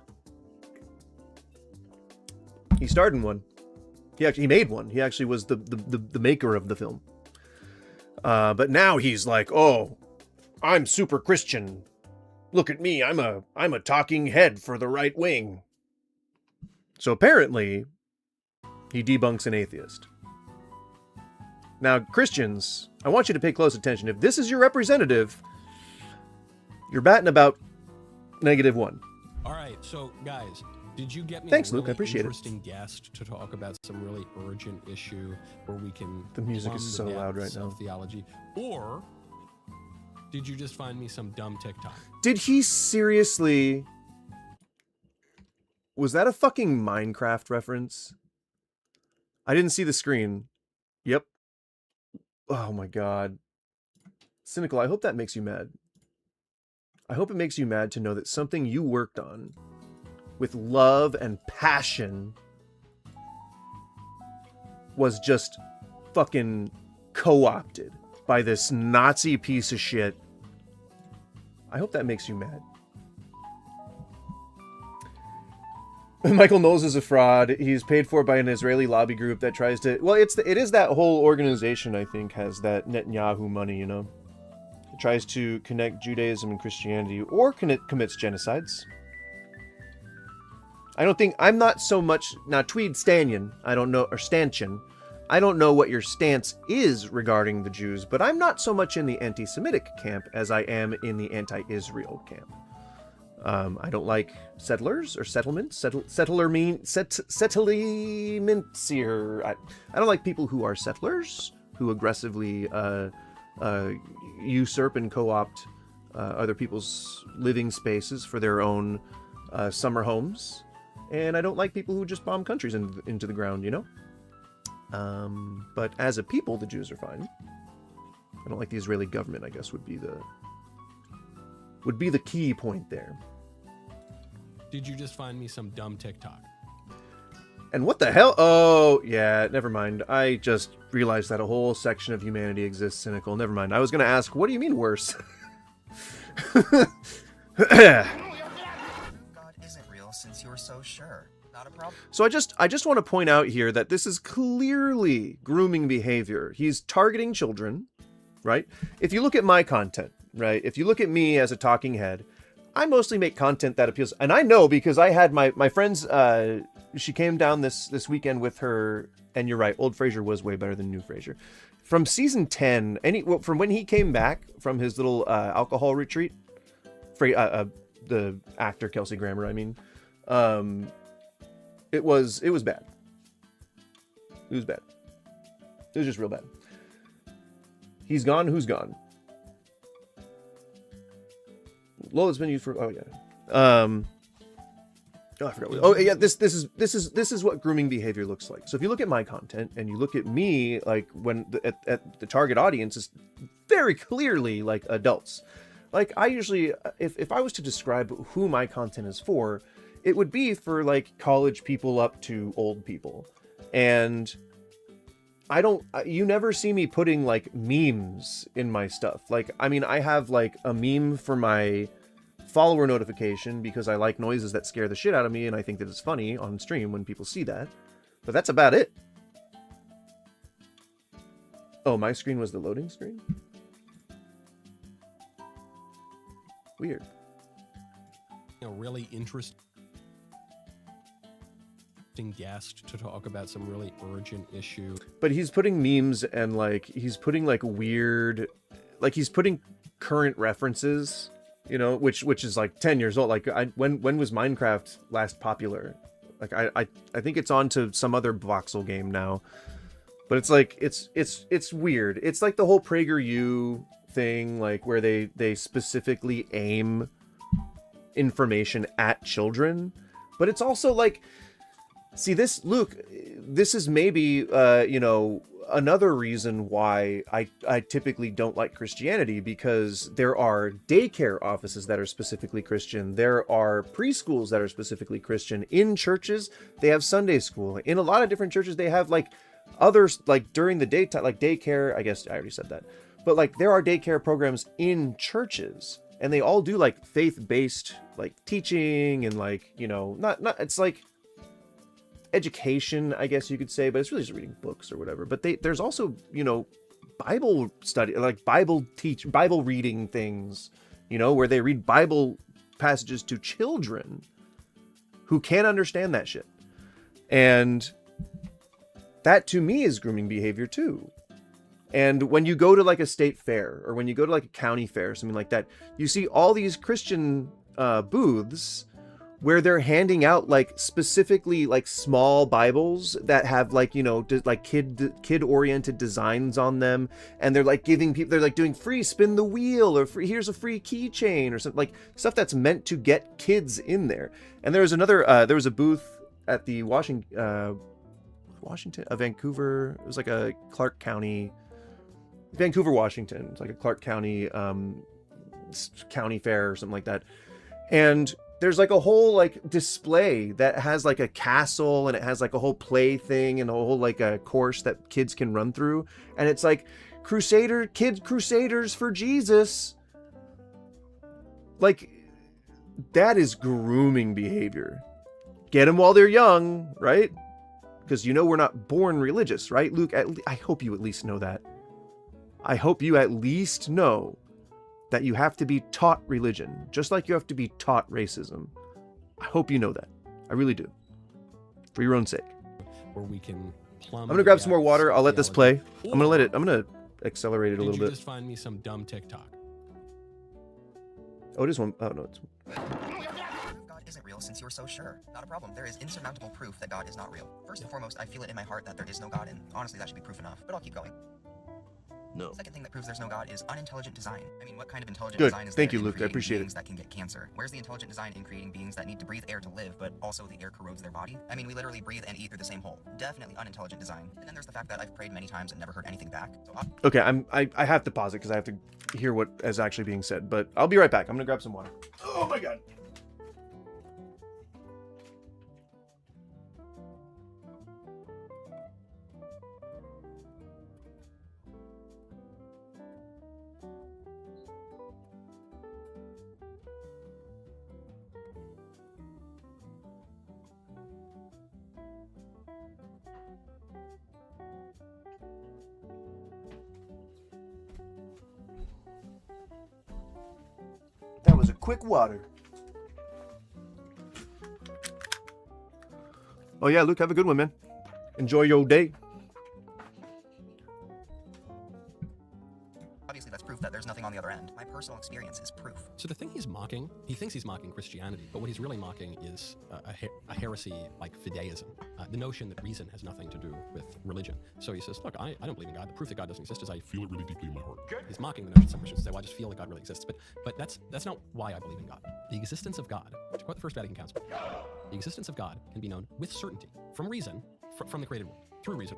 He starred in one. He made one. He actually was the maker of the film. But now he's like, oh, I'm super Christian. Look at me. I'm a talking head for the right wing. So apparently, he debunks an atheist. Now, Christians, I want you to pay close attention. If this is your representative, you're batting about -1. All right, so guys, did you get me Thanks, a really Luke, I appreciate it. interesting guest to talk about some really urgent issue where we can The music plumb is the so loud depths right now. of theology, or did you just find me some dumb TikTok? Did he seriously... Was that a fucking Minecraft reference? I didn't see the screen. Yep. Oh my god. Cynical, I hope that makes you mad. I hope it makes you mad to know that something you worked on with love and passion was just fucking co-opted by this Nazi piece of shit I hope that makes you mad. Michael Knowles is a fraud. He's paid for by an Israeli lobby group that tries to... Well, it is that whole organization, I think, has that Netanyahu money, you know? It tries to connect Judaism and Christianity, or commits genocides. I'm not so much... Now, Tweed Stanyan, I don't know, or Stanchion, I don't know what your stance is regarding the Jews, but I'm not so much in the anti-Semitic camp as I am in the anti-Israel camp. I don't like settlers or settlements. Settlements here. I don't like people who are settlers, who aggressively usurp and co-opt other people's living spaces for their own summer homes. And I don't like people who just bomb countries into the ground, you know? But as a people, the Jews are fine. I don't like the Israeli government, I guess, would be the key point there. Did you just find me some dumb TikTok? And what the hell? Oh, yeah, never mind. I just realized that a whole section of humanity exists cynical. Never mind. I was going to ask, what do you mean worse? God isn't real since you were so sure. Not a problem. So I just want to point out here that this is clearly grooming behavior. He's targeting children, right? If you look at my content, right? If you look at me as a talking head, I mostly make content that appeals, and I know because I had my friends, she came down this weekend with her, and you're right, old Frasier was way better than new Frasier. From season 10, from when he came back from his little alcohol retreat, the actor Kelsey Grammer, I mean, it was bad. It was bad. It was just real bad. He's gone, who's gone? Lola's been used for... Oh, yeah. I forgot. Oh, yeah, this is what grooming behavior looks like. So if you look at my content and you look at me, like, when at the target audience is very clearly, like, adults. Like, I usually... If I was to describe who my content is for, it would be for, like, college people up to old people. And... you never see me putting, like, memes in my stuff. Like, I mean, I have, like, a meme for my follower notification because I like noises that scare the shit out of me, and I think that it's funny on stream when people see that. But that's about it. Oh, my screen was the loading screen? Weird. A really interesting guest to talk about some really urgent issue. But he's putting memes and, like, he's putting, like, weird... Like, he's putting current references, you know, which is, like, 10 years old. Like, when was Minecraft last popular? Like, I think it's on to some other voxel game now. But it's, like, it's weird. It's, like, the whole PragerU thing, like, where they specifically aim information at children. But it's also, like... See, Luke, this is maybe, you know, another reason why I typically don't like Christianity, because there are daycare offices that are specifically Christian. There are preschools that are specifically Christian. In churches, they have Sunday school. In a lot of different churches, they have, like, others, like, during the daytime, like daycare. I guess I already said that. But, like, there are daycare programs in churches, and they all do, like, faith-based, like, teaching and, like, you know, not it's like... education, I guess you could say, but it's really just reading books or whatever. But there's also, you know, Bible study, like Bible reading things, you know, where they read Bible passages to children who can't understand that shit. And that to me is grooming behavior too. And when you go to like a state fair, or when you go to like a county fair or something like that, you see all these Christian booths where they're handing out, like, specifically, like, small Bibles that have, like, you know, like kid-oriented designs on them, and they're, like, giving people, they're, like, doing free spin the wheel, or free, here's a free keychain, or something, like, stuff that's meant to get kids in there. And there was another, there was a booth at the Vancouver, it was, like, a Clark County, Vancouver, Washington, it's, like, a Clark County, county fair, or something like that, and there's like a whole like display that has like a castle, and it has like a whole play thing and a whole like a course that kids can run through, and it's like kids crusaders for Jesus. Like, that is grooming behavior. Get them while they're young, right? Because you know we're not born religious, right, Luke? I hope you at least know that. I hope you at least know that you have to be taught religion, just like you have to be taught racism. I hope you know that. I really do. For your own sake. Where we can plumb. I'm gonna grab some more water. I'll let this play. I'm gonna accelerate it a little Did you bit. just find me some dumb TikTok? Oh, it is one. Oh no, it's. God isn't real since you're so sure. Not a problem. There is insurmountable proof that God is not real. First and foremost, I feel it in my heart that there is no God, and honestly, that should be proof enough. But I'll keep going. No. Second thing that proves there's no God is unintelligent design. I mean, what kind of intelligent Good. design is Thank there you, in Luke. I creating appreciate beings it. that can get cancer? Where's the intelligent design in creating beings that need to breathe air to live, but also the air corrodes their body? I mean, we literally breathe and eat through the same hole. Definitely unintelligent design. And then there's the fact that I've prayed many times and never heard anything back. So Okay, I have to pause it because I have to hear what is actually being said. But I'll be right back. I'm gonna grab some water. Oh my god. That was a quick water. Oh yeah, Luke, have a good one, man. Enjoy your day. obviously that's proof that there's nothing on the other end. My personal experience is proof. So the thing he's mocking, he thinks he's mocking Christianity, but what he's really mocking is a heresy like fideism, the notion that reason has nothing to do with religion. So he says, look, I don't believe in God. The proof that God doesn't exist is I feel it really deeply in my heart. He's mocking the notion some Christians say, well, I just feel that God really exists. But that's not why I believe in God. The existence of God, to quote the First Vatican Council, the existence of God can be known with certainty from reason, from the created world, through reason.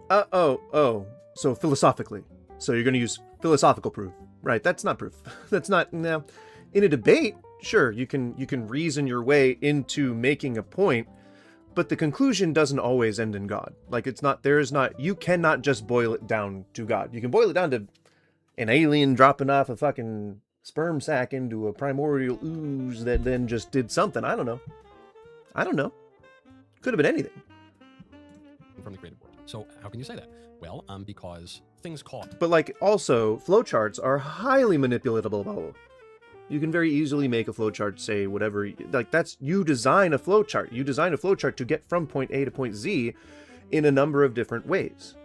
So philosophically. So you're going to use philosophical proof. Right, that's not proof. That's not, no. In a debate, sure, you can reason your way into making a point, but the conclusion doesn't always end in God. Like you cannot just boil it down to God. You can boil it down to an alien dropping off a fucking sperm sac into a primordial ooze that then just did something. I don't know. Could have been anything. From the created world. So how can you say that? Well, because things caught. But like also, flowcharts are highly manipulatable. You can very easily make a flowchart say whatever, like that's, you design a flowchart. You design a flowchart to get from point A to point Z in a number of different ways.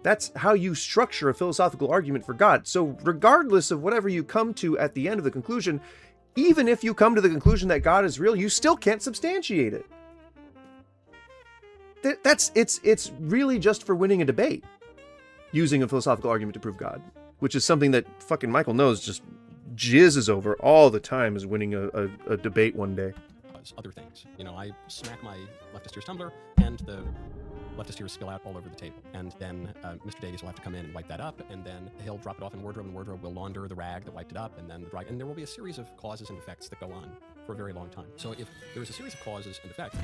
That's how you structure a philosophical argument for God. So regardless of whatever you come to at the end of the conclusion, even if you come to the conclusion that God is real, you still can't substantiate it. It's really just for winning a debate, using a philosophical argument to prove God, which is something that fucking Michael knows just jizzes over all the time, is winning a debate one day. Other things, I smack my leftist ear's tumbler and the leftist ears spill out all over the table, and then Mr. Davies will have to come in and wipe that up, and then he'll drop it off in wardrobe, and wardrobe will launder the rag that wiped it up, and then and there will be a series of causes and effects that go on for a very long time. So if there is a series of causes and effects,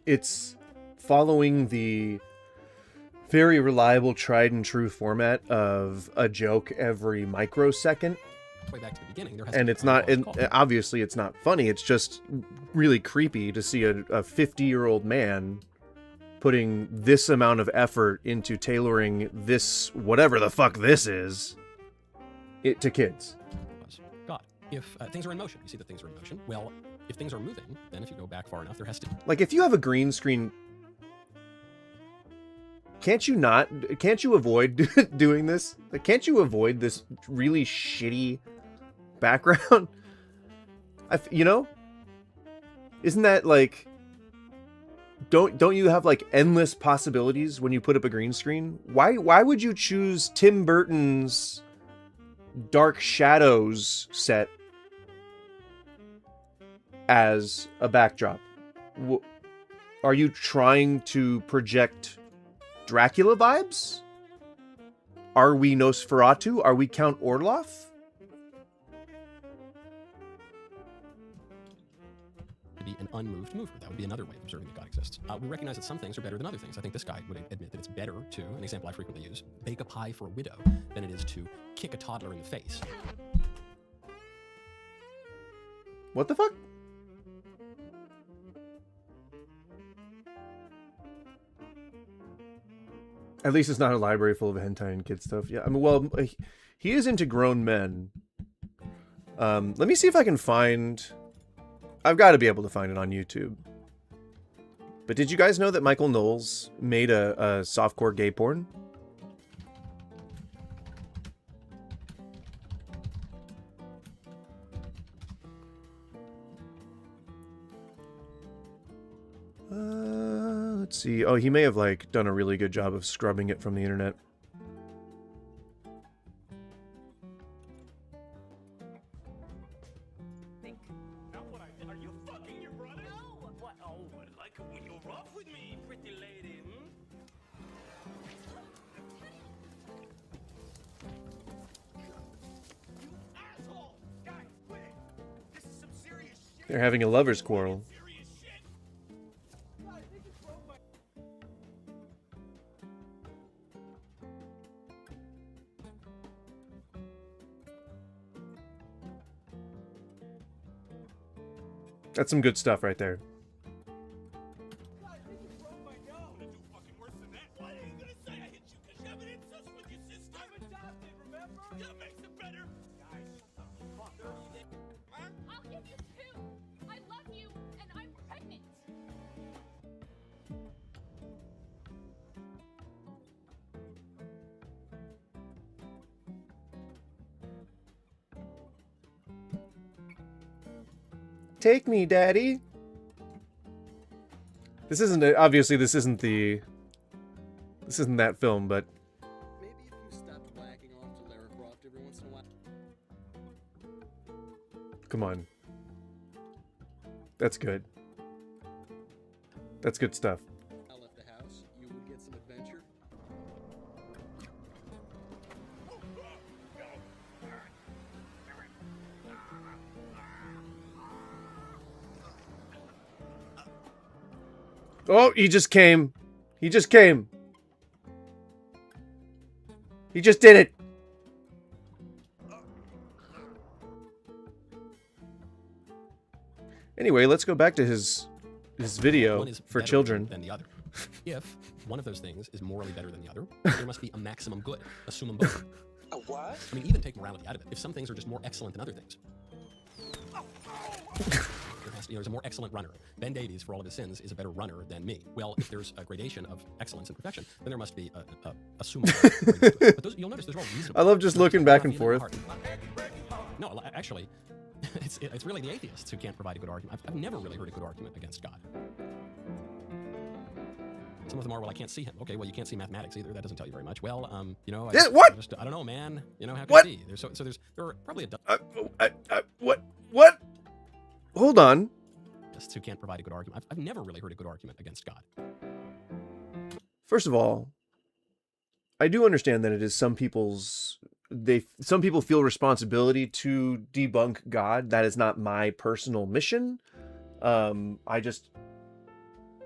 it's following the very reliable, tried and true format of a joke every microsecond. Way back to the beginning, and it's not, obviously it's not funny. It's just really creepy to see a 50-year-old man putting this amount of effort into tailoring this, whatever the fuck this is, to kids. God, if things are in motion, you see that things are in motion. Well, if things are moving, then if you go back far enough, there has to... Like, if you have a green screen, can't you avoid doing this? Like, can't you avoid this really shitty background? Isn't that like, don't you have like endless possibilities when you put up a green screen? Why would you choose Tim Burton's Dark Shadows set as a backdrop? Are you trying to project Dracula vibes? Are we Nosferatu? Are we Count Orloff? be an unmoved mover. That would be another way of observing that God exists. We recognize that some things are better than other things. I think this guy would admit that it's better to, an example I frequently use, bake a pie for a widow than it is to kick a toddler in the face. What the fuck? At least it's not a library full of hentai and kid stuff. Yeah, I mean, well, he is into grown men. Let me see if I can find... I've got to be able to find it on YouTube. But did you guys know that Michael Knowles made a softcore gay porn? Let's see. Oh, he may have, like, done a really good job of scrubbing it from the internet. They're having a lover's quarrel. That's some good stuff right there. Take me, Daddy. This isn't obviously this isn't that film, but Maybe if you stopped whacking off to Lara Croft every once in a while. come on. That's good. That's good stuff. I left the house, you would get some adventure. Oh, he just came. He just came. He just did it. Anyway, let's go back to his video One is for better children. than the other. If one of those things is morally better than the other, there must be a maximum good. Assume them both. A what? I mean, even take morality out of it. If some things are just more excellent than other things. There's a more excellent runner. Ben Davies, for all of his sins, is a better runner than me. Well, if there's a gradation of excellence and perfection, then there must be a assumable. But those, you'll notice those are all reasonable. I love just looking back and forth. No, actually, it's really the atheists who can't provide a good argument. I've never really heard a good argument against God. Some of them are, well, I can't see him. Okay, well, you can't see mathematics either. That doesn't tell you very much. Well, you know, what? I don't know, man. You know, how can What? it be? There are probably a What? Hold on. atheists who can't provide a good argument. I've never really heard a good argument against God. First of all, I do understand that it is some people feel responsibility to debunk God. That is not my personal mission. I just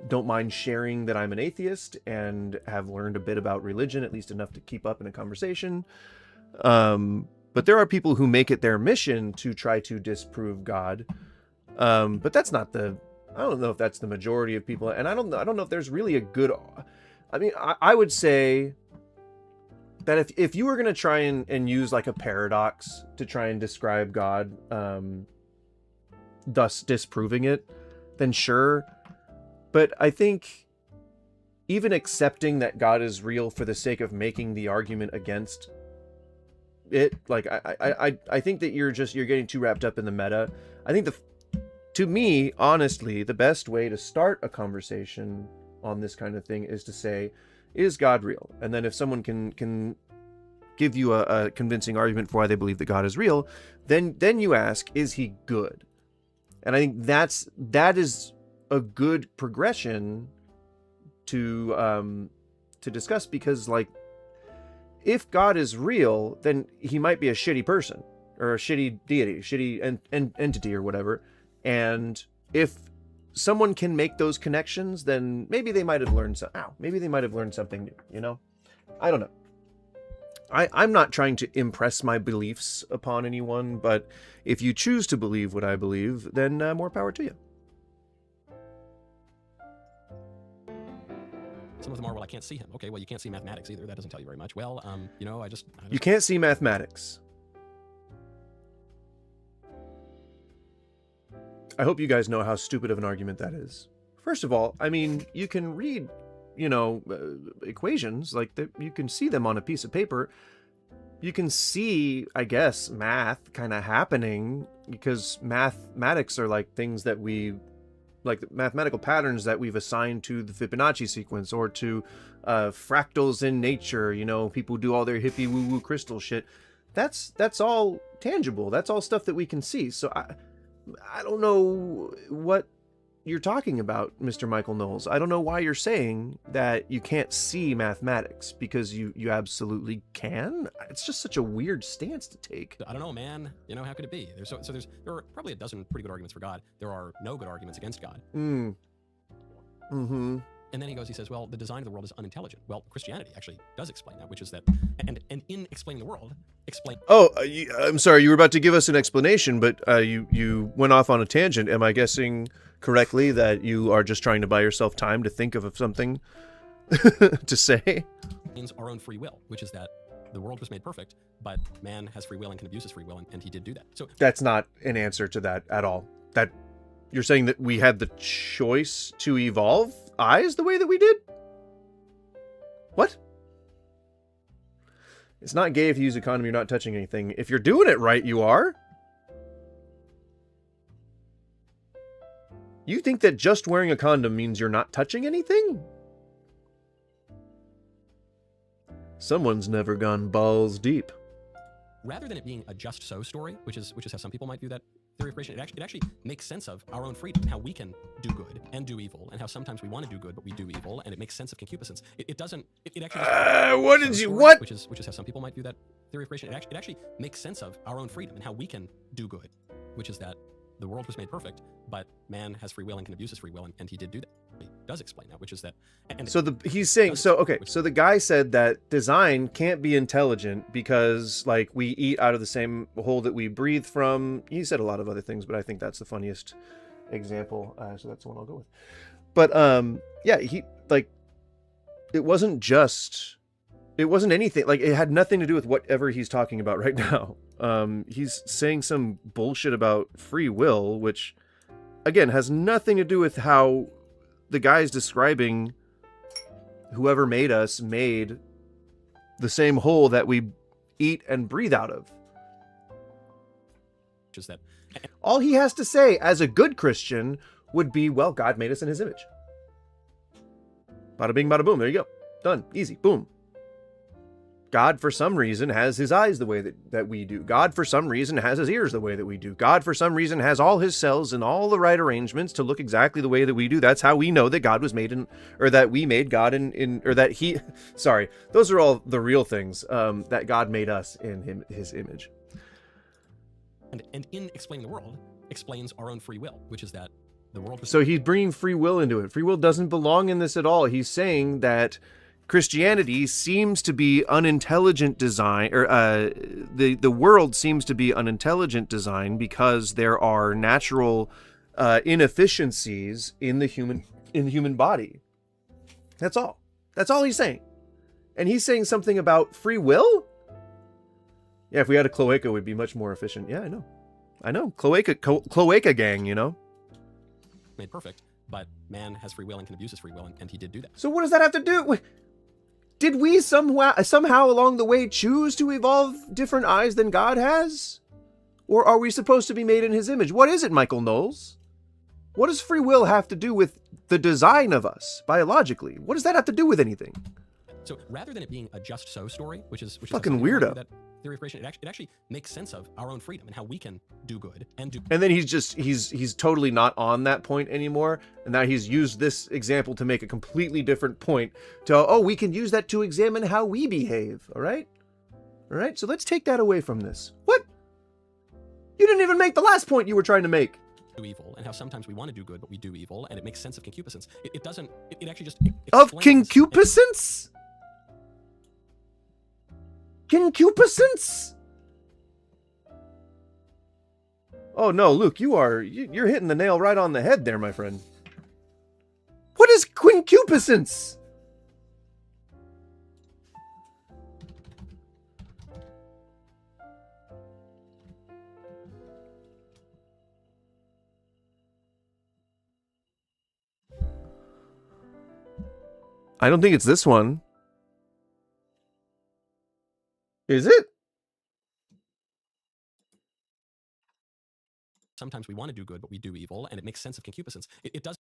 don't mind sharing that I'm an atheist and have learned a bit about religion, at least enough to keep up in a conversation. But there are people who make it their mission to try to disprove God. But that's not I don't know if that's the majority of people. And I don't know if there's really a good, I mean, I would say that if you were going to try and use like a paradox to try and describe God, thus disproving it, then sure. But I think even accepting that God is real for the sake of making the argument against it, like I think that you're getting too wrapped up in the meta. I think to me, honestly, the best way to start a conversation on this kind of thing is to say, is God real? And then if someone can give you a convincing argument for why they believe that God is real, then you ask, is he good? And I think that is a good progression to discuss, because like, if God is real, then he might be a shitty person or a shitty deity, shitty entity or whatever. And if someone can make those connections, then maybe they might have learned maybe they might have learned something new, you know? I don't know. I'm not trying to impress my beliefs upon anyone, but if you choose to believe what I believe, then more power to you. Some of them are, well, I can't see him. Okay, well, you can't see mathematics either. That doesn't tell you very much. Well, you know, I just You can't see mathematics. I hope you guys know how stupid of an argument that is. First of all, I mean, you can read, you know, equations, like you can see them on a piece of paper. You can see, I guess, math kind of happening, because mathematics are like things that like mathematical patterns that we've assigned to the Fibonacci sequence, or to fractals in nature. You know, people do all their hippie woo-woo crystal shit. That's all tangible. That's all stuff that we can see. So I don't know what you're talking about, Mr. Michael Knowles. I don't know why you're saying that you can't see mathematics, because you absolutely can. It's just such a weird stance to take. I don't know, there are probably a dozen pretty good arguments for God. There are no good arguments against God. Mm-hmm. And then he says, well, the design of the world is unintelligent. Well, Christianity actually does explain that, which is that, and in explaining the world, I'm sorry, you were about to give us an explanation, but you went off on a tangent. Am I guessing correctly that you are just trying to buy yourself time to think of something to say? Means our own free will, which is that the world was made perfect, but man has free will and can abuse his free will, and he did do that. So that's not an answer to that at all. That you're saying that we had the choice to evolve eyes the way that we did? What? It's not gay if you use a condom, you're not touching anything. If you're doing it right, you are. You think that just wearing a condom means you're not touching anything? Someone's never gone balls deep. Rather than it being a just so story, which is how some people might view that theory of creation, it actually makes sense of our own freedom and how we can do good and do evil, and how sometimes we want to do good but we do evil, and it makes sense of concupiscence. It actually which is how some people might view that theory of creation. It actually makes sense of our own freedom and how we can do good, which is that the world was made perfect, but man has free will and can abuse his free will, and he did do that. He does explain that, which is that. So the guy said that design can't be intelligent because, like, we eat out of the same hole that we breathe from. He said a lot of other things, but I think that's the funniest example, so that's the one I'll go with. But yeah, it wasn't anything, like, it had nothing to do with whatever he's talking about right now. He's saying some bullshit about free will, which, again, has nothing to do with how the guy's describing whoever made us made the same hole that we eat and breathe out of. Just that. All he has to say as a good Christian would be, well, God made us in his image. Bada bing, bada boom. There you go. Done. Easy. Boom. God, for some reason, has his eyes the way that we do. God, for some reason, has his ears the way that we do. God, for some reason, has all his cells in all the right arrangements to look exactly the way that we do. That's how we know that God was made that we made God sorry, those are all the real things, that God made us in his image. And in explaining the world, explains our own free will, which is that the world was... So he's bringing free will into it. Free will doesn't belong in this at all. He's saying that Christianity seems to be unintelligent design, or the world seems to be unintelligent design because there are natural inefficiencies in the human body. That's all. That's all he's saying. And he's saying something about free will? Yeah, if we had a cloaca, we'd be much more efficient. Yeah, I know. Cloaca gang, you know? Made perfect, but man has free will and can abuse his free will, and he did do that. So what does that have to do with... Did we somehow along the way choose to evolve different eyes than God has? Or are we supposed to be made in his image? What is it, Michael Knowles? What does free will have to do with the design of us biologically? What does that have to do with anything? So rather than it being a just so story, which is fucking weirdo. That theory of creation, it actually makes sense of our own freedom and how we can do good and do. And then he's totally not on that point anymore. And now he's used this example to make a completely different point. We can use that to examine how we behave. All right. So let's take that away from this. What? You didn't even make the last point you were trying to make. do evil, and how sometimes we want to do good, but we do evil, and it makes sense of concupiscence. It doesn't. It actually just Of explains- concupiscence? Concupiscence? Oh no, Luke, you're hitting the nail right on the head there, my friend. What is concupiscence? I don't think it's this one. Is it? Sometimes we want to do good, but we do evil, and it makes sense of concupiscence. It does.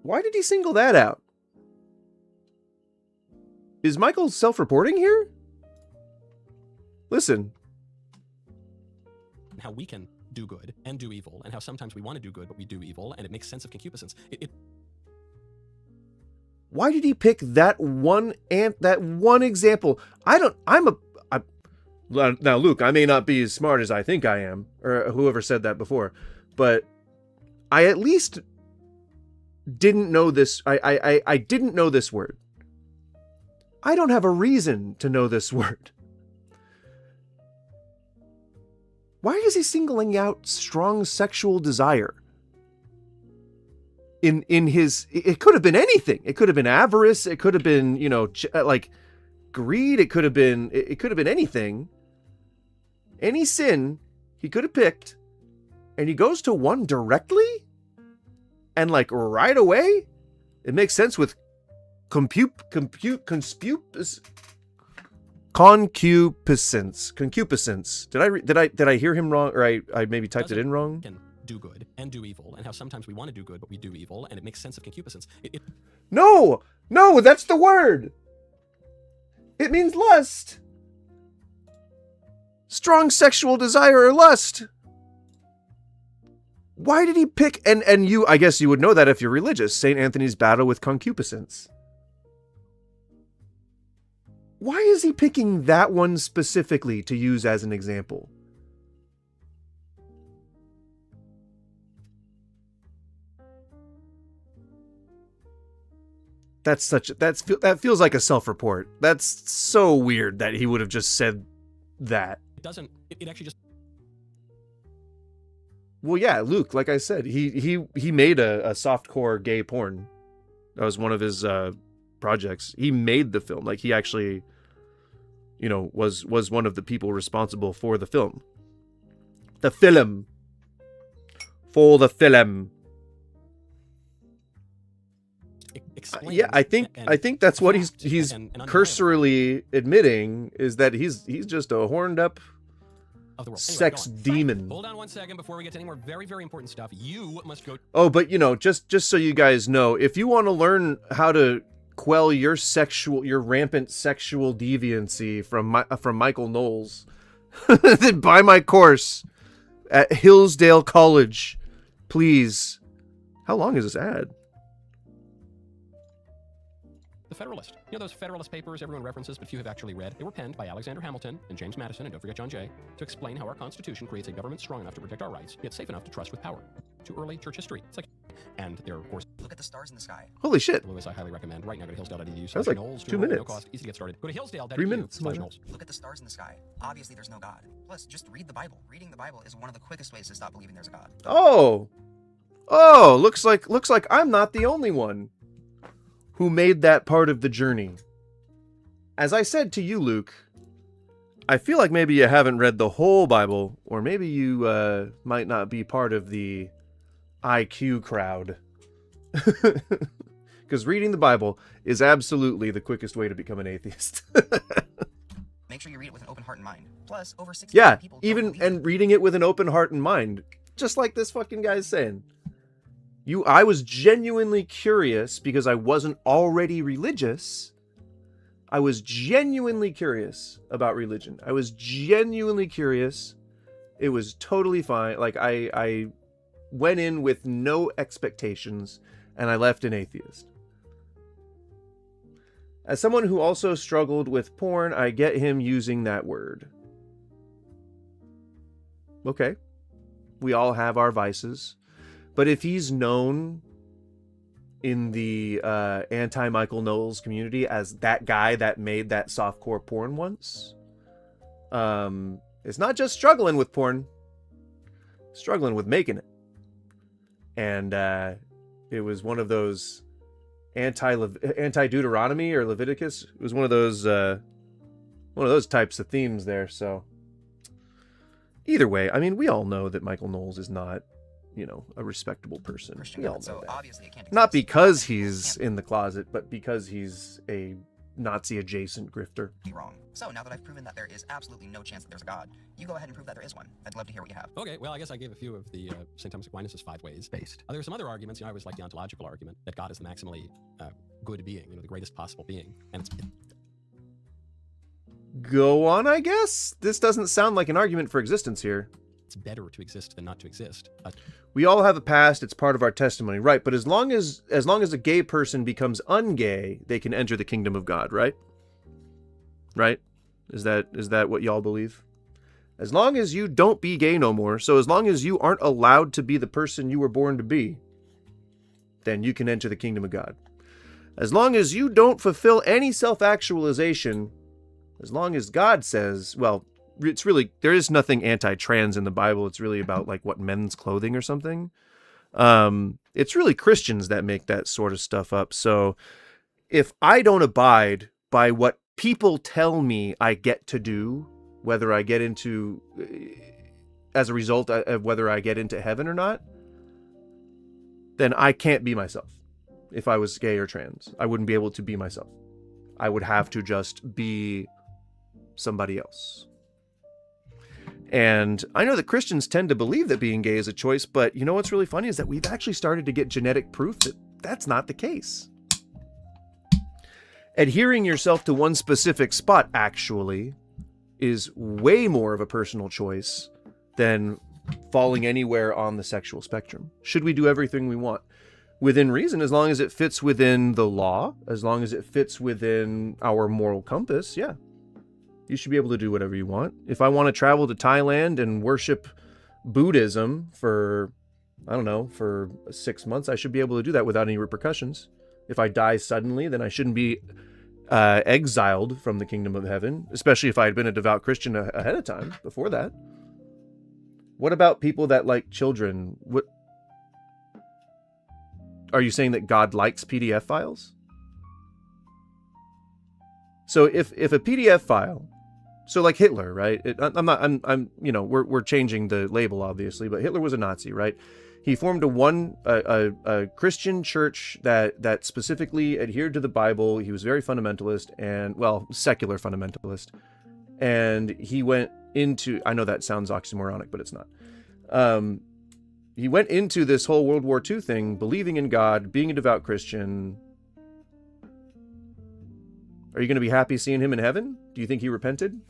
Why did he single that out? Is Michael self-reporting here? Listen. How we can do good and do evil, and how sometimes we want to do good, but we do evil, and it makes sense of concupiscence. Why did he pick that one example? Now, Luke, I may not be as smart as I think I am, or whoever said that before, but I at least didn't know this. I didn't know this word. I don't have a reason to know this word. Why is he singling out strong sexual desire? In his, it could have been anything. It could have been avarice. It could have been, like greed. It could have been anything. Any sin he could have picked, and he goes to one directly, and like right away, it makes sense with concupiscence. Did I hear him wrong, or I maybe typed it in wrong? Can do good and do evil, and how sometimes we want to do good, but we do evil, and it makes sense of concupiscence. No, that's the word. It means lust. Strong sexual desire or lust. Why did he pick, and you, I guess you would know that if you're religious, St. Anthony's battle with concupiscence. Why is he picking that one specifically to use as an example? That feels like a self-report. That's so weird that he would have just said that. It actually just. Well, yeah, Luke, like I said, he made a softcore gay porn. That was one of his projects. He made the film. Like, he actually, was one of the people responsible for the film. For the film. Yeah, I think that's what he's cursorily admitting, is that he's just a horned up sex demon. Hold on one second before we get to any more very, very important stuff. You must go. Oh, but just so you guys know, if you want to learn how to quell your rampant sexual deviancy from Michael Knowles, then buy my course at Hillsdale College, please. How long is this ad? The Federalist. Those Federalist papers everyone references but few have actually read? They were penned by Alexander Hamilton and James Madison, and don't forget John Jay, to explain how our Constitution creates a government strong enough to protect our rights, yet safe enough to trust with power. Too early church history. It's like, and there, of course. Look at the stars in the sky. Holy shit. Lewis, I highly recommend. Right now, go to hillsdale.edu. That was like Knowles, 2 no minutes. cost, easy to get started. Go to hillsdale.edu. 3 minutes. Knowles. Look at the stars in the sky. Obviously, there's no God. Plus, just read the Bible. Reading the Bible is one of the quickest ways to stop believing there's a God. Oh, looks like I'm not the only one who made that part of the journey. As I said to you, Luke, I feel like maybe you haven't read the whole Bible, or maybe you might not be part of the IQ crowd. Because reading the Bible is absolutely the quickest way to become an atheist. Make sure you read it with an open heart and mind. Plus, over 60 people and reading it with an open heart and mind, just like this fucking guy's saying. I was genuinely curious because I wasn't already religious. I was genuinely curious about religion. I was genuinely curious. It was totally fine. Like, I went in with no expectations, and I left an atheist. As someone who also struggled with porn, I get him using that word. Okay. We all have our vices. But if he's known in the anti-Michael Knowles community as that guy that made that softcore porn once, it's not just struggling with porn, struggling with making it. And it was one of those anti-Deuteronomy or Leviticus. It was one of those types of themes there. So either way, I mean, we all know that Michael Knowles is not, a respectable person. We all know that. Obviously it can't Not because he's in the closet, but because he's a Nazi-adjacent grifter. be wrong. So now that I've proven that there is absolutely no chance that there's a God, you go ahead and prove that there is one. I'd love to hear what you have. Okay, well, I guess I gave a few of the St. Thomas Aquinas' 5 ways based. There are some other arguments. I always like the ontological argument that God is the maximally good being, the greatest possible being. And Go on, I guess? This doesn't sound like an argument for existence here. it's better to exist than not to exist. We all have a past, it's part of our testimony, right? But as long as a gay person becomes ungay, they can enter the kingdom of God, right? Right? Is that what y'all believe? As long as you don't be gay no more, so as long as you aren't allowed to be the person you were born to be, then you can enter the kingdom of God. As long as you don't fulfill any self-actualization, as long as God says, well, it's really, there is nothing anti-trans in the Bible. It's really about like what, men's clothing or something. It's really Christians that make that sort of stuff up. So if I don't abide by what people tell me I get to do, whether I get into, as a result of whether I get into heaven or not, then I can't be myself. If I was gay or trans, I wouldn't be able to be myself. I would have to just be somebody else. And I know that Christians tend to believe that being gay is a choice, but you know what's really funny is that we've actually started to get genetic proof that that's not the case. Adhering yourself to one specific spot actually is way more of a personal choice than falling anywhere on the sexual spectrum. Should we do everything we want? Within reason, as long as it fits within the law, as long as it fits within our moral compass, yeah. You should be able to do whatever you want. If I want to travel to Thailand and worship Buddhism for, I don't know, for 6 months, I should be able to do that without any repercussions. If I die suddenly, then I shouldn't be exiled from the kingdom of heaven, especially if I had been a devout Christian ahead of time, before that. What about people that like children? What are you saying, that God likes PDF files? So if a PDF file, so like Hitler, right? We're changing the label obviously, but Hitler was a Nazi, right? He formed a Christian church that specifically adhered to the Bible. He was very fundamentalist and, well, secular fundamentalist. And he went into, I know that sounds oxymoronic, but it's not. He went into this whole World War II thing, believing in God, being a devout Christian. Are you going to be happy seeing him in heaven? Do you think he repented?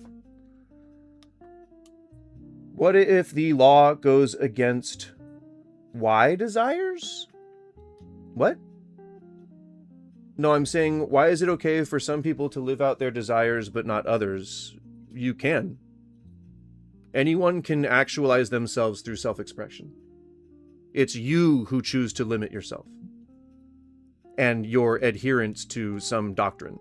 What if the law goes against Y desires? What? No, I'm saying, why is it okay for some people to live out their desires but not others? You can. Anyone can actualize themselves through self-expression. It's you who choose to limit yourself and your adherence to some doctrine.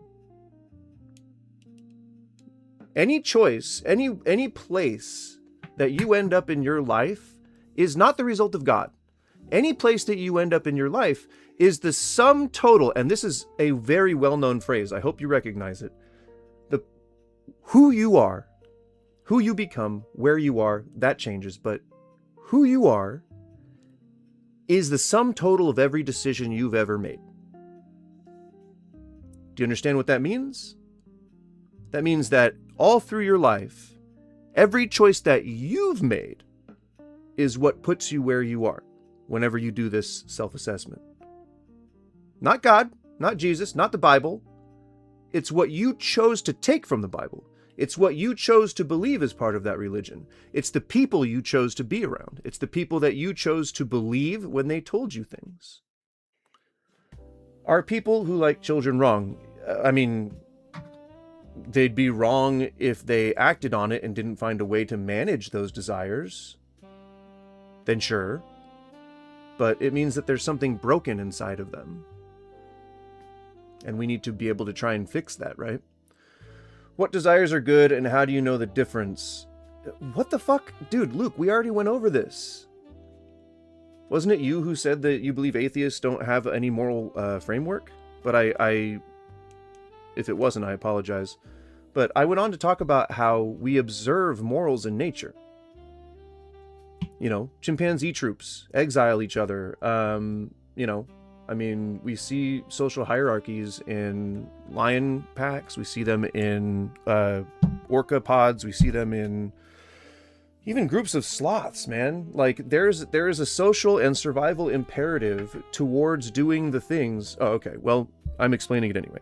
Any choice, any place that you end up in your life is not the result of God. Any place that you end up in your life is the sum total, and this is a very well-known phrase, I hope you recognize it. Who you are, who you become, where you are, that changes, but who you are is the sum total of every decision you've ever made. Do you understand what that means? That means that all through your life, every choice that you've made is what puts you where you are whenever you do this self-assessment. Not God, not Jesus, not the Bible. It's what you chose to take from the Bible. It's what you chose to believe as part of that religion. It's the people you chose to be around. It's the people that you chose to believe when they told you things. Are people who like children wrong? I mean, they'd be wrong if they acted on it and didn't find a way to manage those desires. Then sure. But it means that there's something broken inside of them. And we need to be able to try and fix that, right? What desires are good and how do you know the difference? What the fuck? Dude, Luke, we already went over this. Wasn't it you who said that you believe atheists don't have any moral framework? But if it wasn't, I apologize. But I went on to talk about how we observe morals in nature. You know, chimpanzee troops exile each other. You know, I mean, we see social hierarchies in lion packs. We see them in orca pods. We see them in even groups of sloths, man. Like, there is a social and survival imperative towards doing the things. Oh, okay. Well, I'm explaining it anyway.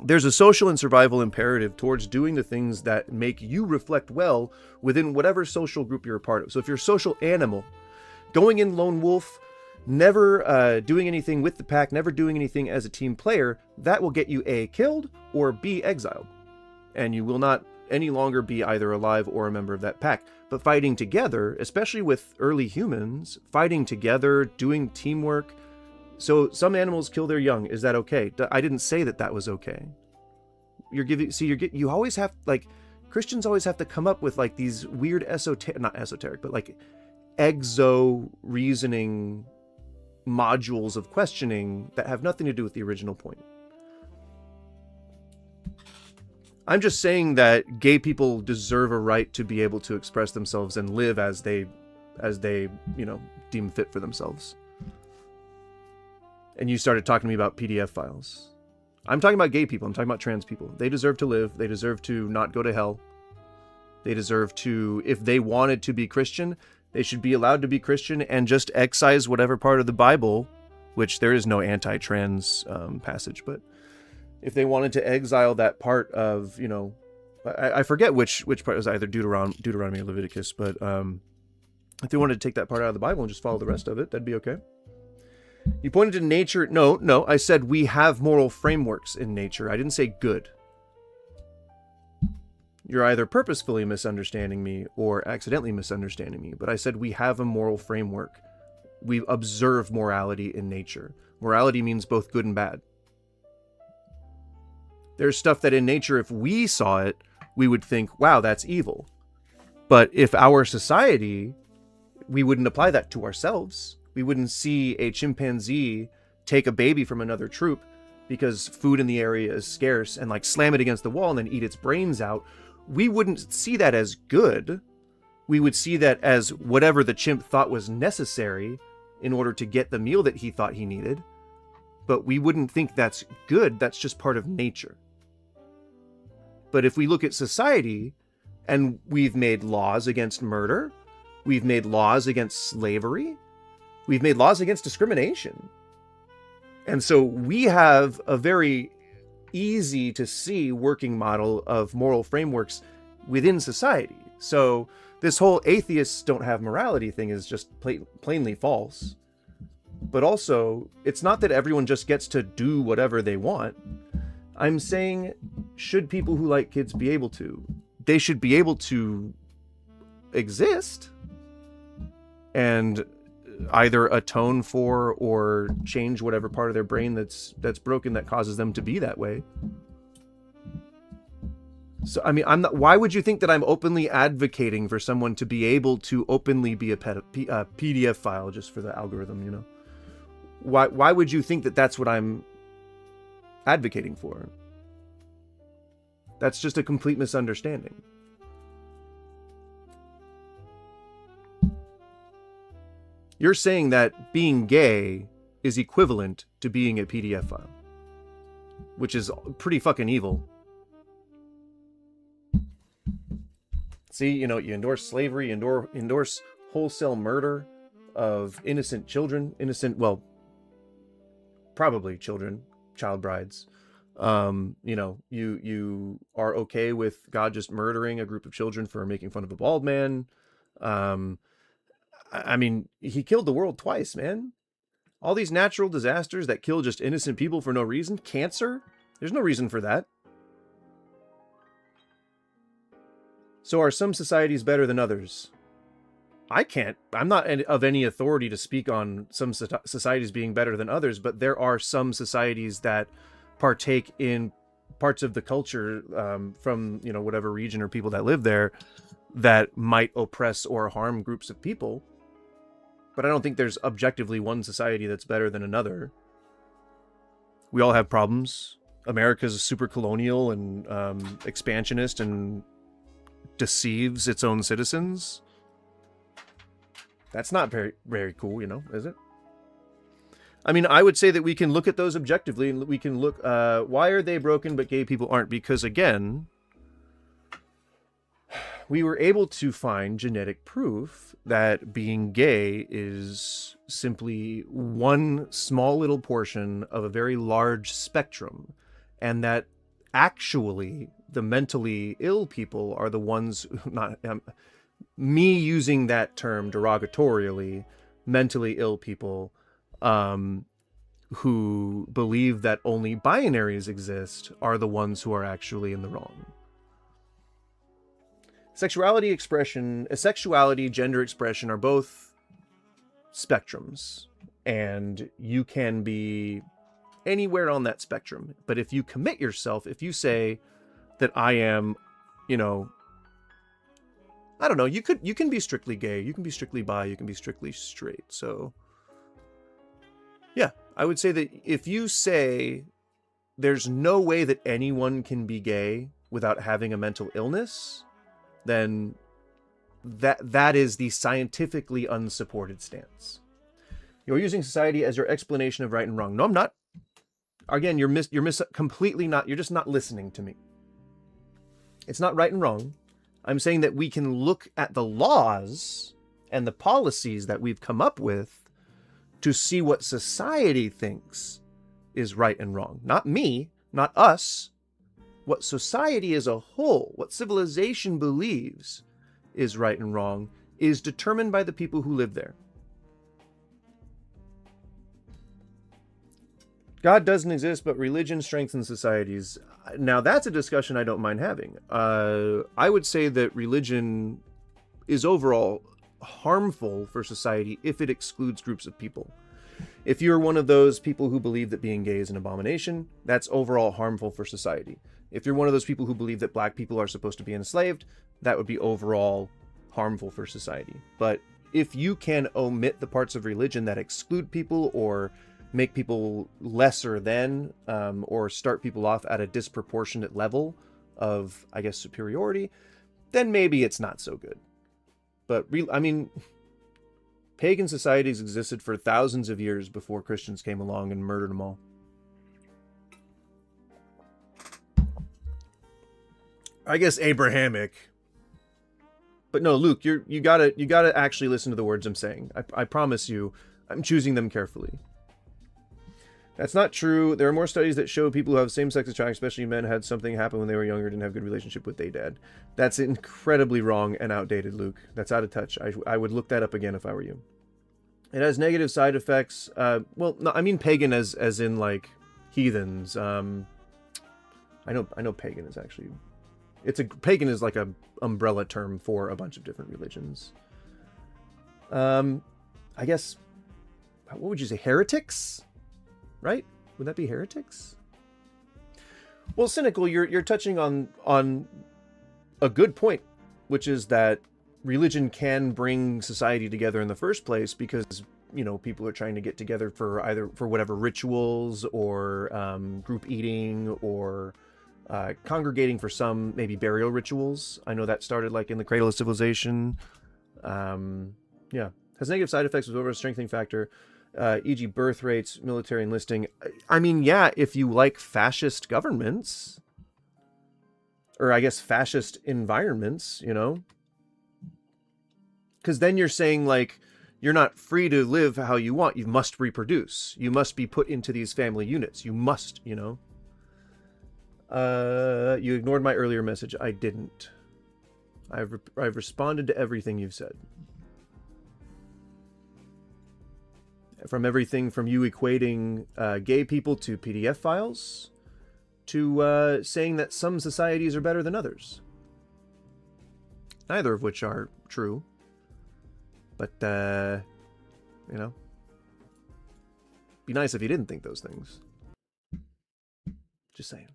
There's a social and survival imperative towards doing the things that make you reflect well within whatever social group you're a part of. So if you're a social animal, going in lone wolf, never doing anything with the pack, never doing anything as a team player, that will get you A, killed, or B, exiled. And you will not any longer be either alive or a member of that pack. But fighting together, especially with early humans, fighting together, doing teamwork. So some animals kill their young. Is that okay? I didn't say that was okay. You always have, like, Christians always have to come up with like these weird not esoteric, but like exo reasoning modules of questioning that have nothing to do with the original point. I'm just saying that gay people deserve a right to be able to express themselves and live as they, you know, deem fit for themselves. And you started talking to me about PDF files. I'm talking about gay people. I'm talking about trans people. They deserve to live. They deserve to not go to hell. They deserve to, if they wanted to be Christian, they should be allowed to be Christian and just excise whatever part of the Bible, which there is no anti-trans passage, but if they wanted to exile that part of, you know, I forget which part was either Deuteronomy or Leviticus, but if they wanted to take that part out of the Bible and just follow the rest of it, that'd be okay. You pointed to nature. No, I said we have moral frameworks in nature. I didn't say good. You're either purposefully misunderstanding me or accidentally misunderstanding me, but I said we have a moral framework. We observe morality in nature. Morality means both good and bad. There's stuff that in nature, if we saw it, we would think, wow, that's evil. But if our society, we wouldn't apply that to ourselves. We wouldn't see a chimpanzee take a baby from another troop because food in the area is scarce and like slam it against the wall and then eat its brains out. We wouldn't see that as good. We would see that as whatever the chimp thought was necessary in order to get the meal that he thought he needed. But we wouldn't think that's good. That's just part of nature. But if we look at society and we've made laws against murder, we've made laws against slavery, we've made laws against discrimination. And so we have a very easy to see working model of moral frameworks within society. So this whole atheists don't have morality thing is just plainly false. But also, it's not that everyone just gets to do whatever they want. I'm saying, should people who like kids be able to? They should be able to exist and either atone for or change whatever part of their brain that's broken that causes them to be that way. So, I mean, why would you think that I'm openly advocating for someone to be able to openly be a PDF file just for the algorithm, you know? Why would you think that that's what I'm advocating for? That's just a complete misunderstanding. You're saying that being gay is equivalent to being a PDF file, which is pretty fucking evil. See, you know, you endorse slavery, endorse wholesale murder of innocent children, well, probably children, child brides. You know, you are okay with God just murdering a group of children for making fun of a bald man. I mean, he killed the world twice, man. All these natural disasters that kill just innocent people for no reason. Cancer, There's no reason for that. So are some societies better than others? I'm not of any authority to speak on some societies being better than others, but there are some societies that partake in parts of the culture from, whatever region or people that live there that might oppress or harm groups of people. But I don't think there's objectively one society that's better than another. We all have problems. America's super colonial and expansionist and deceives its own citizens. That's not very, very cool, is it? I mean, I would say that we can look at those objectively, and we can look, why are they broken but gay people aren't? Because, again, we were able to find genetic proof that being gay is simply one small little portion of a very large spectrum, and that actually the mentally ill people are the ones, not me using that term derogatorily, mentally ill people who believe that only binaries exist are the ones who are actually in the wrong. Sexuality, gender expression are both spectrums, and you can be anywhere on that spectrum. But if you commit yourself, if you say that I am, I don't know, you can be strictly gay, you can be strictly bi, you can be strictly straight. So yeah, I would say that if you say there's no way that anyone can be gay without having a mental illness, then that is the scientifically unsupported stance. You're using society as your explanation of right and wrong. No, I'm not. Again, you're completely not. You're just not listening to me. It's not right and wrong. I'm saying that we can look at the laws and the policies that we've come up with to see what society thinks is right and wrong. Not me, not us. What society as a whole, what civilization believes is right and wrong, is determined by the people who live there. God doesn't exist, but religion strengthens societies. Now, that's a discussion I don't mind having. I would say that religion is overall harmful for society if it excludes groups of people. If you're one of those people who believe that being gay is an abomination, that's overall harmful for society. If you're one of those people who believe that black people are supposed to be enslaved, that would be overall harmful for society. But if you can omit the parts of religion that exclude people or make people lesser than, or start people off at a disproportionate level of, I guess, superiority, then maybe it's not so good. But pagan societies existed for thousands of years before Christians came along and murdered them all. I guess Abrahamic. But no, Luke, you gotta actually listen to the words I'm saying. I promise you, I'm choosing them carefully. That's not true. There are more studies that show people who have same-sex attraction, especially men, had something happen when they were younger, didn't have a good relationship with their dad. That's incredibly wrong and outdated, Luke. That's out of touch. I would look that up again if I were you. It has negative side effects. Well, no, I mean pagan as in like heathens. I know pagan is actually... pagan is like a umbrella term for a bunch of different religions. I guess, what would you say? Heretics? Right? Would that be heretics? Well, cynical, you're touching on a good point, which is that religion can bring society together in the first place because, people are trying to get together for whatever rituals or group eating or congregating for some maybe burial rituals. I know that started like in the cradle of civilization. Yeah. Has negative side effects with over a strengthening factor. E.g. birth rates, military enlisting. I mean, yeah, if you like fascist governments, or I guess fascist environments, because then you're saying like, you're not free to live how you want. You must reproduce. You must be put into these family units. You must, You ignored my earlier message. I didn't. I've responded to everything you've said. From everything from you equating gay people to PDF files, to saying that some societies are better than others. Neither of which are true. But, you know, be nice if you didn't think those things. Just saying.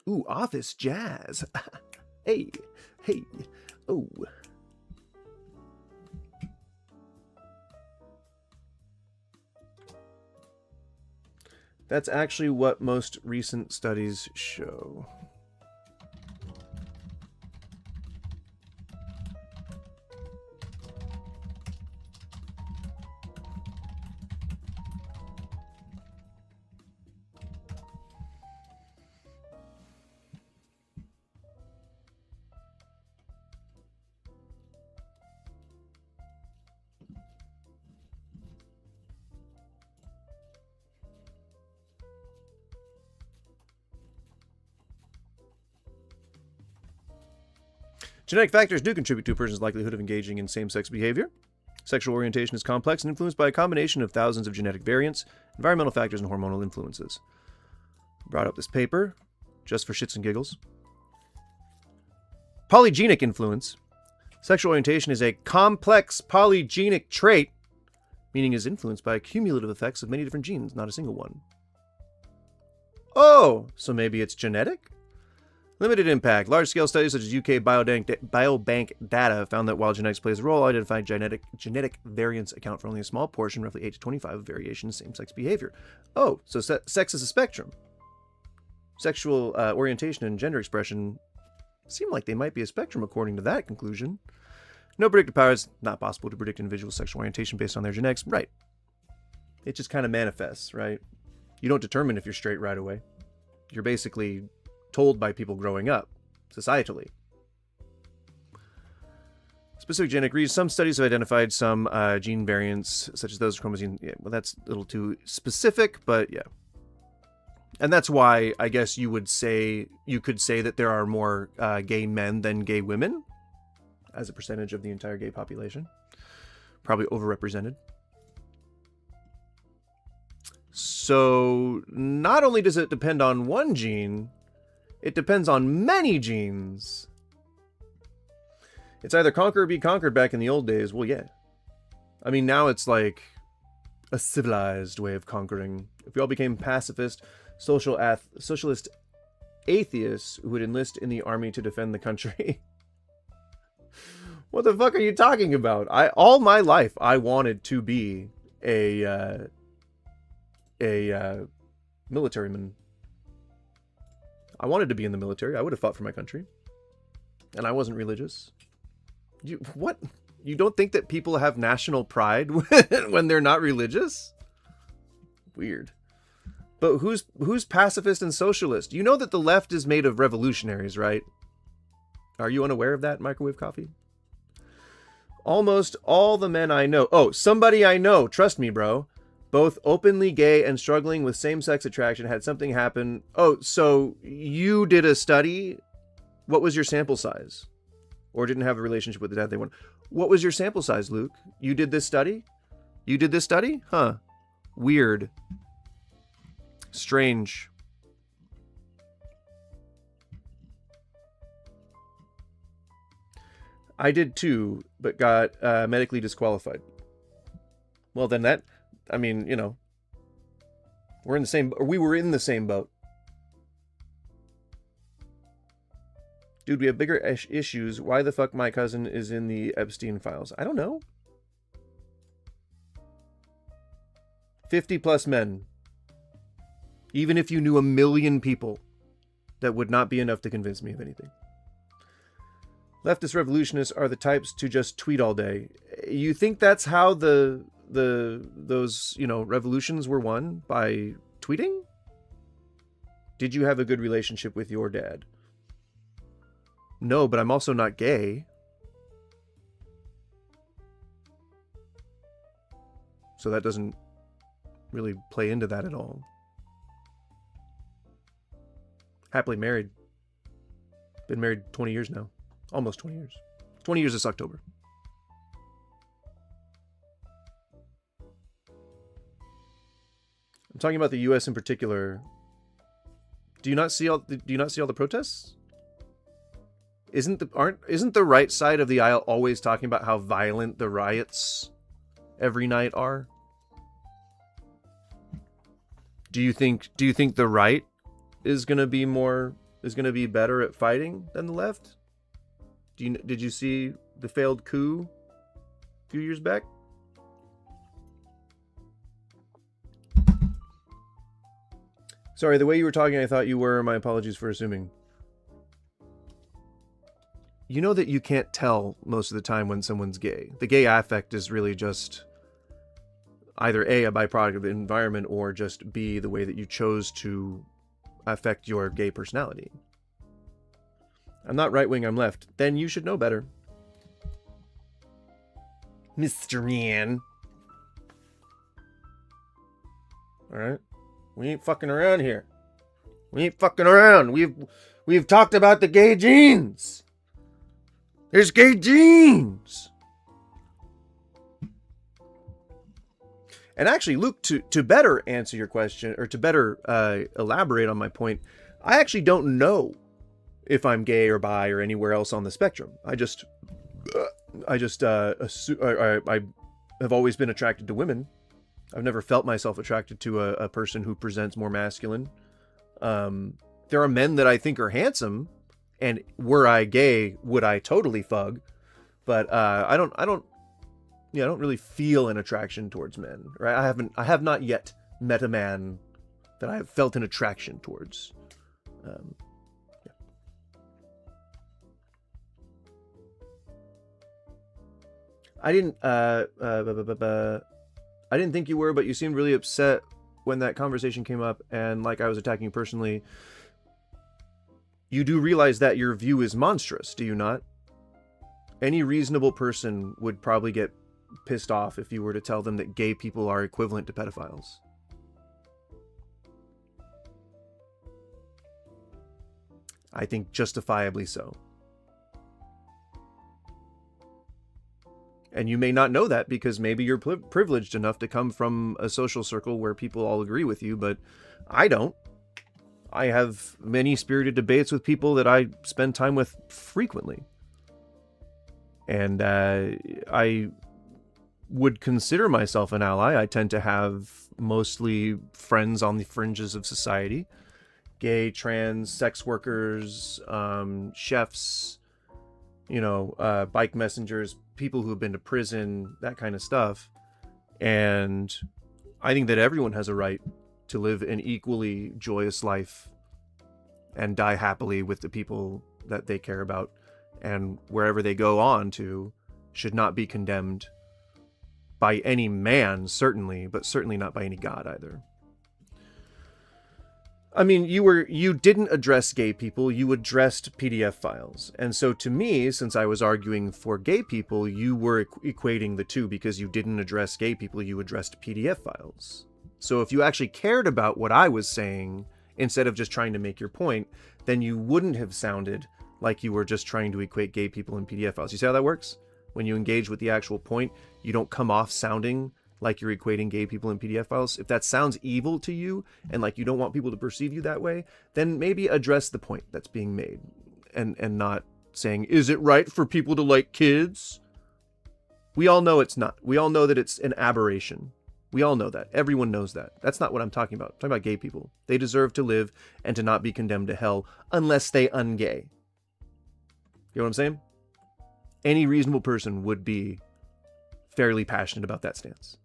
Ooh, office jazz. Hey, hey, oh. That's actually what most recent studies show. Genetic factors do contribute to a person's likelihood of engaging in same-sex behavior. Sexual orientation is complex and influenced by a combination of thousands of genetic variants, environmental factors, and hormonal influences. Brought up this paper just for shits and giggles. Polygenic influence. Sexual orientation is a complex polygenic trait, meaning is influenced by cumulative effects of many different genes, not a single one. Oh, so maybe it's genetic? Limited impact. Large-scale studies such as UK Biobank data found that while genetics plays a role, identified genetic variants account for only a small portion, roughly 8 to 25, of variation in same-sex behavior. Oh, so sex is a spectrum. Sexual orientation and gender expression seem like they might be a spectrum according to that conclusion. No predictive power. It's not possible to predict individuals' sexual orientation based on their genetics. Right. It just kind of manifests, right? You don't determine if you're straight right away. You're basically told by people growing up, societally. Specific genetic reasons. Some studies have identified some gene variants, such as those chromosome. Yeah, well, that's a little too specific, but yeah. And that's why I guess you could say that there are more gay men than gay women as a percentage of the entire gay population. Probably overrepresented. So not only does it depend on one gene, it depends on many genes. It's either conquer or be conquered back in the old days. Well, yeah. I mean, now it's like a civilized way of conquering. If we all became pacifist, socialist atheists who would enlist in the army to defend the country. What the fuck are you talking about? All my life, I wanted to be a militaryman. I wanted to be in the military. I would have fought for my country. And I wasn't religious. What? You don't think that people have national pride when they're not religious? Weird. But who's pacifist and socialist? You know that the left is made of revolutionaries, right? Are you unaware of that, Microwave Coffee? Almost all the men I know. Oh, somebody I know. Trust me, bro. Both openly gay and struggling with same-sex attraction had something happen. Oh, so you did a study? What was your sample size? Or didn't have a relationship with the dad they wanted? What was your sample size, Luke? You did this study? You did this study? Huh. Weird. Strange. I did too, but got medically disqualified. Well, then that... I mean, you know, we were in the same boat. Dude, we have bigger issues. Why the fuck my cousin is in the Epstein files? I don't know. 50 plus men. Even if you knew 1 million people, that would not be enough to convince me of anything. Leftist revolutionists are the types to just tweet all day. You think that's how those revolutions were won, by tweeting? Did you have a good relationship with your dad? No, but I'm also not gay. So that doesn't really play into that at all. Happily married. Been married 20 years now. Almost 20 years. 20 years this October. I'm talking about the US in particular. Do you not see all the protests? Isn't the right side of the aisle always talking about how violent the riots every night are? Do you think the right is going to be better at fighting than the left? Did you see the failed coup a few years back? Sorry, the way you were talking, I thought you were. My apologies for assuming. You know that you can't tell most of the time when someone's gay. The gay affect is really just either A, a byproduct of the environment, or just B, the way that you chose to affect your gay personality. I'm not right-wing, I'm left. Then you should know better. Mr. Man. Alright. We ain't fucking around here. We ain't fucking around. We've talked about the gay genes. There's gay genes. And actually, Luke, to better answer your question, or to better elaborate on my point, I actually don't know if I'm gay or bi or anywhere else on the spectrum. I have always been attracted to women. I've never felt myself attracted to a person who presents more masculine. There are men that I think are handsome, and were I gay, would I totally fug? But I don't really feel an attraction towards men. Right? I have not yet met a man that I have felt an attraction towards. I didn't think you were, but you seemed really upset when that conversation came up, and like I was attacking you personally. You do realize that your view is monstrous, do you not? Any reasonable person would probably get pissed off if you were to tell them that gay people are equivalent to pedophiles. I think justifiably so. And you may not know that because maybe you're privileged enough to come from a social circle where people all agree with you, but I don't. I have many spirited debates with people that I spend time with frequently. And I would consider myself an ally. I tend to have mostly friends on the fringes of society. Gay, trans, sex workers, chefs, bike messengers, people who have been to prison, that kind of stuff. And I think that everyone has a right to live an equally joyous life and die happily with the people that they care about, and wherever they go on to should not be condemned by any man, certainly, but certainly not by any God either. I mean, you didn't address gay people, you addressed PDF files. And so to me, since I was arguing for gay people, you were equating the two because you didn't address gay people, you addressed PDF files. So if you actually cared about what I was saying, instead of just trying to make your point, then you wouldn't have sounded like you were just trying to equate gay people and PDF files. You see how that works? When you engage with the actual point, you don't come off sounding like you're equating gay people and PDF files. If that sounds evil to you and like you don't want people to perceive you that way, then maybe address the point that's being made and not saying, is it right for people to like kids? We all know it's not. We all know that it's an aberration. We all know that. Everyone knows that. That's not what I'm talking about. I'm talking about gay people. They deserve to live and to not be condemned to hell unless they ungay. You know what I'm saying? Any reasonable person would be fairly passionate about that stance.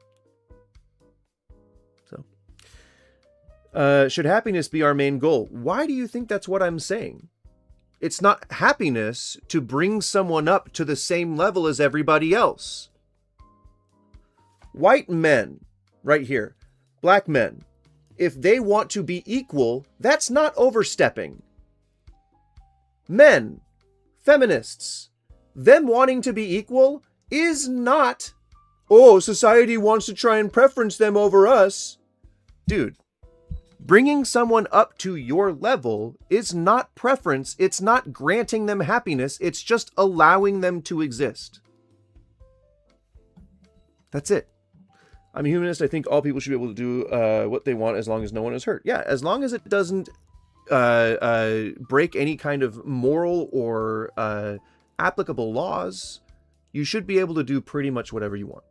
So, should happiness be our main goal? Why do you think that's what I'm saying? It's not happiness to bring someone up to the same level as everybody else. White men, right here, black men, if they want to be equal, that's not overstepping. Men, feminists, them wanting to be equal is not, oh, society wants to try and preference them over us. Dude, bringing someone up to your level is not preference. It's not granting them happiness. It's just allowing them to exist. That's it. I'm a humanist. I think all people should be able to do what they want as long as no one is hurt. Yeah, as long as it doesn't break any kind of moral or applicable laws, you should be able to do pretty much whatever you want.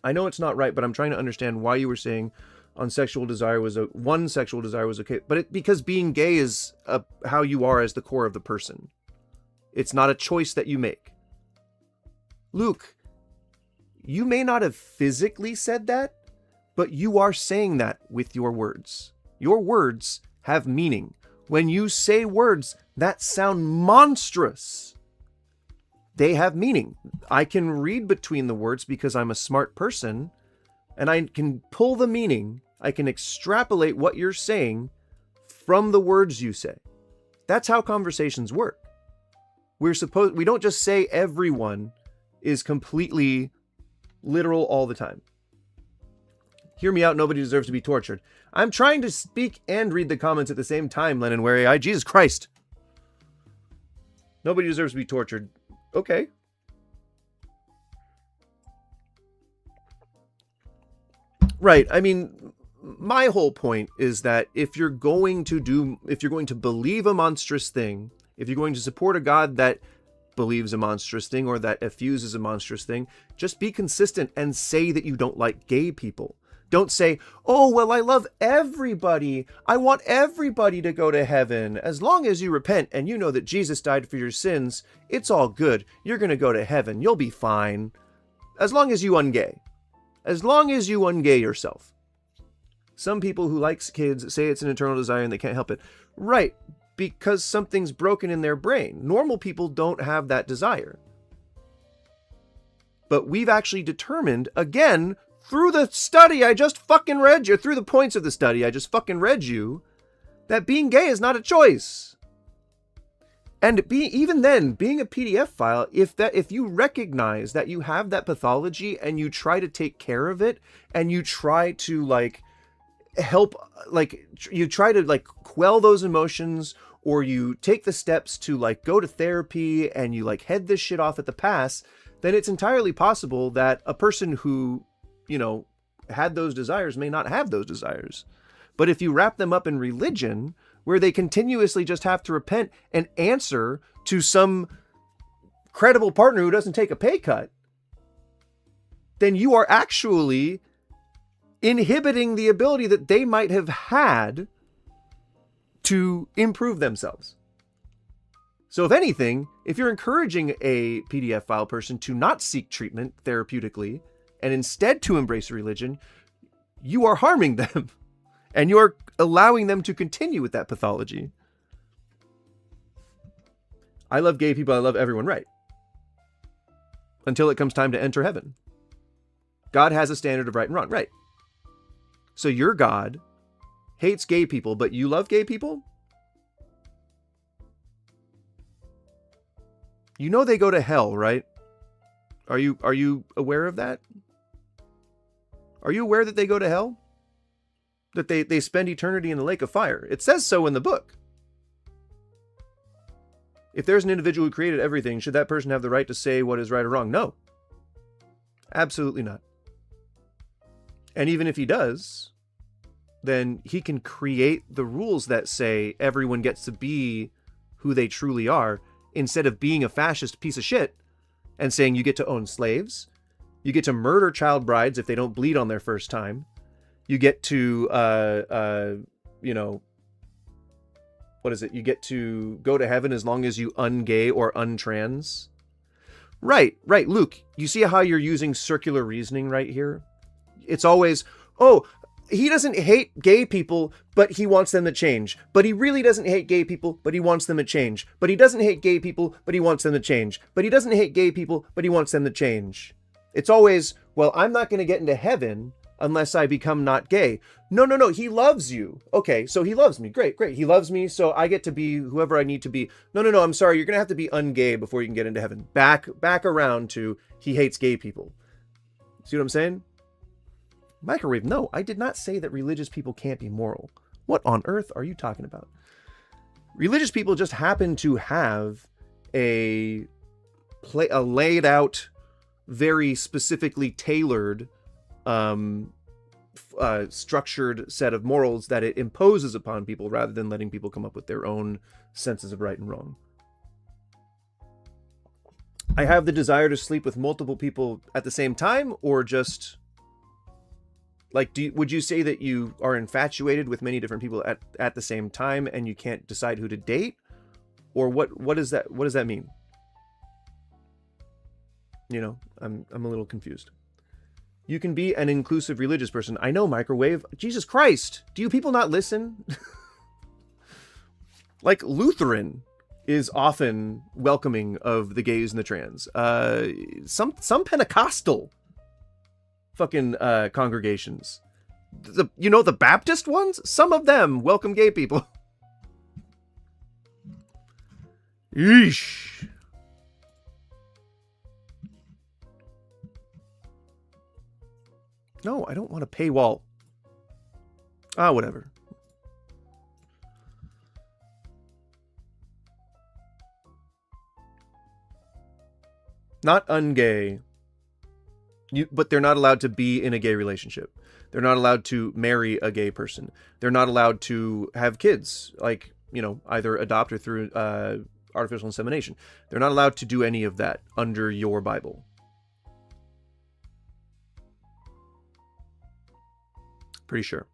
I know it's not right, but I'm trying to understand why you were saying one sexual desire was okay, but because being gay is how you are as the core of the person. It's not a choice that you make. Luke, you may not have physically said that, but you are saying that with your words. Your words have meaning. When you say words that sound monstrous, they have meaning. I can read between the words because I'm a smart person, and I can pull the meaning. I can extrapolate what you're saying from the words you say. That's how conversations work. We don't just say everyone is completely literal all the time. Hear me out, nobody deserves to be tortured. I'm trying to speak and read the comments at the same time, Lennon Wary AI. Jesus Christ. Nobody deserves to be tortured. Okay. Right. I mean, my whole point is that if you're going to believe a monstrous thing, if you're going to support a God that believes a monstrous thing or that effuses a monstrous thing, just be consistent and say that you don't like gay people. Don't say, oh, well, I love everybody. I want everybody to go to heaven. As long as you repent and you know that Jesus died for your sins, it's all good. You're going to go to heaven. You'll be fine. As long as you ungay. As long as you ungay yourself. Some people who like kids say it's an eternal desire and they can't help it. Right, because something's broken in their brain. Normal people don't have that desire. But we've actually determined, again, through the study I just fucking read you, through the points of the study I just fucking read you, that being gay is not a choice. And even then, being a PDF file, if you recognize that you have that pathology and you try to take care of it, and you try to help, you try to quell those emotions, or you take the steps to go to therapy and you head this shit off at the pass, then it's entirely possible that a person who, had those desires may not have those desires. But if you wrap them up in religion, where they continuously just have to repent and answer to some credible partner who doesn't take a pay cut, then you are actually inhibiting the ability that they might have had to improve themselves. So if anything, if you're encouraging a PDF file person to not seek treatment therapeutically and instead to embrace religion, you are harming them and you're allowing them to continue with that pathology. I love gay people. I love everyone, right? Until it comes time to enter heaven. God has a standard of right and wrong, right? So your God hates gay people, but you love gay people? You know they go to hell, right? Are you aware of that? Are you aware that they go to hell? That they spend eternity in the lake of fire? It says so in the book. If there's an individual who created everything, should that person have the right to say what is right or wrong? No. Absolutely not. And even if he does, then he can create the rules that say everyone gets to be who they truly are, instead of being a fascist piece of shit and saying you get to own slaves, you get to murder child brides if they don't bleed on their first time, you get to, you get to go to heaven as long as you ungay or untrans. Right, Luke, you see how you're using circular reasoning right here? It's always, oh, he doesn't hate gay people, but he wants them to change. But he really doesn't hate gay people, but he wants them to change. But he doesn't hate gay people, but he wants them to change. But he doesn't hate gay people, but he wants them to change. It's always, well, I'm not going to get into heaven unless I become not gay. No, he loves you. Okay, so he loves me. Great. He loves me, so I get to be whoever I need to be. No, I'm sorry. You're going to have to be ungay before you can get into heaven. Back around to he hates gay people. See what I'm saying? Microwave, no, I did not say that religious people can't be moral. What on earth are you talking about? Religious people just happen to have a laid out, very specifically tailored structured set of morals that it imposes upon people rather than letting people come up with their own senses of right and wrong. I have the desire to sleep with multiple people at the same time, or just like, would you say that you are infatuated with many different people at the same time and you can't decide who to date? Or what does that mean? You know, I'm a little confused. You can be an inclusive religious person. I know, Microwave. Jesus Christ. Do you people not listen? Like, Lutheran is often welcoming of the gays and the trans. Some Pentecostal fucking congregations. The Baptist ones? Some of them welcome gay people. Yeesh. No, I don't want a paywall. Whatever. Not ungay. But they're not allowed to be in a gay relationship. They're not allowed to marry a gay person. They're not allowed to have kids, like, either adopt or through artificial insemination. They're not allowed to do any of that under your Bible. Pretty sure.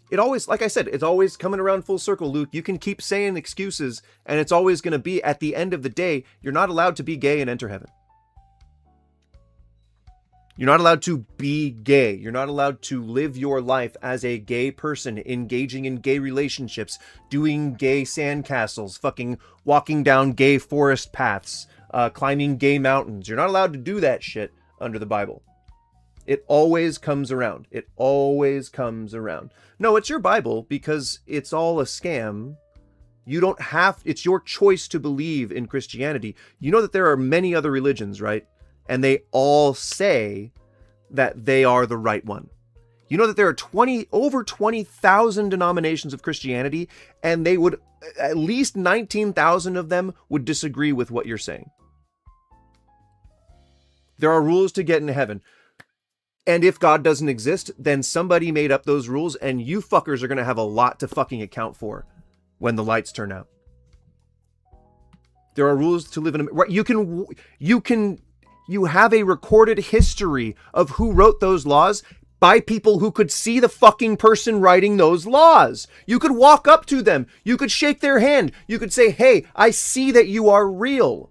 It always, like I said, it's always coming around full circle, Luke. You can keep saying excuses, and it's always going to be, at the end of the day, you're not allowed to be gay and enter heaven. You're not allowed to be gay. You're not allowed to live your life as a gay person, engaging in gay relationships, doing gay sandcastles, fucking walking down gay forest paths, climbing gay mountains. You're not allowed to do that shit under the Bible. It always comes around. It always comes around. No, it's your Bible because it's all a scam. You don't have, it's your choice to believe in Christianity. You know that there are many other religions, right? And they all say that they are the right one. You know that there are over 20,000 denominations of Christianity, and they would, at least 19,000 of them would disagree with what you're saying. There are rules to get into heaven. And if God doesn't exist, then somebody made up those rules, and you fuckers are going to have a lot to fucking account for when the lights turn out. There are rules to live in you have a recorded history of who wrote those laws by people who could see the fucking person writing those laws. You could walk up to them. You could shake their hand. You could say, "Hey, I see that you are real."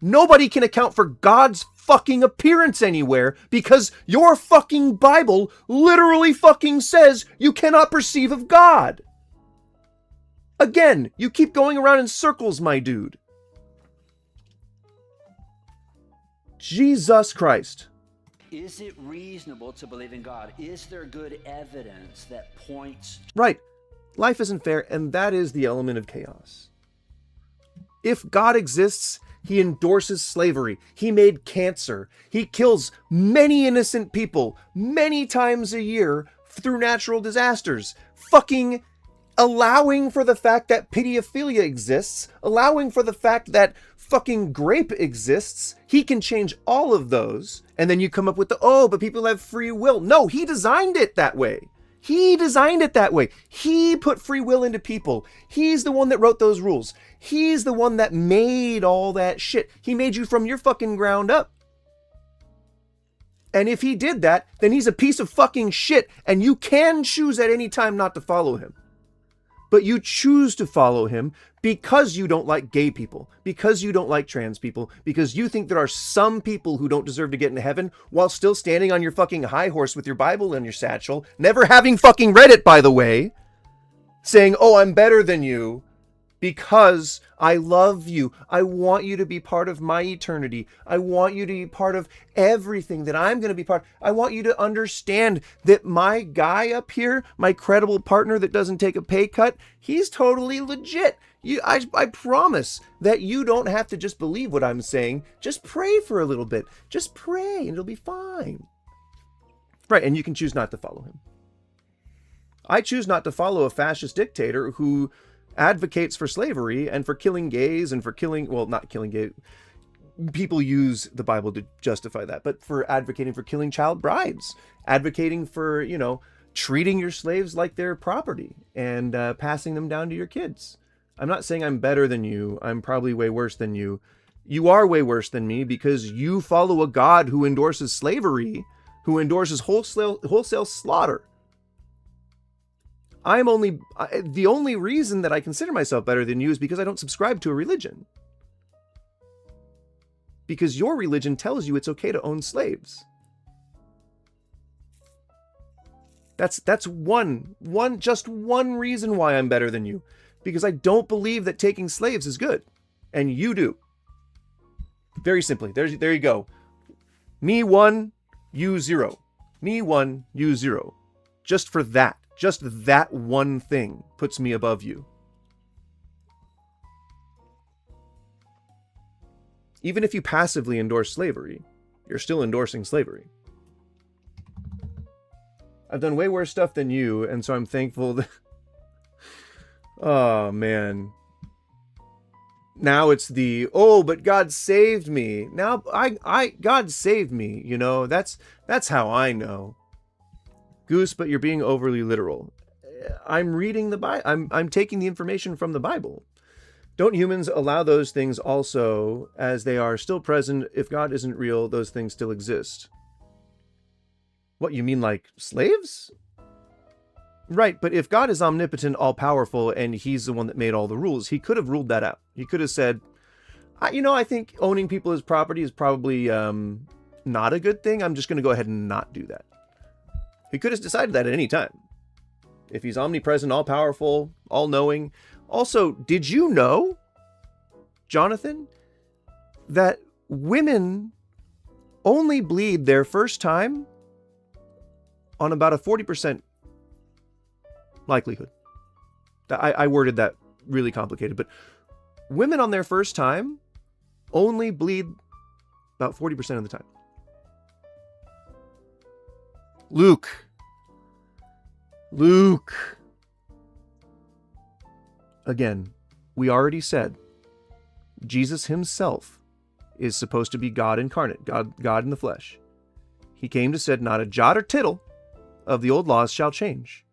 Nobody can account for God's fucking appearance anywhere because your fucking Bible literally fucking says you cannot perceive of God. Again, you keep going around in circles, my dude. Jesus Christ. Is it reasonable to believe in God? Is there good evidence that points... Right. Life isn't fair, and that is the element of chaos. If God exists, he endorses slavery. He made cancer. He kills many innocent people many times a year through natural disasters. Fucking allowing for the fact that pedophilia exists, allowing for the fact that fucking grape exists. He can change all of those. And then you come up with but people have free will. No, he designed it that way. He designed it that way. He put free will into people. He's the one that wrote those rules. He's the one that made all that shit. He made you from your fucking ground up. And if he did that, then he's a piece of fucking shit. And you can choose at any time not to follow him. But you choose to follow him because you don't like gay people, because you don't like trans people, because you think there are some people who don't deserve to get into heaven while still standing on your fucking high horse with your Bible in your satchel, never having fucking read it, by the way, saying, "Oh, I'm better than you because I love you. I want you to be part of my eternity. I want you to be part of everything that I'm going to be part of. I want you to understand that my guy up here, my credible partner that doesn't take a pay cut, he's totally legit. I promise that you don't have to just believe what I'm saying. Just pray for a little bit. Just pray and it'll be fine." Right, and you can choose not to follow him. I choose not to follow a fascist dictator who advocates for slavery and for killing gays and for killing, well, not killing gays, people use the Bible to justify that, but for advocating for killing child brides, advocating for, treating your slaves like their property and passing them down to your kids. I'm not saying I'm better than you. I'm probably way worse than you. You are way worse than me because you follow a God who endorses slavery, who endorses wholesale slaughter. The only reason that I consider myself better than you is because I don't subscribe to a religion. Because your religion tells you it's okay to own slaves. That's just one reason why I'm better than you. Because I don't believe that taking slaves is good. And you do. Very simply. There you go. Me 1, you 0. Me 1, you 0. Just for that. Just that one thing puts me above you. Even if you passively endorse slavery, you're still endorsing slavery. I've done way worse stuff than you, and so I'm thankful that... Oh, man. Now it's but God saved me. Now, God saved me, That's how I know. Goose, but you're being overly literal. I'm reading the Bible. I'm taking the information from the Bible. Don't humans allow those things also, as they are still present? If God isn't real, those things still exist. What, you mean like slaves? Right, but if God is omnipotent, all-powerful, and he's the one that made all the rules, he could have ruled that out. He could have said, I think owning people as property is probably not a good thing. I'm just going to go ahead and not do that. He could have decided that at any time. If he's omnipresent, all-powerful, all-knowing. Also, did you know, Jonathan, that women only bleed their first time on about a 40% likelihood? I worded that really complicated, but women on their first time only bleed about 40% of the time. Luke. Again, we already said Jesus himself is supposed to be God incarnate, God in the flesh. He came to said, not a jot or tittle of the old laws shall change.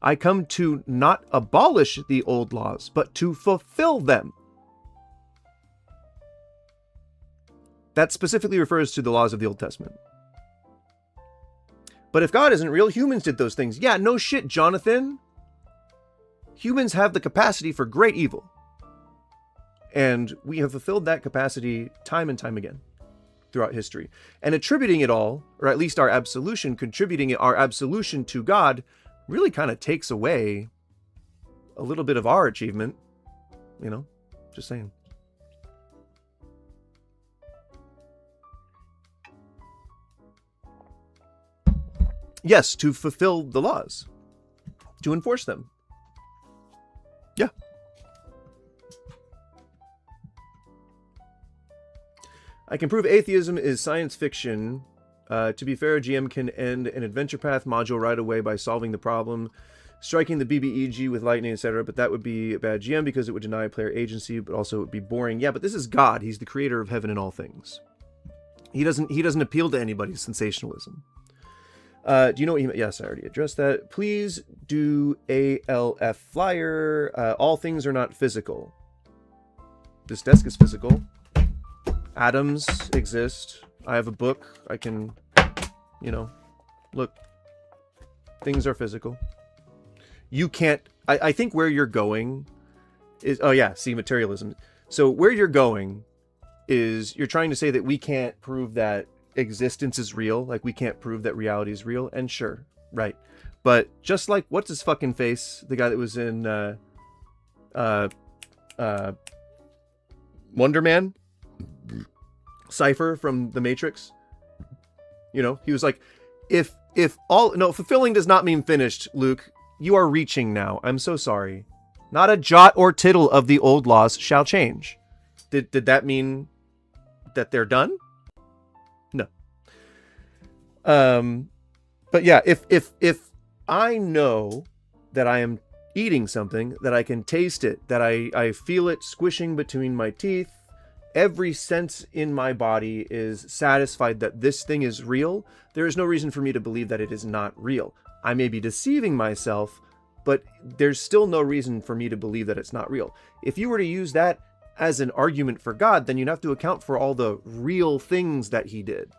I come to not abolish the old laws, but to fulfill them. That specifically refers to the laws of the Old Testament. But if God isn't real, humans did those things. Yeah, no shit, Jonathan. Humans have the capacity for great evil. And we have fulfilled that capacity time and time again throughout history. And attributing it all, or at least our absolution, contributing our absolution to God, really kind of takes away a little bit of our achievement. Just saying. Yes, to fulfill the laws. To enforce them. Yeah. I can prove atheism is science fiction. To be fair, GM can end an adventure path module right away by solving the problem, striking the BBEG with lightning, etc. But that would be a bad GM because it would deny player agency, but also it would be boring. Yeah, but this is God. He's the creator of heaven and all things. He doesn't appeal to anybody's sensationalism. Do you know what he meant? Yes, I already addressed that. Please do ALF flyer. All things are not physical. This desk is physical. Atoms exist. I have a book. I can, look. Things are physical. You can't... I think where you're going is... Oh, yeah, see, materialism. So where you're going is you're trying to say that we can't prove that existence is real. Like, we can't prove that reality is real. And sure, right. But just like, what's his fucking face? The guy that was in Wonder Man? Cypher from The Matrix. He was like, fulfilling does not mean finished, Luke. You are reaching now. I'm so sorry. Not a jot or tittle of the old laws shall change. Did that mean that they're done? No. But yeah, if I know that I am eating something, that I can taste it, that I feel it squishing between my teeth, every sense in my body is satisfied that this thing is real, there is no reason for me to believe that it is not real. I may be deceiving myself, but there's still no reason for me to believe that it's not real. If you were to use that as an argument for God, then you'd have to account for all the real things that he did.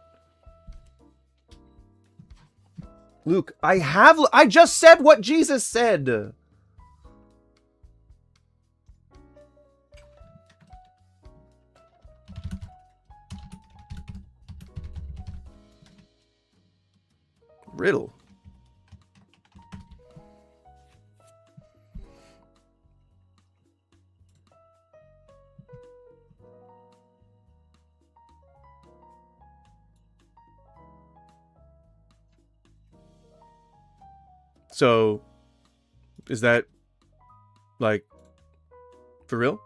Luke, I just said what Jesus said. Riddle. So, is that, like, for real?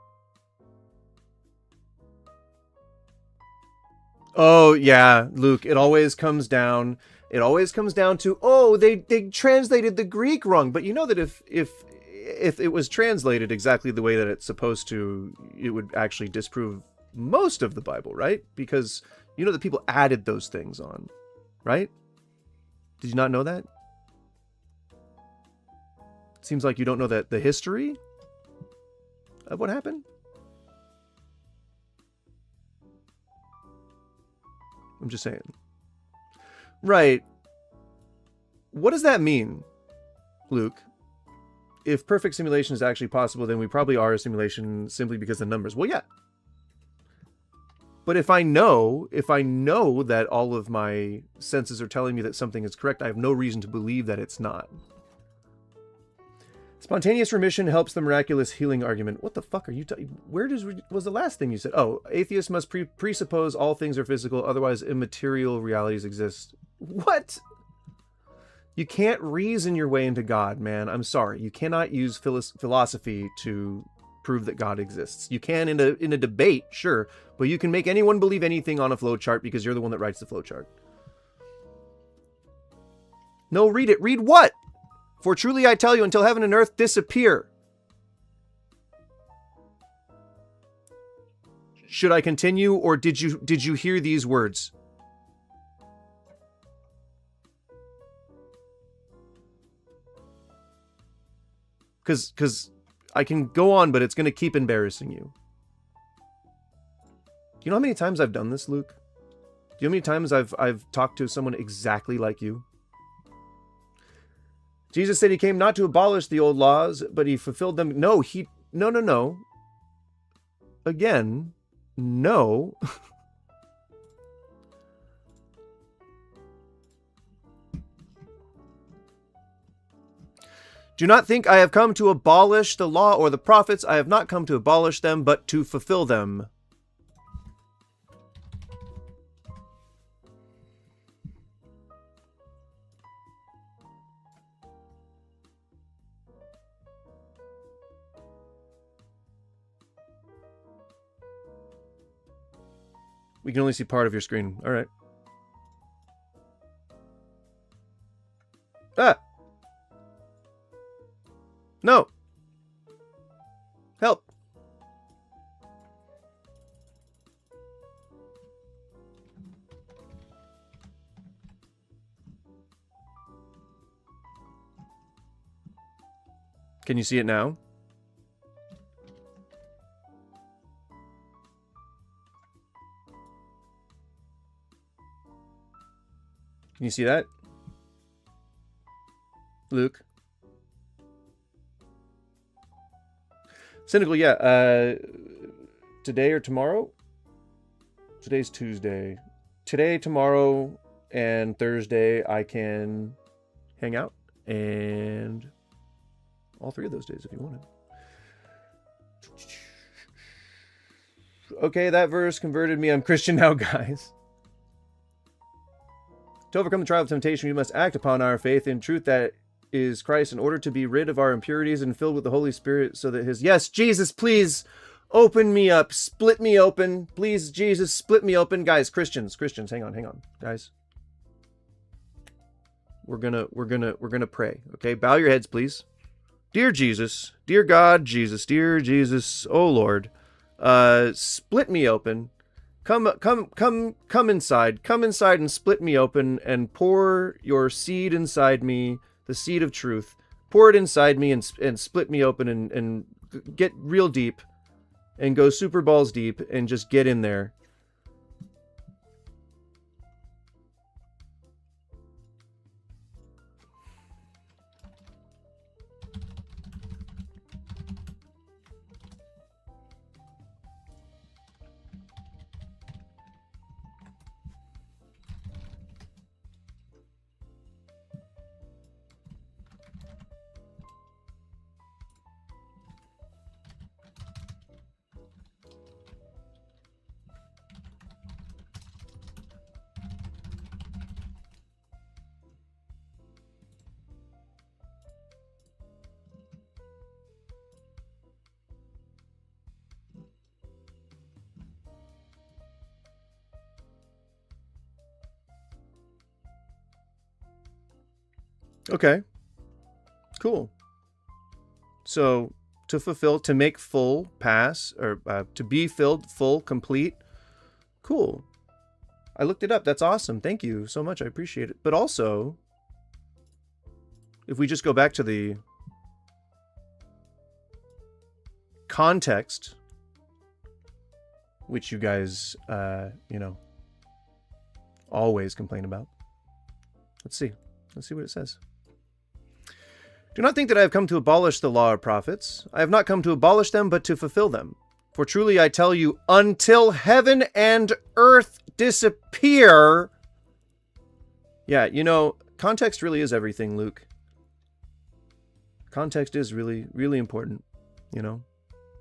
Oh, yeah, Luke, it always comes down to, oh, they translated the Greek wrong. But you know that if it was translated exactly the way that it's supposed to, it would actually disprove most of the Bible, right? Because you know that people added those things on, right? Did you not know that? Seems like you don't know that the history of what happened. I'm just saying. Right. What does that mean, Luke? If perfect simulation is actually possible, then we probably are a simulation simply because of the numbers. Well, yeah. But if I know that all of my senses are telling me that something is correct, I have no reason to believe that it's not. Spontaneous remission helps the miraculous healing argument. What the fuck are you where was the last thing you said? Oh, atheists must presuppose all things are physical, otherwise immaterial realities exist. What? You can't reason your way into God, man. I'm sorry. You cannot use philosophy to prove that God exists. You can in a debate, sure, but you can make anyone believe anything on a flowchart because you're the one that writes the flowchart. No, read it. Read what? For truly I tell you, until heaven and earth disappear. Should I continue, or did you hear these words? Because I can go on, but it's going to keep embarrassing you. Do you know how many times I've done this, Luke? Do you know how many times I've talked to someone exactly like you? Jesus said he came not to abolish the old laws, but he fulfilled them. No. Again, no. Do not think I have come to abolish the law or the prophets. I have not come to abolish them, but to fulfill them. We can only see part of your screen. All right. Ah! No! Help! Can you see it now? Can you see that? Luke? Cynical, yeah. Today or tomorrow? Today's Tuesday. Today, tomorrow, and Thursday I can hang out. And all 3 of those days if you wanted. Okay, that verse converted me. I'm Christian now, guys. To overcome the trial of temptation, we must act upon our faith in truth that is Christ in order to be rid of our impurities and filled with the Holy Spirit so that his... Yes, Jesus, please open me up. Split me open. Please, Jesus, split me open. Guys, Christians, hang on, guys. We're gonna pray. Okay, bow your heads, please. Dear Jesus, dear God, Jesus, dear Jesus, oh Lord, split me open. Come inside. Come inside and split me open and pour your seed inside me, the seed of truth. Pour it inside me and split me open and get real deep and go super balls deep and just get in there. Okay. Cool. So to fulfill, to make full, pass, or to be filled, full, complete. Cool. I looked it up. That's awesome. Thank you so much. I appreciate it. But also, if we just go back to the context, which you guys, always complain about. Let's see. Let's see what it says. Do not think that I have come to abolish the law of prophets. I have not come to abolish them, but to fulfill them. For truly I tell you, until heaven and earth disappear... Yeah, context really is everything, Luke. Context is really, really important,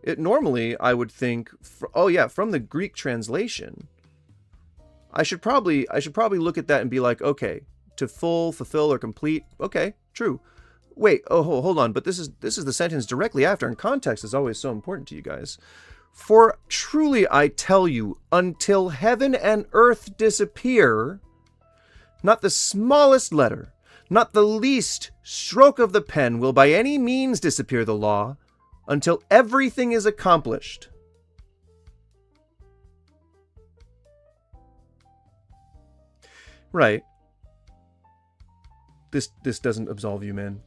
It normally, I would think, from the Greek translation, I should probably look at that and be like, okay, to full, fulfill, or complete. Okay, true. Wait, hold on, but this is the sentence directly after, and context is always so important to you guys. For truly I tell you, until heaven and earth disappear, not the smallest letter, not the least stroke of the pen will by any means disappear the law, until everything is accomplished. Right. This doesn't absolve you, man.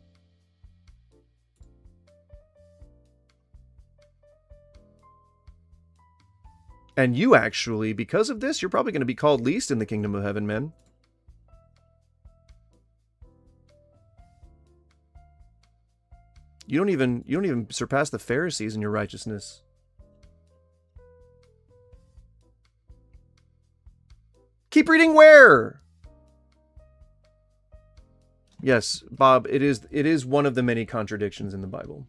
And you actually, because of this, you're probably going to be called least in the kingdom of heaven, man. You don't even surpass the Pharisees in your righteousness. Keep reading where? Yes, Bob, it is one of the many contradictions in the Bible.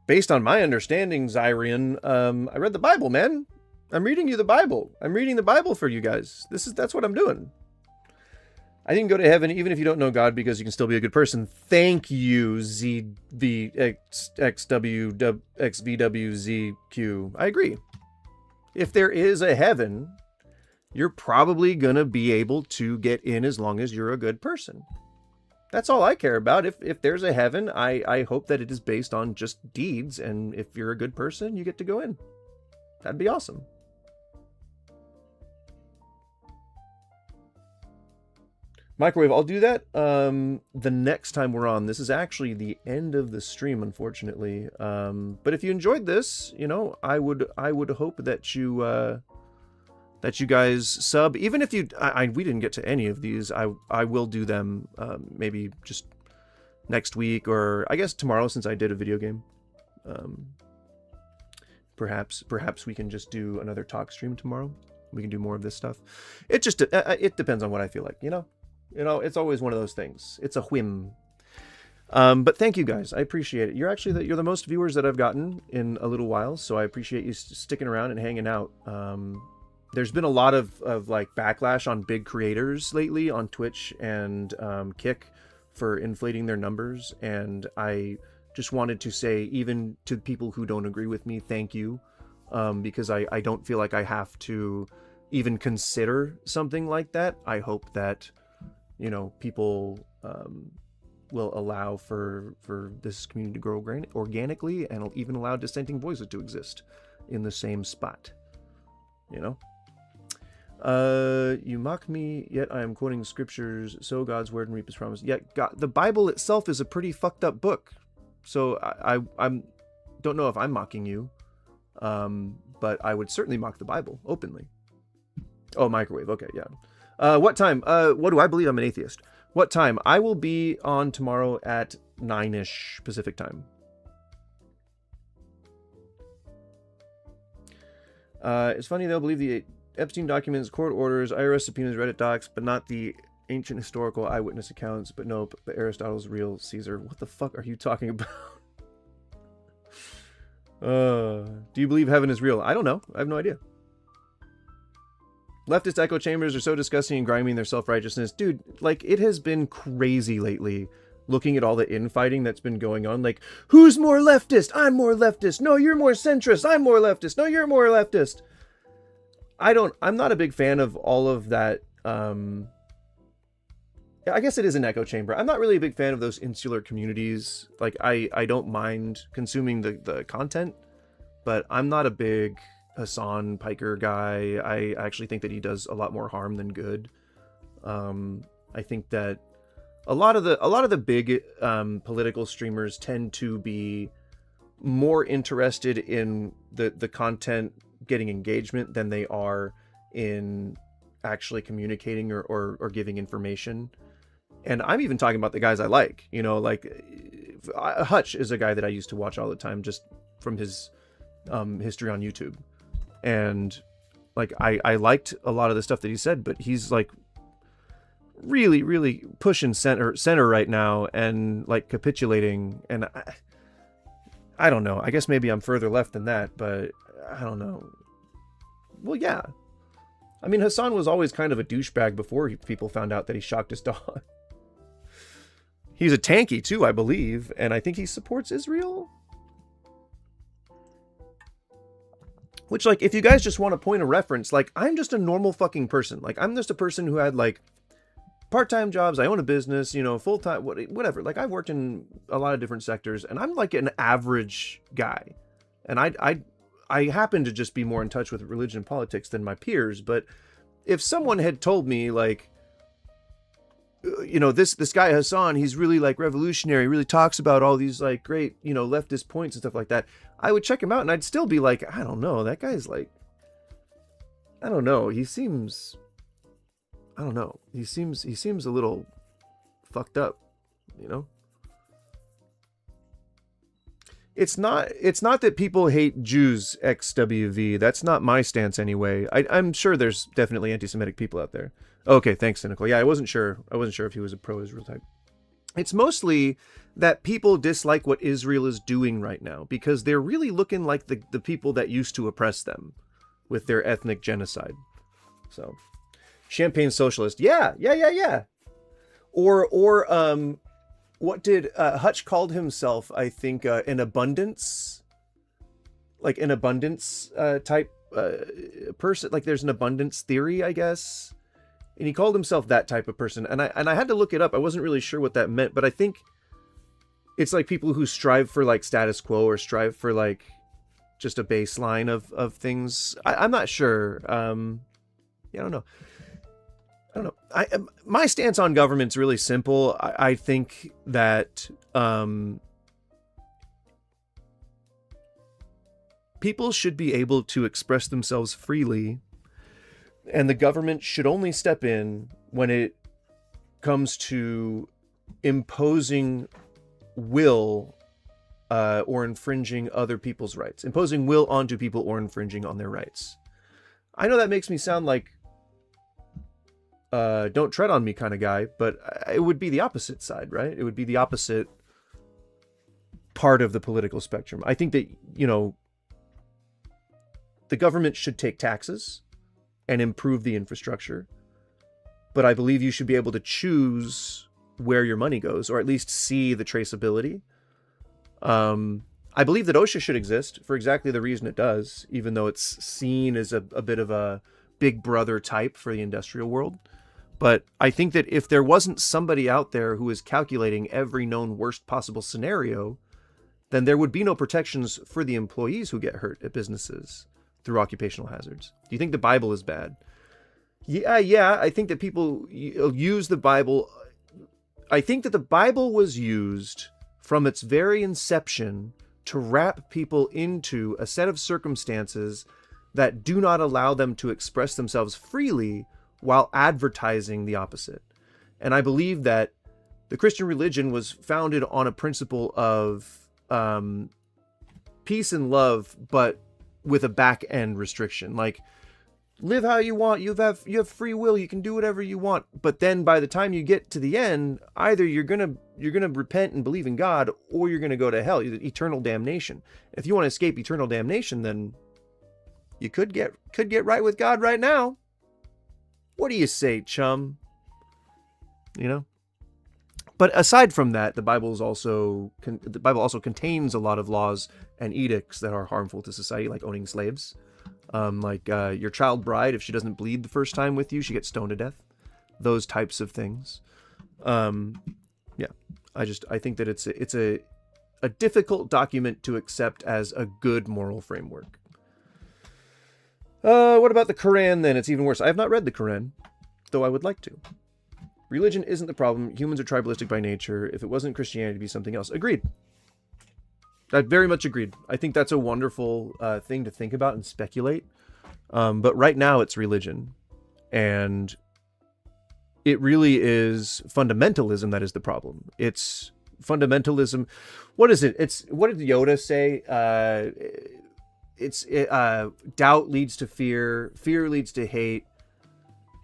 Based on my understanding, Zyrian, I read the Bible, man. I'm reading you the Bible. I'm reading the Bible for you guys. That's what I'm doing. I didn't go to heaven even if you don't know God because you can still be a good person. Thank you, ZVXWXVWZQ. I agree. If there is a heaven, you're probably going to be able to get in as long as you're a good person. That's all I care about. If there's a heaven, I hope that it is based on just deeds, and if you're a good person, you get to go in. That'd be awesome. Microwave, I'll do that the next time we're on. This is actually the end of the stream, unfortunately. But if you enjoyed this, I would hope that you guys sub. Even if we didn't get to any of these, I will do them maybe just next week, or I guess tomorrow since I did a video game. Perhaps we can just do another talk stream tomorrow. We can do more of this stuff. It depends on what I feel like, it's always one of those things. It's a whim. But thank you guys. I appreciate it. You're the most viewers that I've gotten in a little while, so I appreciate you sticking around and hanging out. There's been a lot of like backlash on big creators lately on Twitch and Kick for inflating their numbers, and I just wanted to say, even to people who don't agree with me, thank you, because I don't feel like I have to even consider something like that. I hope that, you know, people will allow for this community to grow organically, and even allow dissenting voices to exist in the same spot, you know? You mock me, yet I am quoting scriptures, sow God's word and reap his promise. Yet God, the Bible itself is a pretty fucked up book. So I'm don't know if I'm mocking you, but I would certainly mock the Bible openly. Oh, microwave. Okay, yeah. What time? What do I believe? I'm an atheist. What time? I will be on tomorrow at 9-ish Pacific time. It's funny they'll believe the Epstein documents, court orders, IRS subpoenas, Reddit docs, but not the ancient historical eyewitness accounts. But nope, but Aristotle's real Caesar. What the fuck are you talking about? Do you believe heaven is real? I don't know. I have no idea. Leftist echo chambers are so disgusting and grimy in their self-righteousness. Dude, like, it has been crazy lately looking at all the infighting that's been going on. Like, who's more leftist? I'm more leftist. No, you're more centrist. I'm more leftist. No, you're more leftist. I'm not a big fan of all of that. I guess it is an echo chamber. I'm not really a big fan of those insular communities. Like, I don't mind consuming the content, but I'm not a big Hassan Piker guy. I actually think that he does a lot more harm than good. I think that a lot of the big political streamers tend to be more interested in the content getting engagement than they are in actually communicating or giving information. And I'm even talking about the guys I like, you know, like Hutch is a guy that I used to watch all the time just from his history on YouTube. And like, I liked a lot of the stuff that he said, but he's like really, really pushing center right now and like capitulating. And I don't know. I guess maybe I'm further left than that, but I don't know. Well, yeah. I mean, Hassan was always kind of a douchebag before people found out that he shocked his dog. He's a tanky too, I believe, and I think he supports Israel. Which, like, if you guys just want to point a reference, like, I'm just a normal fucking person. Like, I'm just a person who had, like, part-time jobs, I own a business, you know, full-time, whatever. Like, I've worked in a lot of different sectors, and I'm, like, an average guy. And I happen to just be more in touch with religion and politics than my peers, but if someone had told me, like, you know, this guy Hassan, he's really like revolutionary, really talks about all these like great, you know, leftist points and stuff like that, I would check him out and I'd still be like, I don't know, that guy's like, I don't know, he seems a little fucked up, you know? It's not that people hate Jews, XWV. That's not my stance anyway. I'm sure there's definitely anti-Semitic people out there. Okay, thanks, Cynical. Yeah, I wasn't sure if he was a pro-Israel type. It's mostly that people dislike what Israel is doing right now because they're really looking like the people that used to oppress them with their ethnic genocide. So, Champagne Socialist. Yeah. Or what did Hutch called himself? I think an abundance type person. Like there's an abundance theory, I guess, and he called himself that type of person. And I had to look it up. I wasn't really sure what that meant, but I think it's like people who strive for like status quo or strive for like just a baseline of things. I'm not sure. Yeah, I don't know. My stance on government's really simple. I think that people should be able to express themselves freely, and the government should only step in when it comes to imposing will or infringing other people's rights. Imposing will onto people or infringing on their rights. I know that makes me sound like don't tread on me kind of guy, but it would be the opposite side, right? It would be the opposite part of the political spectrum. I think that, you know, the government should take taxes and improve the infrastructure, but I believe you should be able to choose where your money goes, or at least see the traceability. I believe that OSHA should exist for exactly the reason it does, even though it's seen as a bit of a big brother type for the industrial world. But I think that if there wasn't somebody out there who is calculating every known worst possible scenario, then there would be no protections for the employees who get hurt at businesses through occupational hazards. Do you think the Bible is bad? Yeah, I think that people use the Bible. I think that the Bible was used from its very inception to wrap people into a set of circumstances that do not allow them to express themselves freely while advertising the opposite. And I believe that the Christian religion was founded on a principle of peace and love, but with a back end restriction. Like, live how you want. You have free will. You can do whatever you want. But then by the time you get to the end, either you're gonna repent and believe in God, or you're gonna go to hell, eternal damnation. If you want to escape eternal damnation, then you could get right with God right now. What do you say, chum? You know. But aside from that, the Bible also contains a lot of laws and edicts that are harmful to society, like owning slaves. Your child bride, if she doesn't bleed the first time with you, she gets stoned to death. Those types of things. I think that it's a difficult document to accept as a good moral framework. What about the Quran then? It's even worse. I have not read the Quran, though I would like to. Religion isn't the problem. Humans are tribalistic by nature. If it wasn't Christianity, it'd be something else. Agreed. I very much agreed. I think that's a wonderful thing to think about and speculate. But right now it's religion. And it really is fundamentalism that is the problem. It's fundamentalism. What is it? What did Yoda say? Doubt leads to fear. Fear leads to hate.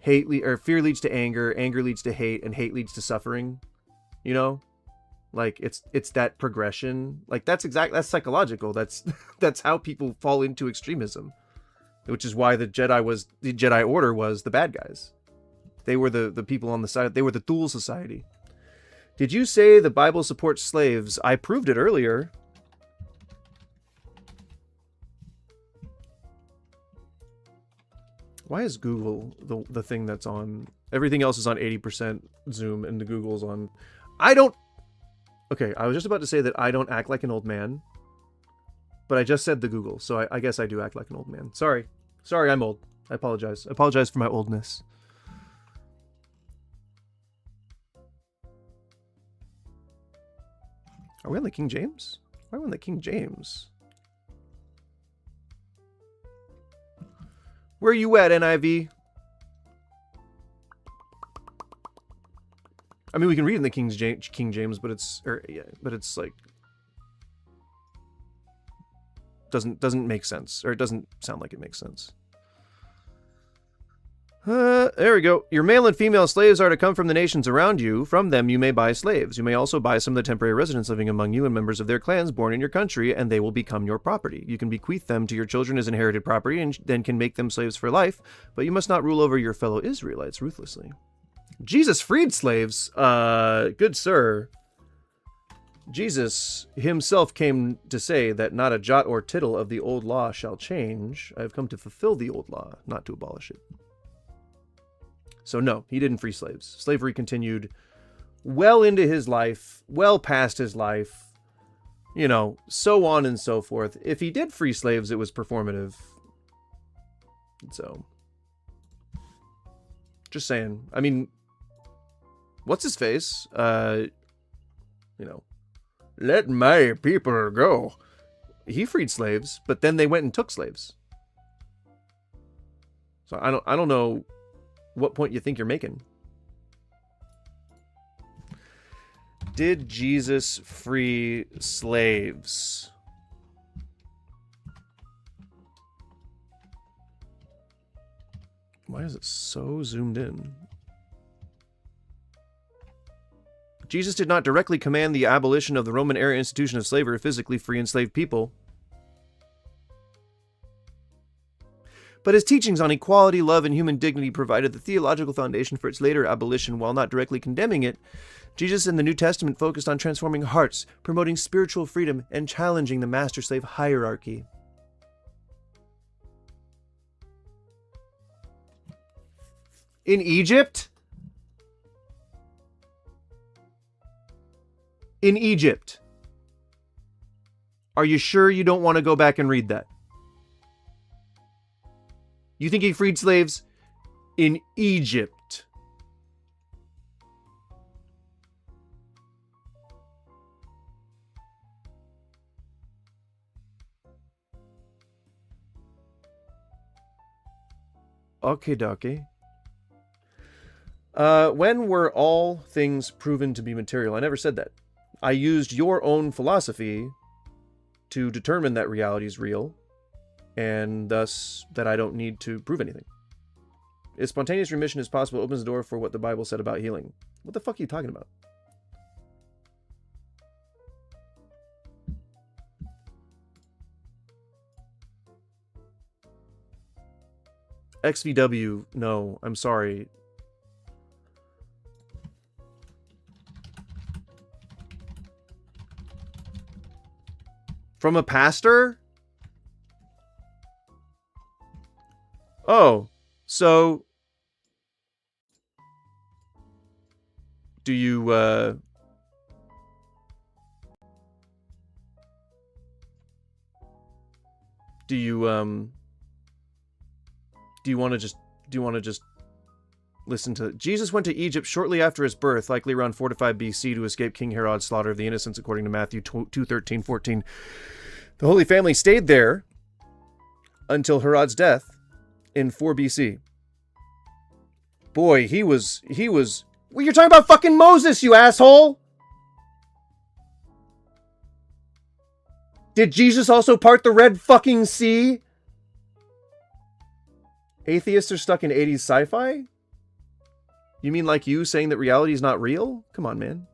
Fear leads to anger. Anger leads to hate. And hate leads to suffering. You know? Like it's that progression. Like that's psychological. That's how people fall into extremism, which is why the Jedi Order was the bad guys. They were the people on the side. They were the Thule Society. Did you say the Bible supports slaves? I proved it earlier. Why is Google the thing that's on? Everything else is on 80% zoom and the Google's on. Okay, I was just about to say that I don't act like an old man, but I just said the Google, so I guess I do act like an old man. Sorry, I'm old. I apologize. I apologize for my oldness. Are we on the King James? Why are we on the King James? Where are you at, NIV? I mean, we can read in the King James, but it's like doesn't make sense, or it doesn't sound like it makes sense. There we go. Your male and female slaves are to come from the nations around you. From them you may buy slaves. You may also buy some of the temporary residents living among you and members of their clans born in your country, and they will become your property. You can bequeath them to your children as inherited property, and then can make them slaves for life, but you must not rule over your fellow Israelites ruthlessly. Jesus freed slaves. Good sir. Jesus himself came to say that not a jot or tittle of the old law shall change. I have come to fulfill the old law, not to abolish it. So no, he didn't free slaves. Slavery continued well into his life, well past his life, so on and so forth. If he did free slaves, it was performative. So, just saying. I mean, what's his face? Let my people go. He freed slaves, but then they went and took slaves. So I don't know what point you think you're making. Did Jesus free slaves? Why is it so zoomed in? Jesus did not directly command the abolition of the Roman-era institution of slavery or physically free enslaved people. But his teachings on equality, love, and human dignity provided the theological foundation for its later abolition while not directly condemning it. Jesus in the New Testament focused on transforming hearts, promoting spiritual freedom, and challenging the master-slave hierarchy. In Egypt? In Egypt. Are you sure you don't want to go back and read that? You think he freed slaves in Egypt? Okay, dokie. When were all things proven to be material? I never said that. I used your own philosophy to determine that reality is real, and thus that I don't need to prove anything. If spontaneous remission is possible, it opens the door for what the Bible said about healing. What the fuck are you talking about? XVW, no, I'm sorry. From a pastor? Oh, so do you want to just listen to Jesus went to Egypt shortly after his birth, likely around 4 to 5 BC, to escape King Herod's slaughter of the innocents, according to Matthew 2:13-14. The Holy Family stayed there until Herod's death in 4 BC. Boy, he was... Well, you're talking about fucking Moses, you asshole! Did Jesus also part the Red fucking Sea? Atheists are stuck in 80s sci-fi? You mean like you saying that reality is not real? Come on, man.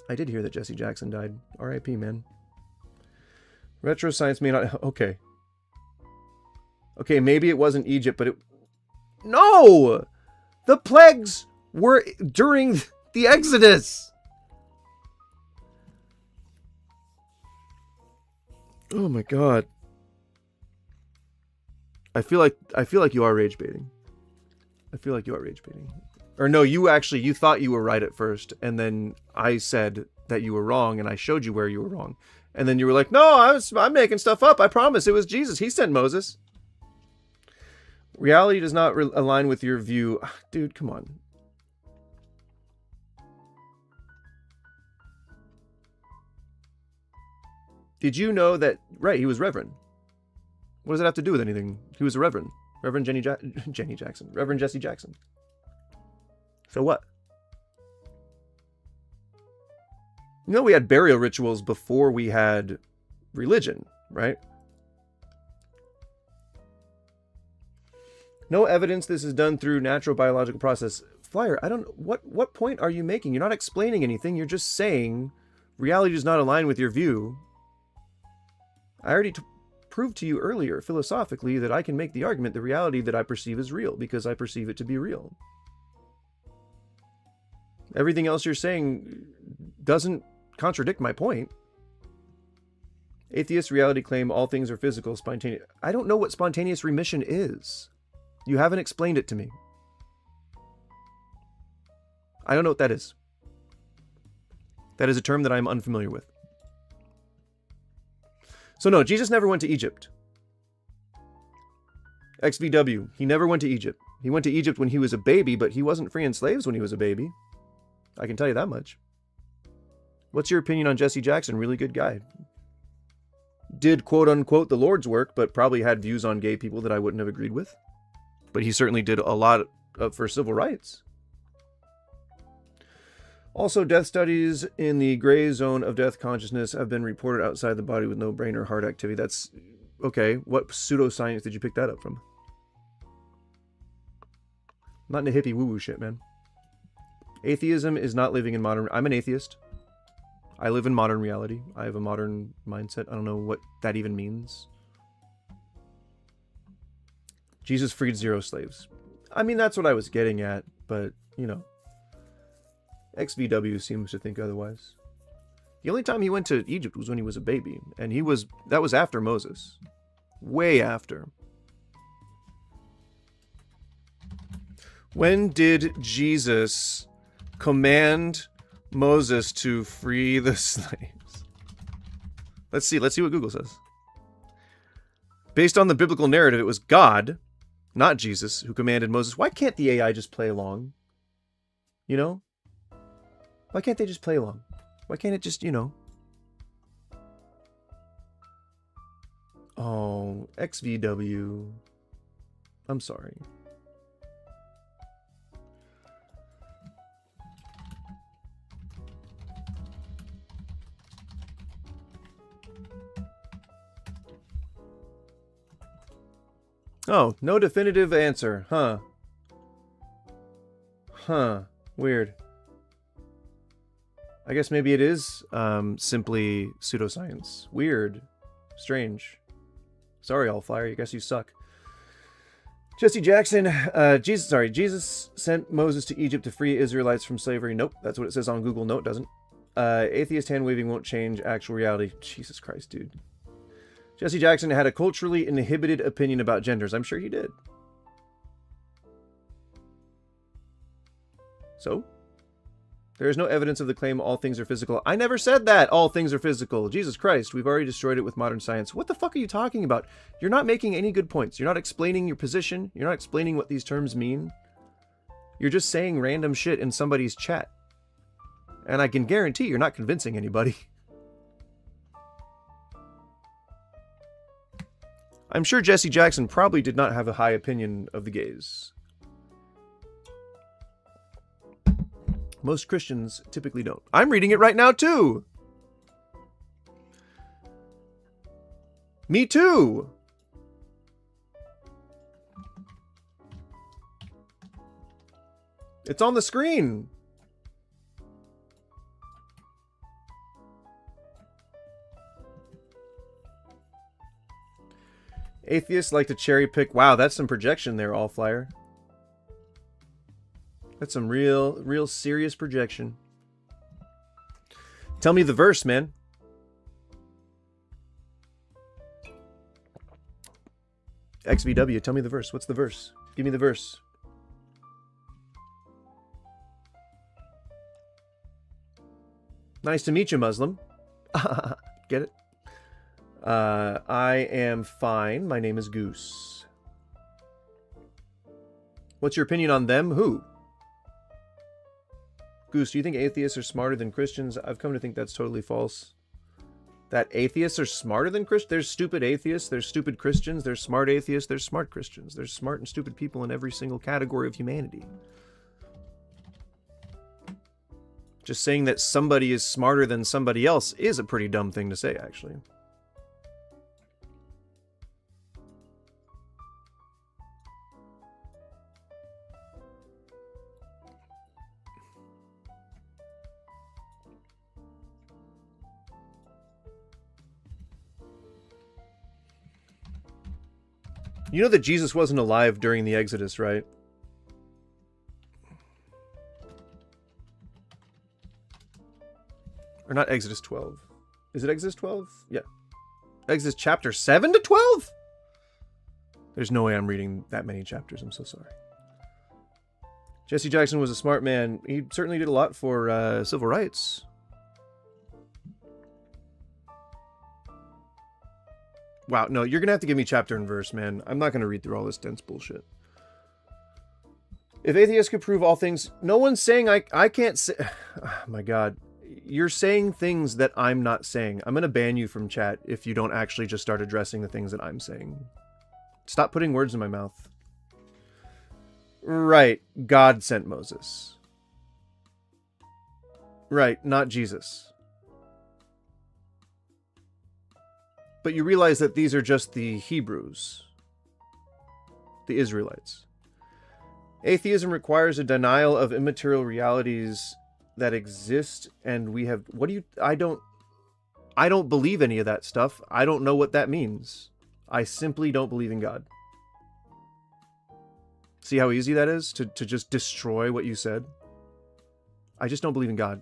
I did hear that Jesse Jackson died. R.I.P., man. Retro science may not... Okay. Okay, maybe it wasn't Egypt, but it... No! The plagues were during the Exodus! Oh my god. I feel like you are rage baiting. I feel like you are rage baiting. Or no, you thought you were right at first, and then I said that you were wrong, and I showed you where you were wrong. And then you were like, no, I'm making stuff up. I promise it was Jesus. He sent Moses. Reality does not align with your view. Dude, come on. Did you know that... Right, he was Reverend. What does it have to do with anything? He was a Reverend. Reverend Jenny Jackson. Reverend Jesse Jackson. So what? You know we had burial rituals before we had religion, right? No evidence this is done through natural biological process. Flyer, I don't... What point are you making? You're not explaining anything. You're just saying reality does not align with your view. I already proved to you earlier, philosophically, that I can make the argument the reality that I perceive is real, because I perceive it to be real. Everything else you're saying doesn't contradict my point. Atheist reality claim all things are physical, spontaneous. I don't know what spontaneous remission is. You haven't explained it to me. I don't know what that is. That is a term that I'm unfamiliar with. So no, Jesus never went to Egypt. XVW, he never went to Egypt. He went to Egypt when he was a baby, but he wasn't freeing slaves when he was a baby. I can tell you that much. What's your opinion on Jesse Jackson? Really good guy. Did quote-unquote the Lord's work, but probably had views on gay people that I wouldn't have agreed with. But he certainly did a lot for civil rights. Also, death studies in the gray zone of death consciousness have been reported outside the body with no brain or heart activity. That's... Okay, what pseudoscience did you pick that up from? Not into hippie woo-woo shit, man. Atheism is not living in modern... I'm an atheist. I live in modern reality. I have a modern mindset. I don't know what that even means. Jesus freed 0 slaves. I mean, that's what I was getting at, but, you know. XVW seems to think otherwise. The only time he went to Egypt was when he was a baby, and that was after Moses. Way after. When did Jesus command Moses to free the slaves? Let's see what Google says. Based on the biblical narrative, it was God, not Jesus, who commanded Moses. Why can't the AI just play along? You know? Why can't they just play along? Why can't it just, you know? Oh, XVW. I'm sorry. Oh, no definitive answer. Huh. Huh. Weird. I guess maybe it is simply pseudoscience. Weird. Strange. Sorry, Allflyer. I guess you suck. Jesse Jackson. Jesus sent Moses to Egypt to free Israelites from slavery. Nope. That's what it says on Google. No, it doesn't. Atheist hand waving won't change actual reality. Jesus Christ, dude. Jesse Jackson had a culturally inhibited opinion about genders. I'm sure he did. So? There is no evidence of the claim all things are physical. I never said that all things are physical. Jesus Christ, we've already destroyed it with modern science. What the fuck are you talking about? You're not making any good points. You're not explaining your position. You're not explaining what these terms mean. You're just saying random shit in somebody's chat. And I can guarantee you're not convincing anybody. I'm sure Jesse Jackson probably did not have a high opinion of the gays. Most Christians typically don't. I'm reading it right now, too! Me too! It's on the screen! Atheists like to cherry pick. Wow, that's some projection there, Allflyer. That's some real serious projection. Tell me the verse, man. XVW, tell me the verse. What's the verse? Give me the verse. Nice to meet you, Muslim. Get it? I am fine. My name is Goose. What's your opinion on them? Who? Goose, do you think atheists are smarter than Christians? I've come to think that's totally false. That atheists are smarter than Christians? There's stupid atheists, there's stupid Christians, there's smart atheists, there's smart Christians. There's smart and stupid people in every single category of humanity. Just saying that somebody is smarter than somebody else is a pretty dumb thing to say, actually. You know that Jesus wasn't alive during the Exodus, right? Or not Exodus 12. Is it Exodus 12? Yeah. Exodus chapter 7 to 12? There's no way I'm reading that many chapters. I'm so sorry. Jesse Jackson was a smart man. He certainly did a lot for civil rights. Wow, no, you're going to have to give me chapter and verse, man. I'm not going to read through all this dense bullshit. If atheists could prove all things... No one's saying I can't say... Oh, my God. You're saying things that I'm not saying. I'm going to ban you from chat if you don't actually just start addressing the things that I'm saying. Stop putting words in my mouth. Right, God sent Moses. Right, not Jesus. But you realize that these are just the Hebrews, the Israelites. Atheism requires a denial of immaterial realities that exist, and we have... What do you... I don't believe any of that stuff. I don't know what that means. I simply don't believe in God. See how easy that is to just destroy what you said? I just don't believe in God.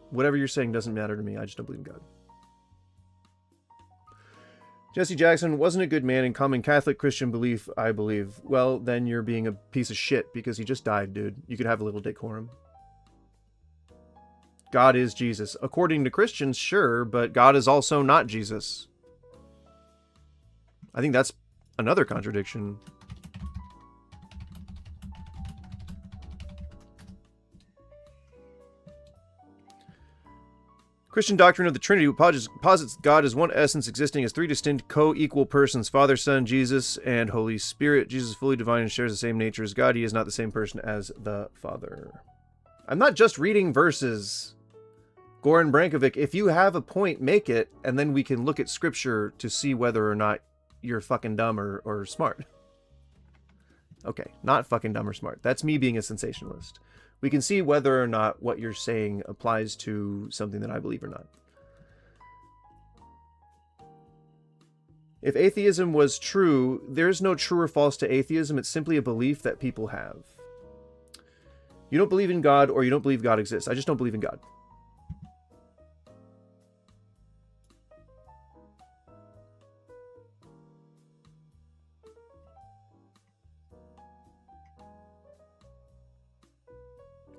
Whatever you're saying doesn't matter to me. I just don't believe in God. Jesse Jackson wasn't a good man in common Catholic Christian belief, I believe. Well, then you're being a piece of shit because he just died, dude. You could have a little decorum. God is Jesus. According to Christians, sure, but God is also not Jesus. I think that's another contradiction. Christian doctrine of the Trinity posits God as one essence existing as three distinct co-equal persons, Father, Son, Jesus, and Holy Spirit. Jesus is fully divine and shares the same nature as God. He is not the same person as the Father. I'm not just reading verses. Goran Brankovic, if you have a point, make it, and then we can look at scripture to see whether or not you're fucking dumb or smart. Okay, not fucking dumb or smart. That's me being a sensationalist. We can see whether or not what you're saying applies to something that I believe or not. If atheism was true, there's no true or false to atheism. It's simply a belief that people have. You don't believe in God, or you don't believe God exists. I just don't believe in God.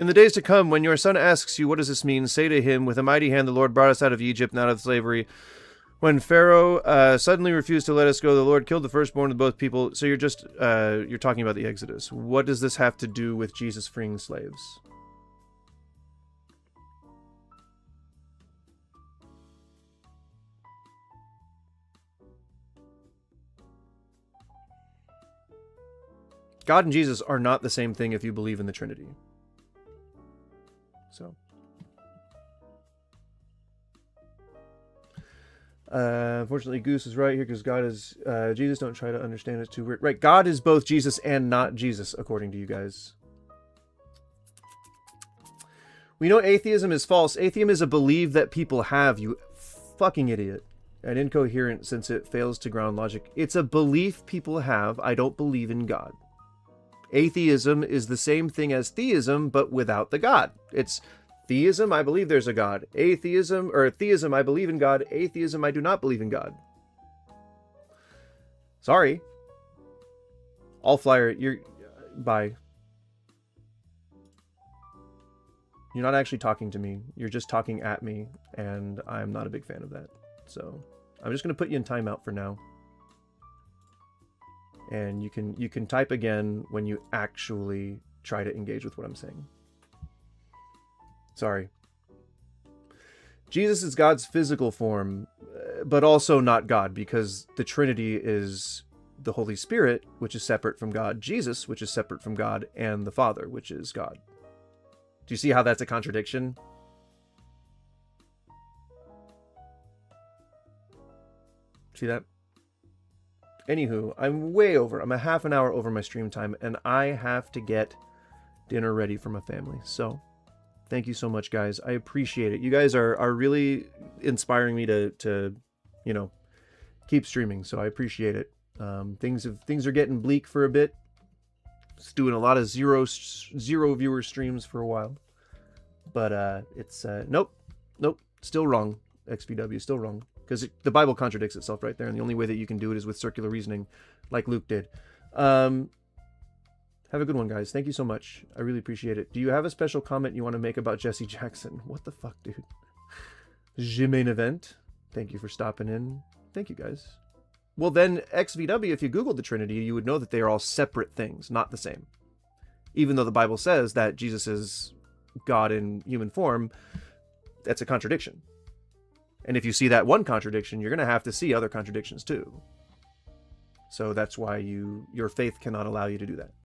In the days to come, when your son asks you, what does this mean? Say to him, with a mighty hand the Lord brought us out of Egypt and out of slavery. When Pharaoh suddenly refused to let us go, the Lord killed the firstborn of both people. So you're talking about the Exodus. What does this have to do with Jesus freeing slaves? God and Jesus are not the same thing if you believe in the Trinity. So, unfortunately, Goose is right here because God is Jesus. Don't try to understand it too weird. Right, God is both Jesus and not Jesus, according to you guys. We know atheism is false. Atheism is a belief that people have, you fucking idiot. And incoherent since it fails to ground logic. It's a belief people have. I don't believe in God. Atheism is the same thing as theism, but without the God. It's theism, I believe there's a God. Atheism, or theism, I believe in God. Atheism, I do not believe in God. Sorry. All flyer, you're... Bye. You're not actually talking to me. You're just talking at me, and I'm not a big fan of that. So, I'm just going to put you in timeout for now. And you can type again when you actually try to engage with what I'm saying. Sorry. Jesus is God's physical form, but also not God, because the Trinity is the Holy Spirit, which is separate from God, Jesus, which is separate from God, and the Father, which is God. Do you see how that's a contradiction? See that? Anywho, I'm way over. I'm a half an hour over my stream time, and I have to get dinner ready for my family. So, thank you so much, guys. I appreciate it. You guys are really inspiring me to you know, keep streaming. So I appreciate it. Things are getting bleak for a bit. Just doing a lot of zero viewer streams for a while, but it's nope, still wrong. XVW, still wrong. Because the Bible contradicts itself right there, and the only way that you can do it is with circular reasoning, like Luke did. Have a good one, guys. Thank you so much. I really appreciate it. Do you have a special comment you want to make about Jesse Jackson? What the fuck, dude? Jimain Event. Thank you for stopping in. Thank you, guys. Well, then, XVW, if you Googled the Trinity, you would know that they are all separate things, not the same. Even though the Bible says that Jesus is God in human form, that's a contradiction. And if you see that one contradiction, you're going to have to see other contradictions too. So that's why your faith cannot allow you to do that.